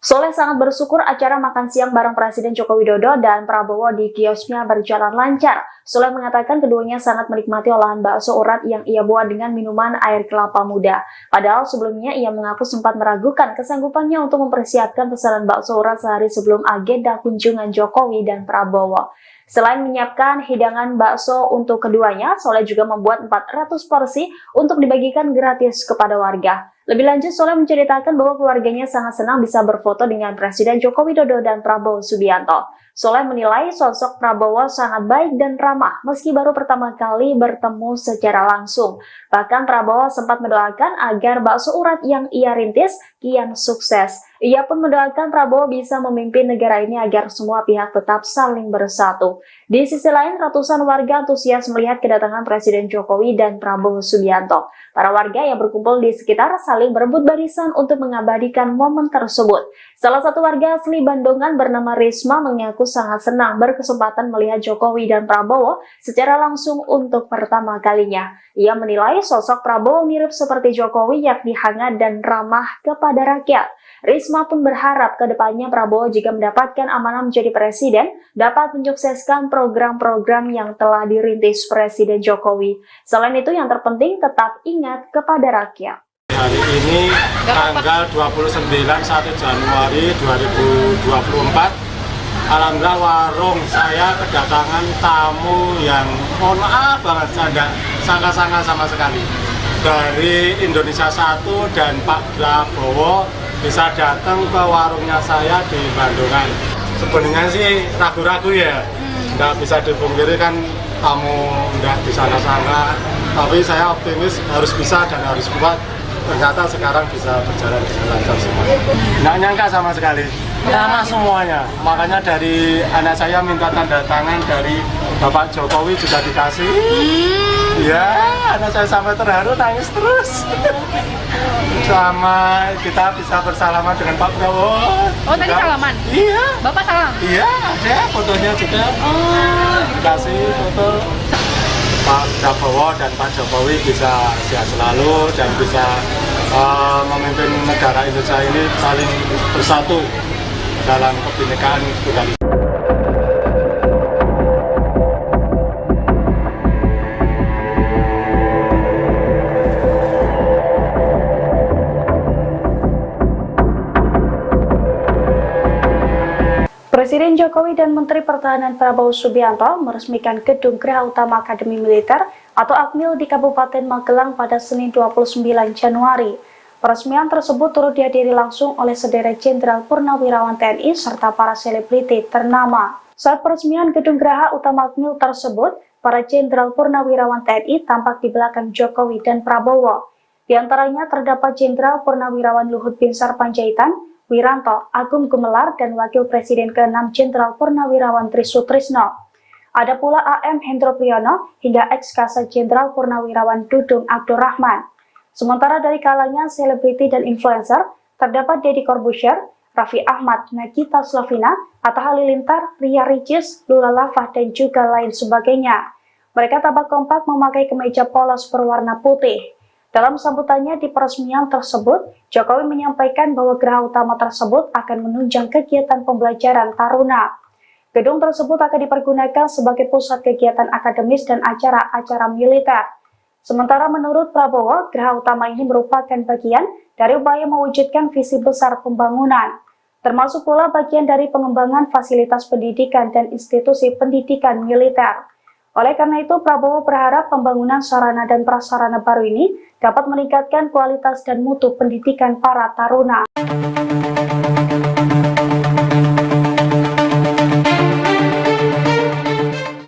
Soleh sangat bersyukur acara makan siang bareng Presiden Joko Widodo dan Prabowo di kiosnya berjalan lancar. Soleh mengatakan keduanya sangat menikmati olahan bakso urat yang ia buat dengan minuman air kelapa muda. Padahal sebelumnya ia mengaku sempat meragukan kesanggupannya untuk mempersiapkan pesanan bakso urat sehari sebelum agenda kunjungan Jokowi dan Prabowo. Selain menyiapkan hidangan bakso untuk keduanya, Soleh juga membuat 400 porsi untuk dibagikan gratis kepada warga. Lebih lanjut, Soleh menceritakan bahwa keluarganya sangat senang bisa berfoto dengan Presiden Joko Widodo dan Prabowo Subianto. Soleh menilai sosok Prabowo sangat baik dan ramah meski baru pertama kali bertemu secara langsung. Bahkan Prabowo sempat mendoakan agar bakso urat yang ia rintis kian sukses. Ia pun mendoakan Prabowo bisa memimpin negara ini agar semua pihak tetap saling bersatu. Di sisi lain, ratusan warga antusias melihat kedatangan Presiden Jokowi dan Prabowo Subianto. Para warga yang berkumpul di sekitar saling berebut barisan untuk mengabadikan momen tersebut. Salah satu warga asli Bandongan bernama Risma mengaku sangat senang berkesempatan melihat Jokowi dan Prabowo secara langsung untuk pertama kalinya. Ia menilai sosok Prabowo mirip seperti Jokowi, yakni hangat dan ramah kepada rakyat. Risma pun berharap ke depannya Prabowo jika mendapatkan amanah menjadi presiden dapat menyukseskan program-program yang telah dirintis Presiden Jokowi. Selain itu, yang terpenting tetap ingat kepada rakyat. Hari ini tanggal 29 1 Januari 2024 Alhamdulillah warung saya kedatangan tamu yang mohon maaf banget, saya tidak sangka-sangka sama sekali. Dari Indonesia 1 dan Pak Prabowo bisa datang ke warungnya saya di Bandungan. Sebenarnya sih ragu-ragu ya, nggak bisa dipungkiri kan tamu nggak disangka-sangka. Tapi saya optimis harus bisa dan harus kuat. Ternyata sekarang bisa berjalan dengan lancar semua. Nggak nyangka sama sekali. Pertama semuanya. Makanya dari anak saya minta tanda tangan, dari Bapak Jokowi juga dikasih. Ya, anak saya sampai terharu, nangis terus. Sama kita bisa bersalaman dengan Pak Prabowo. Oh, tadi salaman? Iya. Bapak salam? Iya, ada fotonya juga. Dikasih foto. Pak Prabowo dan Pak Jokowi bisa sehat selalu dan bisa memimpin negara Indonesia ini saling bersatu dalam kebinekaan tunggal ika. Presiden Jokowi dan Menteri Pertahanan Prabowo Subianto meresmikan Gedung Geraha Utama Akademi Militer atau Akmil di Kabupaten Magelang pada Senin 29 Januari. Peresmian tersebut turut dihadiri langsung oleh sederet Jenderal Purnawirawan TNI serta para selebriti ternama. Saat peresmian Gedung Geraha Utama Akmil tersebut, para Jenderal Purnawirawan TNI tampak di belakang Jokowi dan Prabowo. Di antaranya terdapat Jenderal Purnawirawan Luhut Binsar Panjaitan, Wiranto, Agung Gumelar, dan Wakil Presiden ke-6 Jenderal Purnawirawan Trisutrisno. Ada pula AM Hendro Priyono hingga ex-Kasat Jenderal Purnawirawan Dudung Abdurrahman. Sementara dari kalangan selebriti dan influencer, terdapat Deddy Corbuzier, Raffi Ahmad, Nagita Slavina, Atta Halilintar, Ria Ricis, Lula Lava, dan juga lain sebagainya. Mereka tampak kompak memakai kemeja polos berwarna putih. Dalam sambutannya di peresmian tersebut, Jokowi menyampaikan bahwa geraha utama tersebut akan menunjang kegiatan pembelajaran taruna. Gedung tersebut akan dipergunakan sebagai pusat kegiatan akademis dan acara-acara militer. Sementara menurut Prabowo, geraha utama ini merupakan bagian dari upaya mewujudkan visi besar pembangunan, termasuk pula bagian dari pengembangan fasilitas pendidikan dan institusi pendidikan militer. Oleh karena itu, Prabowo berharap pembangunan sarana dan prasarana baru ini dapat meningkatkan kualitas dan mutu pendidikan para taruna.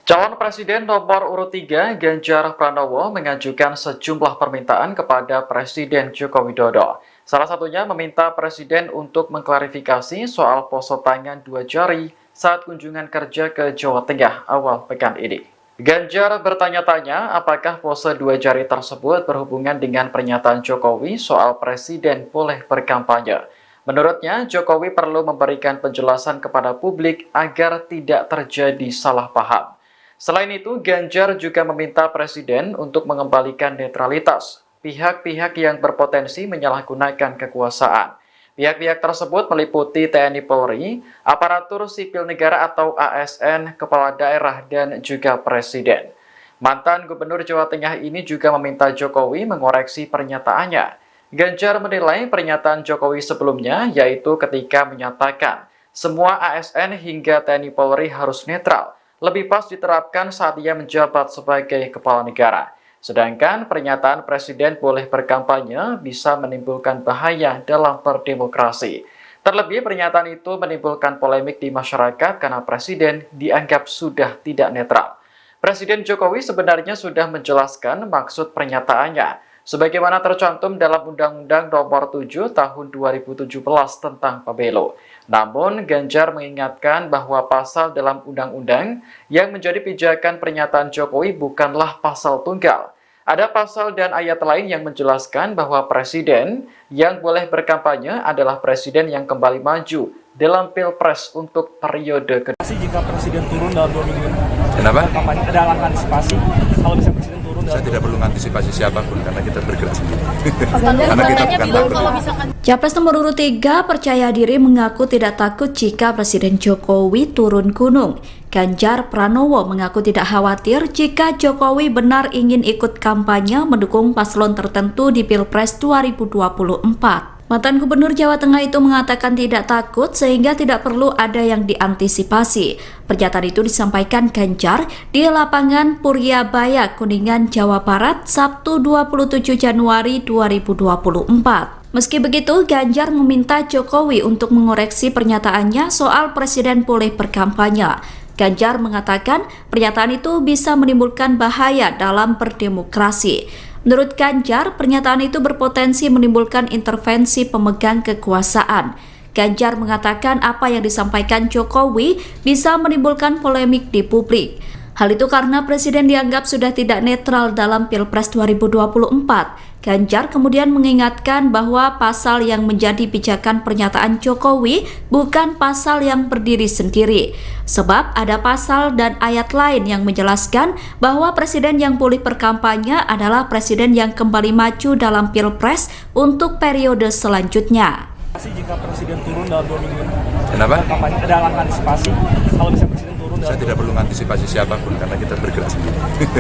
Calon Presiden nomor urut 3 Ganjar Pranowo mengajukan sejumlah permintaan kepada Presiden Joko Widodo. Salah satunya meminta Presiden untuk mengklarifikasi soal pose tangan 2 jari saat kunjungan kerja ke Jawa Tengah awal pekan ini. Ganjar bertanya-tanya apakah pose 2 jari tersebut berhubungan dengan pernyataan Jokowi soal Presiden boleh berkampanye. Menurutnya, Jokowi perlu memberikan penjelasan kepada publik agar tidak terjadi salah paham. Selain itu, Ganjar juga meminta Presiden untuk mengembalikan netralitas pihak-pihak yang berpotensi menyalahgunakan kekuasaan. Pihak-pihak tersebut meliputi TNI Polri, aparatur sipil negara atau ASN, kepala daerah, dan juga Presiden. Mantan Gubernur Jawa Tengah ini juga meminta Jokowi mengoreksi pernyataannya. Ganjar menilai pernyataan Jokowi sebelumnya, yaitu ketika menyatakan semua ASN hingga TNI Polri harus netral, lebih pas diterapkan saat ia menjabat sebagai kepala negara. Sedangkan pernyataan Presiden boleh berkampanye bisa menimbulkan bahaya dalam berdemokrasi. Terlebih pernyataan itu menimbulkan polemik di masyarakat karena Presiden dianggap sudah tidak netral. Presiden Jokowi sebenarnya sudah menjelaskan maksud pernyataannya, sebagaimana tercantum dalam Undang-Undang Nomor 7 Tahun 2017 tentang Pemilu. Namun, Ganjar mengingatkan bahwa pasal dalam undang-undang yang menjadi pijakan pernyataan Jokowi bukanlah pasal tunggal. Ada pasal dan ayat lain yang menjelaskan bahwa presiden yang boleh berkampanye adalah presiden yang kembali maju dalam Pilpres untuk periode kedua. Jika presiden turun dalam 2 minggu, Kenapa? ada langkah antisipasi kalau bisa presiden turun dalam... Saya tidak perlu mengantisipasi siapapun karena kita bergerak sendiri. Karena kita bukan takut. Capres nomor urut 3 percaya diri mengaku tidak takut jika Presiden Jokowi turun gunung. Ganjar Pranowo mengaku tidak khawatir jika Jokowi benar ingin ikut kampanye mendukung paslon tertentu di Pilpres 2024. Mantan Gubernur Jawa Tengah itu mengatakan tidak takut sehingga tidak perlu ada yang diantisipasi. Pernyataan itu disampaikan Ganjar di lapangan Puryabaya, Kuningan, Jawa Barat, Sabtu 27 Januari 2024. Meski begitu, Ganjar meminta Jokowi untuk mengoreksi pernyataannya soal Presiden boleh berkampanye. Ganjar mengatakan pernyataan itu bisa menimbulkan bahaya dalam berdemokrasi. Menurut Ganjar, pernyataan itu berpotensi menimbulkan intervensi pemegang kekuasaan. Ganjar mengatakan apa yang disampaikan Jokowi bisa menimbulkan polemik di publik. Hal itu karena Presiden dianggap sudah tidak netral dalam Pilpres 2024. Ganjar kemudian mengingatkan bahwa pasal yang menjadi pijakan pernyataan Jokowi bukan pasal yang berdiri sendiri. Sebab ada pasal dan ayat lain yang menjelaskan bahwa Presiden yang boleh berkampanye adalah Presiden yang kembali maju dalam Pilpres untuk periode selanjutnya. Jika Presiden turun dalam 2 minggu, Kenapa? kampanye ada langkah antisipasi kalau bisa Presiden turun dalam Saya tidak perlu mengantisipasi siapapun karena kita bergerak sendiri.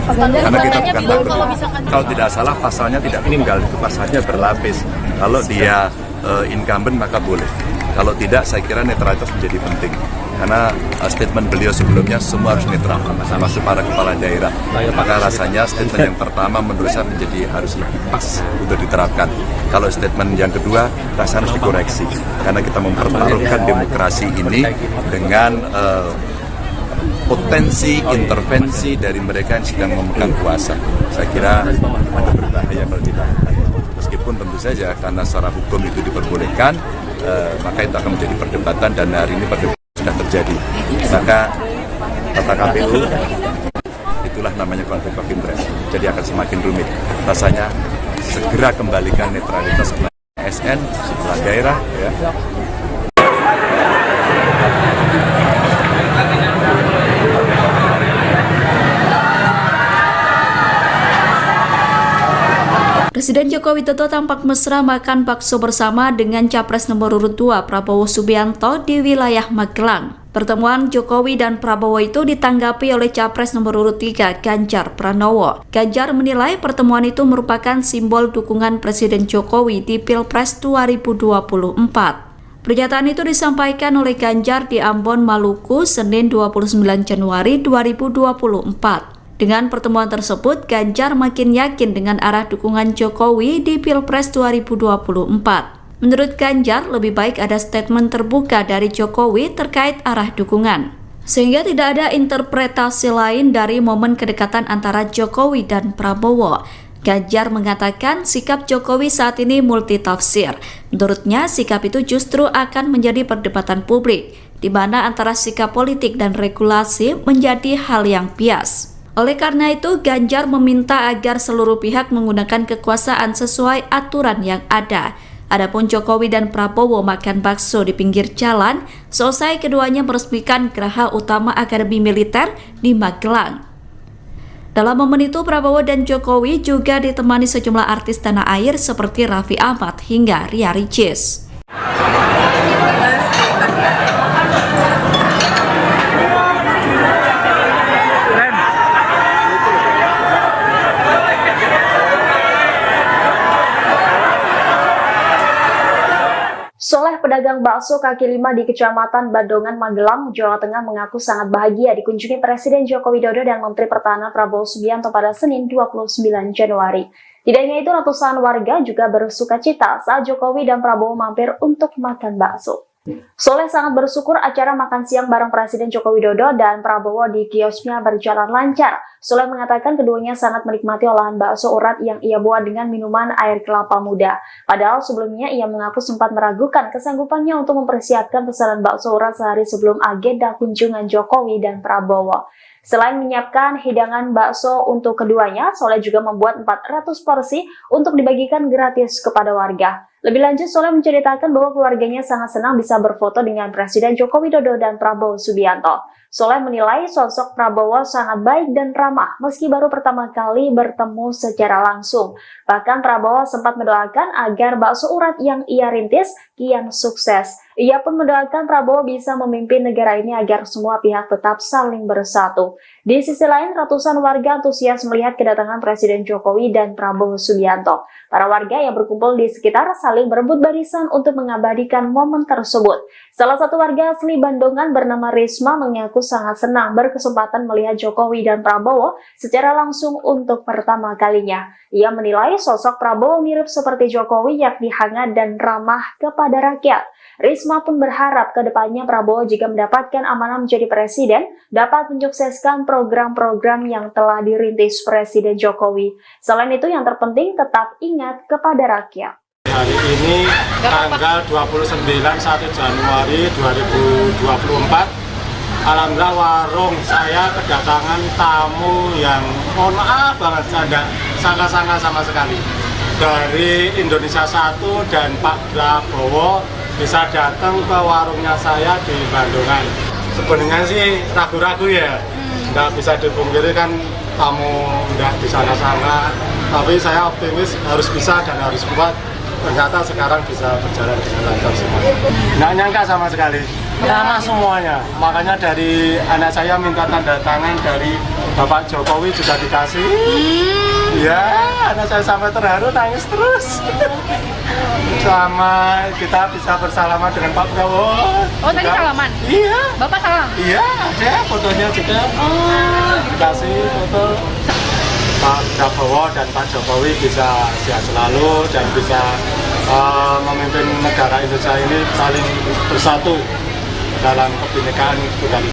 Karena kita bukan takut. Kalau tidak salah pasalnya tidak meninggal, itu pasalnya berlapis. Kalau dia incumbent maka boleh. Kalau tidak, saya kira netralitas menjadi penting. Karena statement beliau sebelumnya semua harus netral, termasuk para kepala daerah. Maka rasanya statement yang pertama menurut saya harus lebih pas untuk diterapkan. Kalau statement yang kedua rasanya harus dikoreksi. Karena kita mempertaruhkan demokrasi ini dengan potensi intervensi dari mereka yang sedang memegang kuasa. Saya kira ada berbahaya kalau dilakukan. Meskipun tentu saja karena secara hukum itu diperbolehkan, maka itu akan menjadi perdebatan dan hari ini perdebatan sudah terjadi. Maka kata KPU, itulah namanya konflik of interest. Jadi akan semakin rumit. Rasanya segera kembalikan netralitas ASN, kepala daerah, ya. Presiden Joko Widodo tampak mesra makan bakso bersama dengan Capres nomor urut 2 Prabowo Subianto di wilayah Magelang. Pertemuan Jokowi dan Prabowo itu ditanggapi oleh Capres nomor urut 3 Ganjar Pranowo. Ganjar menilai pertemuan itu merupakan simbol dukungan Presiden Jokowi di Pilpres 2024. Pernyataan itu disampaikan oleh Ganjar di Ambon, Maluku, Senin 29 Januari 2024. Dengan pertemuan tersebut, Ganjar makin yakin dengan arah dukungan Jokowi di Pilpres 2024. Menurut Ganjar, lebih baik ada statement terbuka dari Jokowi terkait arah dukungan, sehingga tidak ada interpretasi lain dari momen kedekatan antara Jokowi dan Prabowo. Ganjar mengatakan sikap Jokowi saat ini multitafsir. Menurutnya, sikap itu justru akan menjadi perdebatan publik, di mana antara sikap politik dan regulasi menjadi hal yang bias. Oleh karena itu, Ganjar meminta agar seluruh pihak menggunakan kekuasaan sesuai aturan yang ada. Adapun Jokowi dan Prabowo makan bakso di pinggir jalan, selesai keduanya meresmikan Geraha Utama Akademi Militer di Magelang. Dalam momen itu, Prabowo dan Jokowi juga ditemani sejumlah artis tanah air seperti Raffi Ahmad hingga Ria Ricis. Soleh, pedagang bakso kaki lima di Kecamatan Badongan, Magelang, Jawa Tengah mengaku sangat bahagia dikunjungi Presiden Joko Widodo dan Menteri Pertahanan Prabowo Subianto pada Senin 29 Januari. Tidak hanya itu, ratusan warga juga bersukacita saat Jokowi dan Prabowo mampir untuk makan bakso. Soleh sangat bersyukur acara makan siang bareng Presiden Joko Widodo dan Prabowo di kiosnya berjalan lancar. Soleh mengatakan keduanya sangat menikmati olahan bakso urat yang ia buat dengan minuman air kelapa muda. Padahal sebelumnya ia mengaku sempat meragukan kesanggupannya untuk mempersiapkan pesanan bakso urat sehari sebelum agenda kunjungan Jokowi dan Prabowo. Selain menyiapkan hidangan bakso untuk keduanya, Soleh juga membuat 400 porsi untuk dibagikan gratis kepada warga. Lebih lanjut, Soleh menceritakan bahwa keluarganya sangat senang bisa berfoto dengan Presiden Joko Widodo dan Prabowo Subianto. Soleh menilai sosok Prabowo sangat baik dan ramah meski baru pertama kali bertemu secara langsung. Bahkan Prabowo sempat mendoakan agar bakso urat yang ia rintis kian sukses. Ia pun mendoakan Prabowo bisa memimpin negara ini agar semua pihak tetap saling bersatu. Di sisi lain, ratusan warga antusias melihat kedatangan Presiden Jokowi dan Prabowo Subianto. Para warga yang berkumpul di sekitar saling berebut barisan untuk mengabadikan momen tersebut. Salah satu warga asli Bandungan bernama Risma mengaku sangat senang berkesempatan melihat Jokowi dan Prabowo secara langsung untuk pertama kalinya. Ia menilai sosok Prabowo mirip seperti Jokowi, yakni hangat dan ramah kepada rakyat. Risma pun berharap ke depannya Prabowo jika mendapatkan amanah menjadi presiden dapat menyukseskan program-program yang telah dirintis Presiden Jokowi. Selain itu yang terpenting tetap ingat kepada rakyat. Hari ini tanggal 29 1 Januari 2024, alhamdulillah warung saya kedatangan tamu yang mohon maaf banget, saya tidak sangka-sangka sama sekali. Dari Indonesia 1 dan Pak Prabowo bisa datang ke warungnya saya di Bandungan. Sebenarnya sih ragu-ragu ya, nggak bisa dipungkiri kan tamu nggak di sana-sana. Tapi saya optimis harus bisa dan harus kuat. Ternyata sekarang bisa berjalan dengan lancar semuanya. Nggak nyangka sama sekali, ramah semuanya. Makanya dari anak saya minta tanda tangan, dari Bapak Jokowi juga dikasih. Ya, anak saya sampai terharu, nangis terus. Sama kita bisa bersalaman dengan Pak Prabowo. Oh, tadi salaman? Iya. Bapak salam? Iya, ada fotonya juga. Dikasih foto. Pak Prabowo dan Pak Jokowi bisa sehat selalu dan bisa memimpin negara Indonesia ini saling bersatu dalam kebinekaan budaya.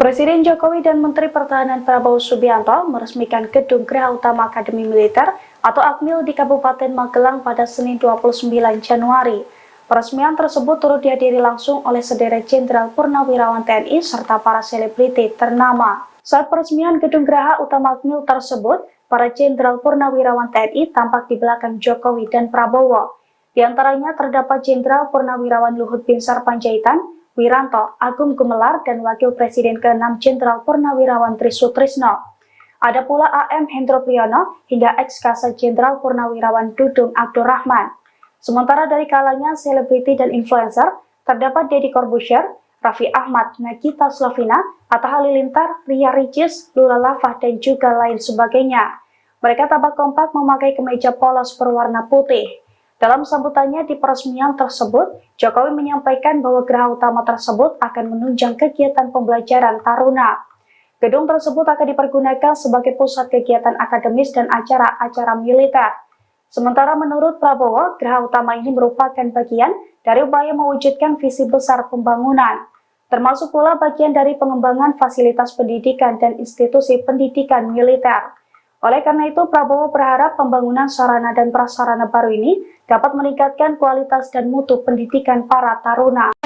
Presiden Jokowi dan Menteri Pertahanan Prabowo Subianto meresmikan Gedung Geraha Utama Akademi Militer atau AKMIL di Kabupaten Magelang pada Senin 29 Januari. Peresmian tersebut turut dihadiri langsung oleh sederet Jenderal Purnawirawan TNI serta para selebriti ternama. Saat peresmian Gedung Geraha Utama AKMIL tersebut, para Jenderal Purnawirawan TNI tampak di belakang Jokowi dan Prabowo. Di antaranya terdapat Jenderal Purnawirawan Luhut Binsar Panjaitan, Wiranto, Agung Gumelar, dan Wakil Presiden ke-6 Jenderal Purnawirawan Trisutrisno. Ada pula AM Hendro Priyono hingga ex-Kasat Jenderal Purnawirawan Dudung Abdurrahman. Sementara dari kalangan selebriti dan influencer, terdapat Deddy Corbuzier, Raffi Ahmad, Nagita Slavina, Atta Halilintar, Ria Ricis, Lula Lava, dan juga lain sebagainya. Mereka tampak kompak memakai kemeja polos berwarna putih. Dalam sambutannya di peresmian tersebut, Jokowi menyampaikan bahwa geraha utama tersebut akan menunjang kegiatan pembelajaran taruna. Gedung tersebut akan dipergunakan sebagai pusat kegiatan akademis dan acara-acara militer. Sementara menurut Prabowo, geraha utama ini merupakan bagian dari upaya mewujudkan visi besar pembangunan, termasuk pula bagian dari pengembangan fasilitas pendidikan dan institusi pendidikan militer. Oleh karena itu, Prabowo berharap pembangunan sarana dan prasarana baru ini dapat meningkatkan kualitas dan mutu pendidikan para taruna.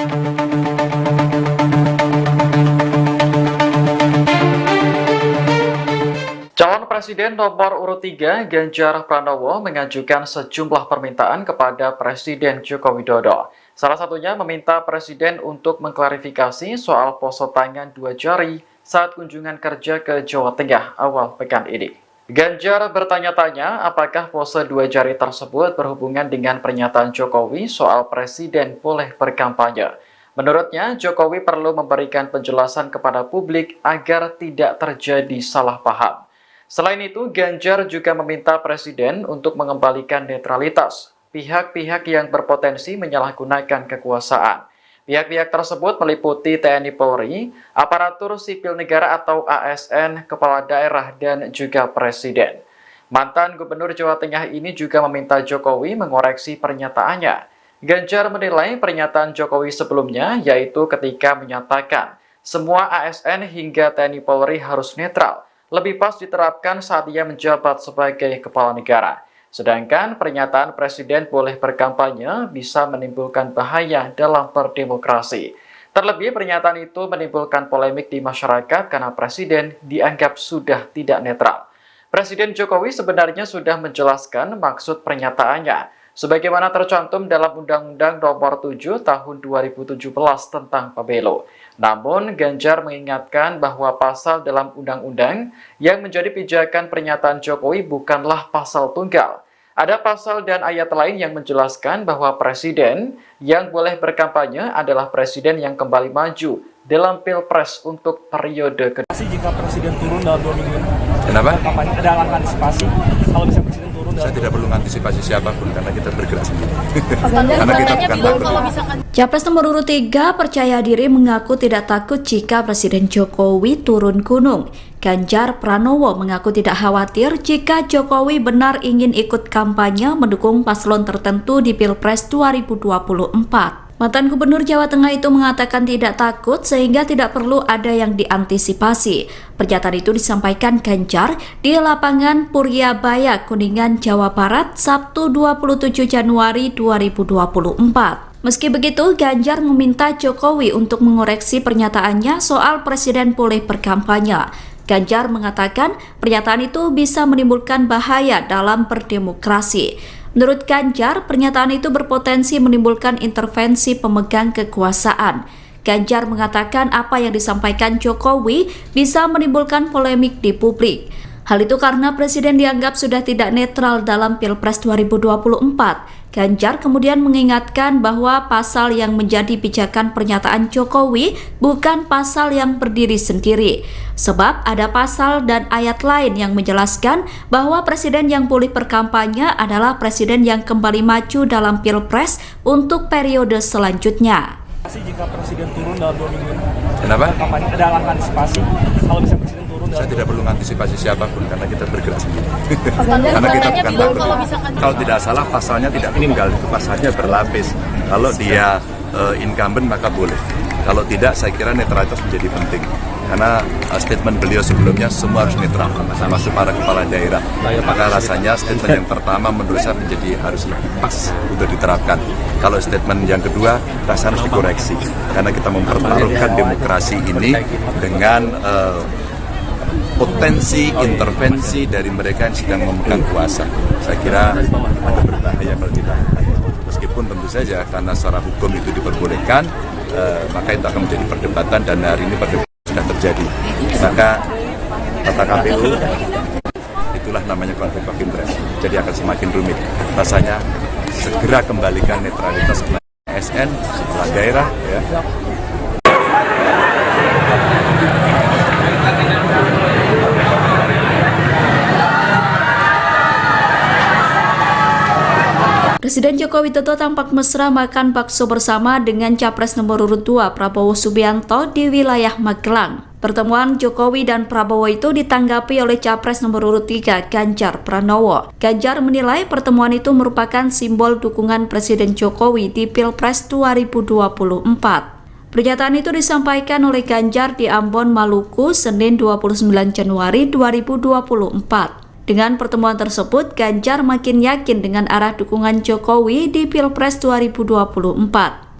Calon Presiden nomor urut 3 Ganjar Pranowo mengajukan sejumlah permintaan kepada Presiden Joko Widodo. Salah satunya meminta Presiden untuk mengklarifikasi soal pose tangan 2 jari saat kunjungan kerja ke Jawa Tengah awal pekan ini. Ganjar bertanya-tanya apakah pose 2 jari tersebut berhubungan dengan pernyataan Jokowi soal Presiden boleh berkampanye. Menurutnya, Jokowi perlu memberikan penjelasan kepada publik agar tidak terjadi salah paham. Selain itu, Ganjar juga meminta Presiden untuk mengembalikan netralitas pihak-pihak yang berpotensi menyalahgunakan kekuasaan. Pihak-pihak tersebut meliputi TNI Polri, aparatur sipil negara atau ASN, kepala daerah, dan juga Presiden. Mantan Gubernur Jawa Tengah ini juga meminta Jokowi mengoreksi pernyataannya. Ganjar menilai pernyataan Jokowi sebelumnya, yaitu ketika menyatakan semua ASN hingga TNI Polri harus netral, lebih pas diterapkan saat ia menjabat sebagai kepala negara. Sedangkan pernyataan Presiden boleh berkampanye bisa menimbulkan bahaya dalam berdemokrasi. Terlebih pernyataan itu menimbulkan polemik di masyarakat karena Presiden dianggap sudah tidak netral. Presiden Jokowi sebenarnya sudah menjelaskan maksud pernyataannya. sebagaimana tercantum dalam Undang-Undang Nomor 7 Tahun 2017 tentang Pemilu. Namun, Ganjar mengingatkan bahwa pasal dalam undang-undang yang menjadi pijakan pernyataan Jokowi bukanlah pasal tunggal. Ada pasal dan ayat lain yang menjelaskan bahwa presiden yang boleh berkampanye adalah presiden yang kembali maju dalam Pilpres untuk periode kedua. Jika presiden turun dalam 2 minggu, Kenapa? kampanye ada langkah antisipasi kalau bisa presiden turun dalam Saya tidak perlu mengantisipasi siapapun karena kita bergerak sendiri. Karena kita bukan takut. Capres nomor urut 3 percaya diri mengaku tidak takut jika Presiden Jokowi turun gunung. Ganjar Pranowo mengaku tidak khawatir jika Jokowi benar ingin ikut kampanye mendukung paslon tertentu di Pilpres 2024. Mantan Gubernur Jawa Tengah itu mengatakan tidak takut sehingga tidak perlu ada yang diantisipasi. Pernyataan itu disampaikan Ganjar di lapangan Puryabaya, Kuningan, Jawa Barat, Sabtu 27 Januari 2024. Meski begitu, Ganjar meminta Jokowi untuk mengoreksi pernyataannya soal presiden boleh berkampanye. Ganjar mengatakan pernyataan itu bisa menimbulkan bahaya dalam berdemokrasi. Menurut Ganjar, pernyataan itu berpotensi menimbulkan intervensi pemegang kekuasaan. Ganjar mengatakan apa yang disampaikan Jokowi bisa menimbulkan polemik di publik. Hal itu karena presiden dianggap sudah tidak netral dalam Pilpres 2024. Ganjar kemudian mengingatkan bahwa pasal yang menjadi pijakan pernyataan Jokowi bukan pasal yang berdiri sendiri. Sebab ada pasal dan ayat lain yang menjelaskan bahwa presiden yang boleh berkampanye adalah presiden yang kembali maju dalam Pilpres untuk periode selanjutnya. jika presiden turun dalam 2 minggu. Kenapa? Kampanye ada langkah antisipasi kalau bisa presiden turun dalam. Saya tidak perlu mengantisipasi siapapun karena kita bergerak sendiri. Karena kita bukan takut. Kalau tidak salah pasalnya tidak tunggal, itu pasalnya berlapis. Kalau dia incumbent maka boleh. Kalau tidak, saya kira netralitas menjadi penting. Karena statement beliau sebelumnya semua harus netral, termasuk para kepala daerah. Maka rasanya statement yang pertama menurut saya menjadi harus lebih pas untuk diterapkan. Kalau statement yang kedua rasanya harus dikoreksi. Karena kita mempertaruhkan demokrasi ini dengan potensi intervensi dari mereka yang sedang memegang kuasa. Saya kira ada berbahaya kalau tidak. Meskipun tentu saja karena secara hukum itu diperbolehkan, maka itu akan menjadi perdebatan dan hari ini perdebatan sudah terjadi. Maka kata KPU itulah namanya konflik of interest. Jadi akan semakin rumit. Rasanya segera kembalikan netralitas ASN, kepala daerah, ya. Presiden Joko Widodo tampak mesra makan bakso bersama dengan Capres nomor urut 2 Prabowo Subianto di wilayah Magelang. Pertemuan Jokowi dan Prabowo itu ditanggapi oleh Capres nomor urut 3 Ganjar Pranowo. Ganjar menilai pertemuan itu merupakan simbol dukungan Presiden Jokowi di Pilpres 2024. Pernyataan itu disampaikan oleh Ganjar di Ambon, Maluku, Senin 29 Januari 2024. Dengan pertemuan tersebut, Ganjar makin yakin dengan arah dukungan Jokowi di Pilpres 2024.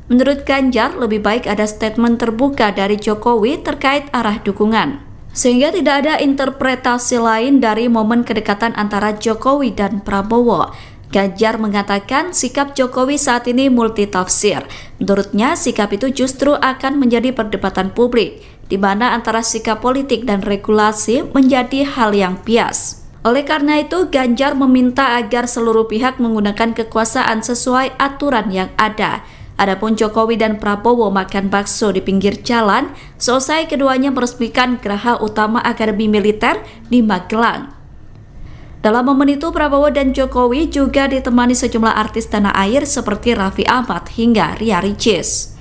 Menurut Ganjar, lebih baik ada statement terbuka dari Jokowi terkait arah dukungan, sehingga tidak ada interpretasi lain dari momen kedekatan antara Jokowi dan Prabowo. Ganjar mengatakan sikap Jokowi saat ini multitafsir. Menurutnya, sikap itu justru akan menjadi perdebatan publik, di mana antara sikap politik dan regulasi menjadi hal yang bias. Oleh karena itu, Ganjar meminta agar seluruh pihak menggunakan kekuasaan sesuai aturan yang ada. Adapun Jokowi dan Prabowo makan bakso di pinggir jalan, selesai keduanya meresmikan Geraha Utama Akademi Militer di Magelang. Dalam momen itu, Prabowo dan Jokowi juga ditemani sejumlah artis tanah air seperti Raffi Ahmad hingga Ria Ricis.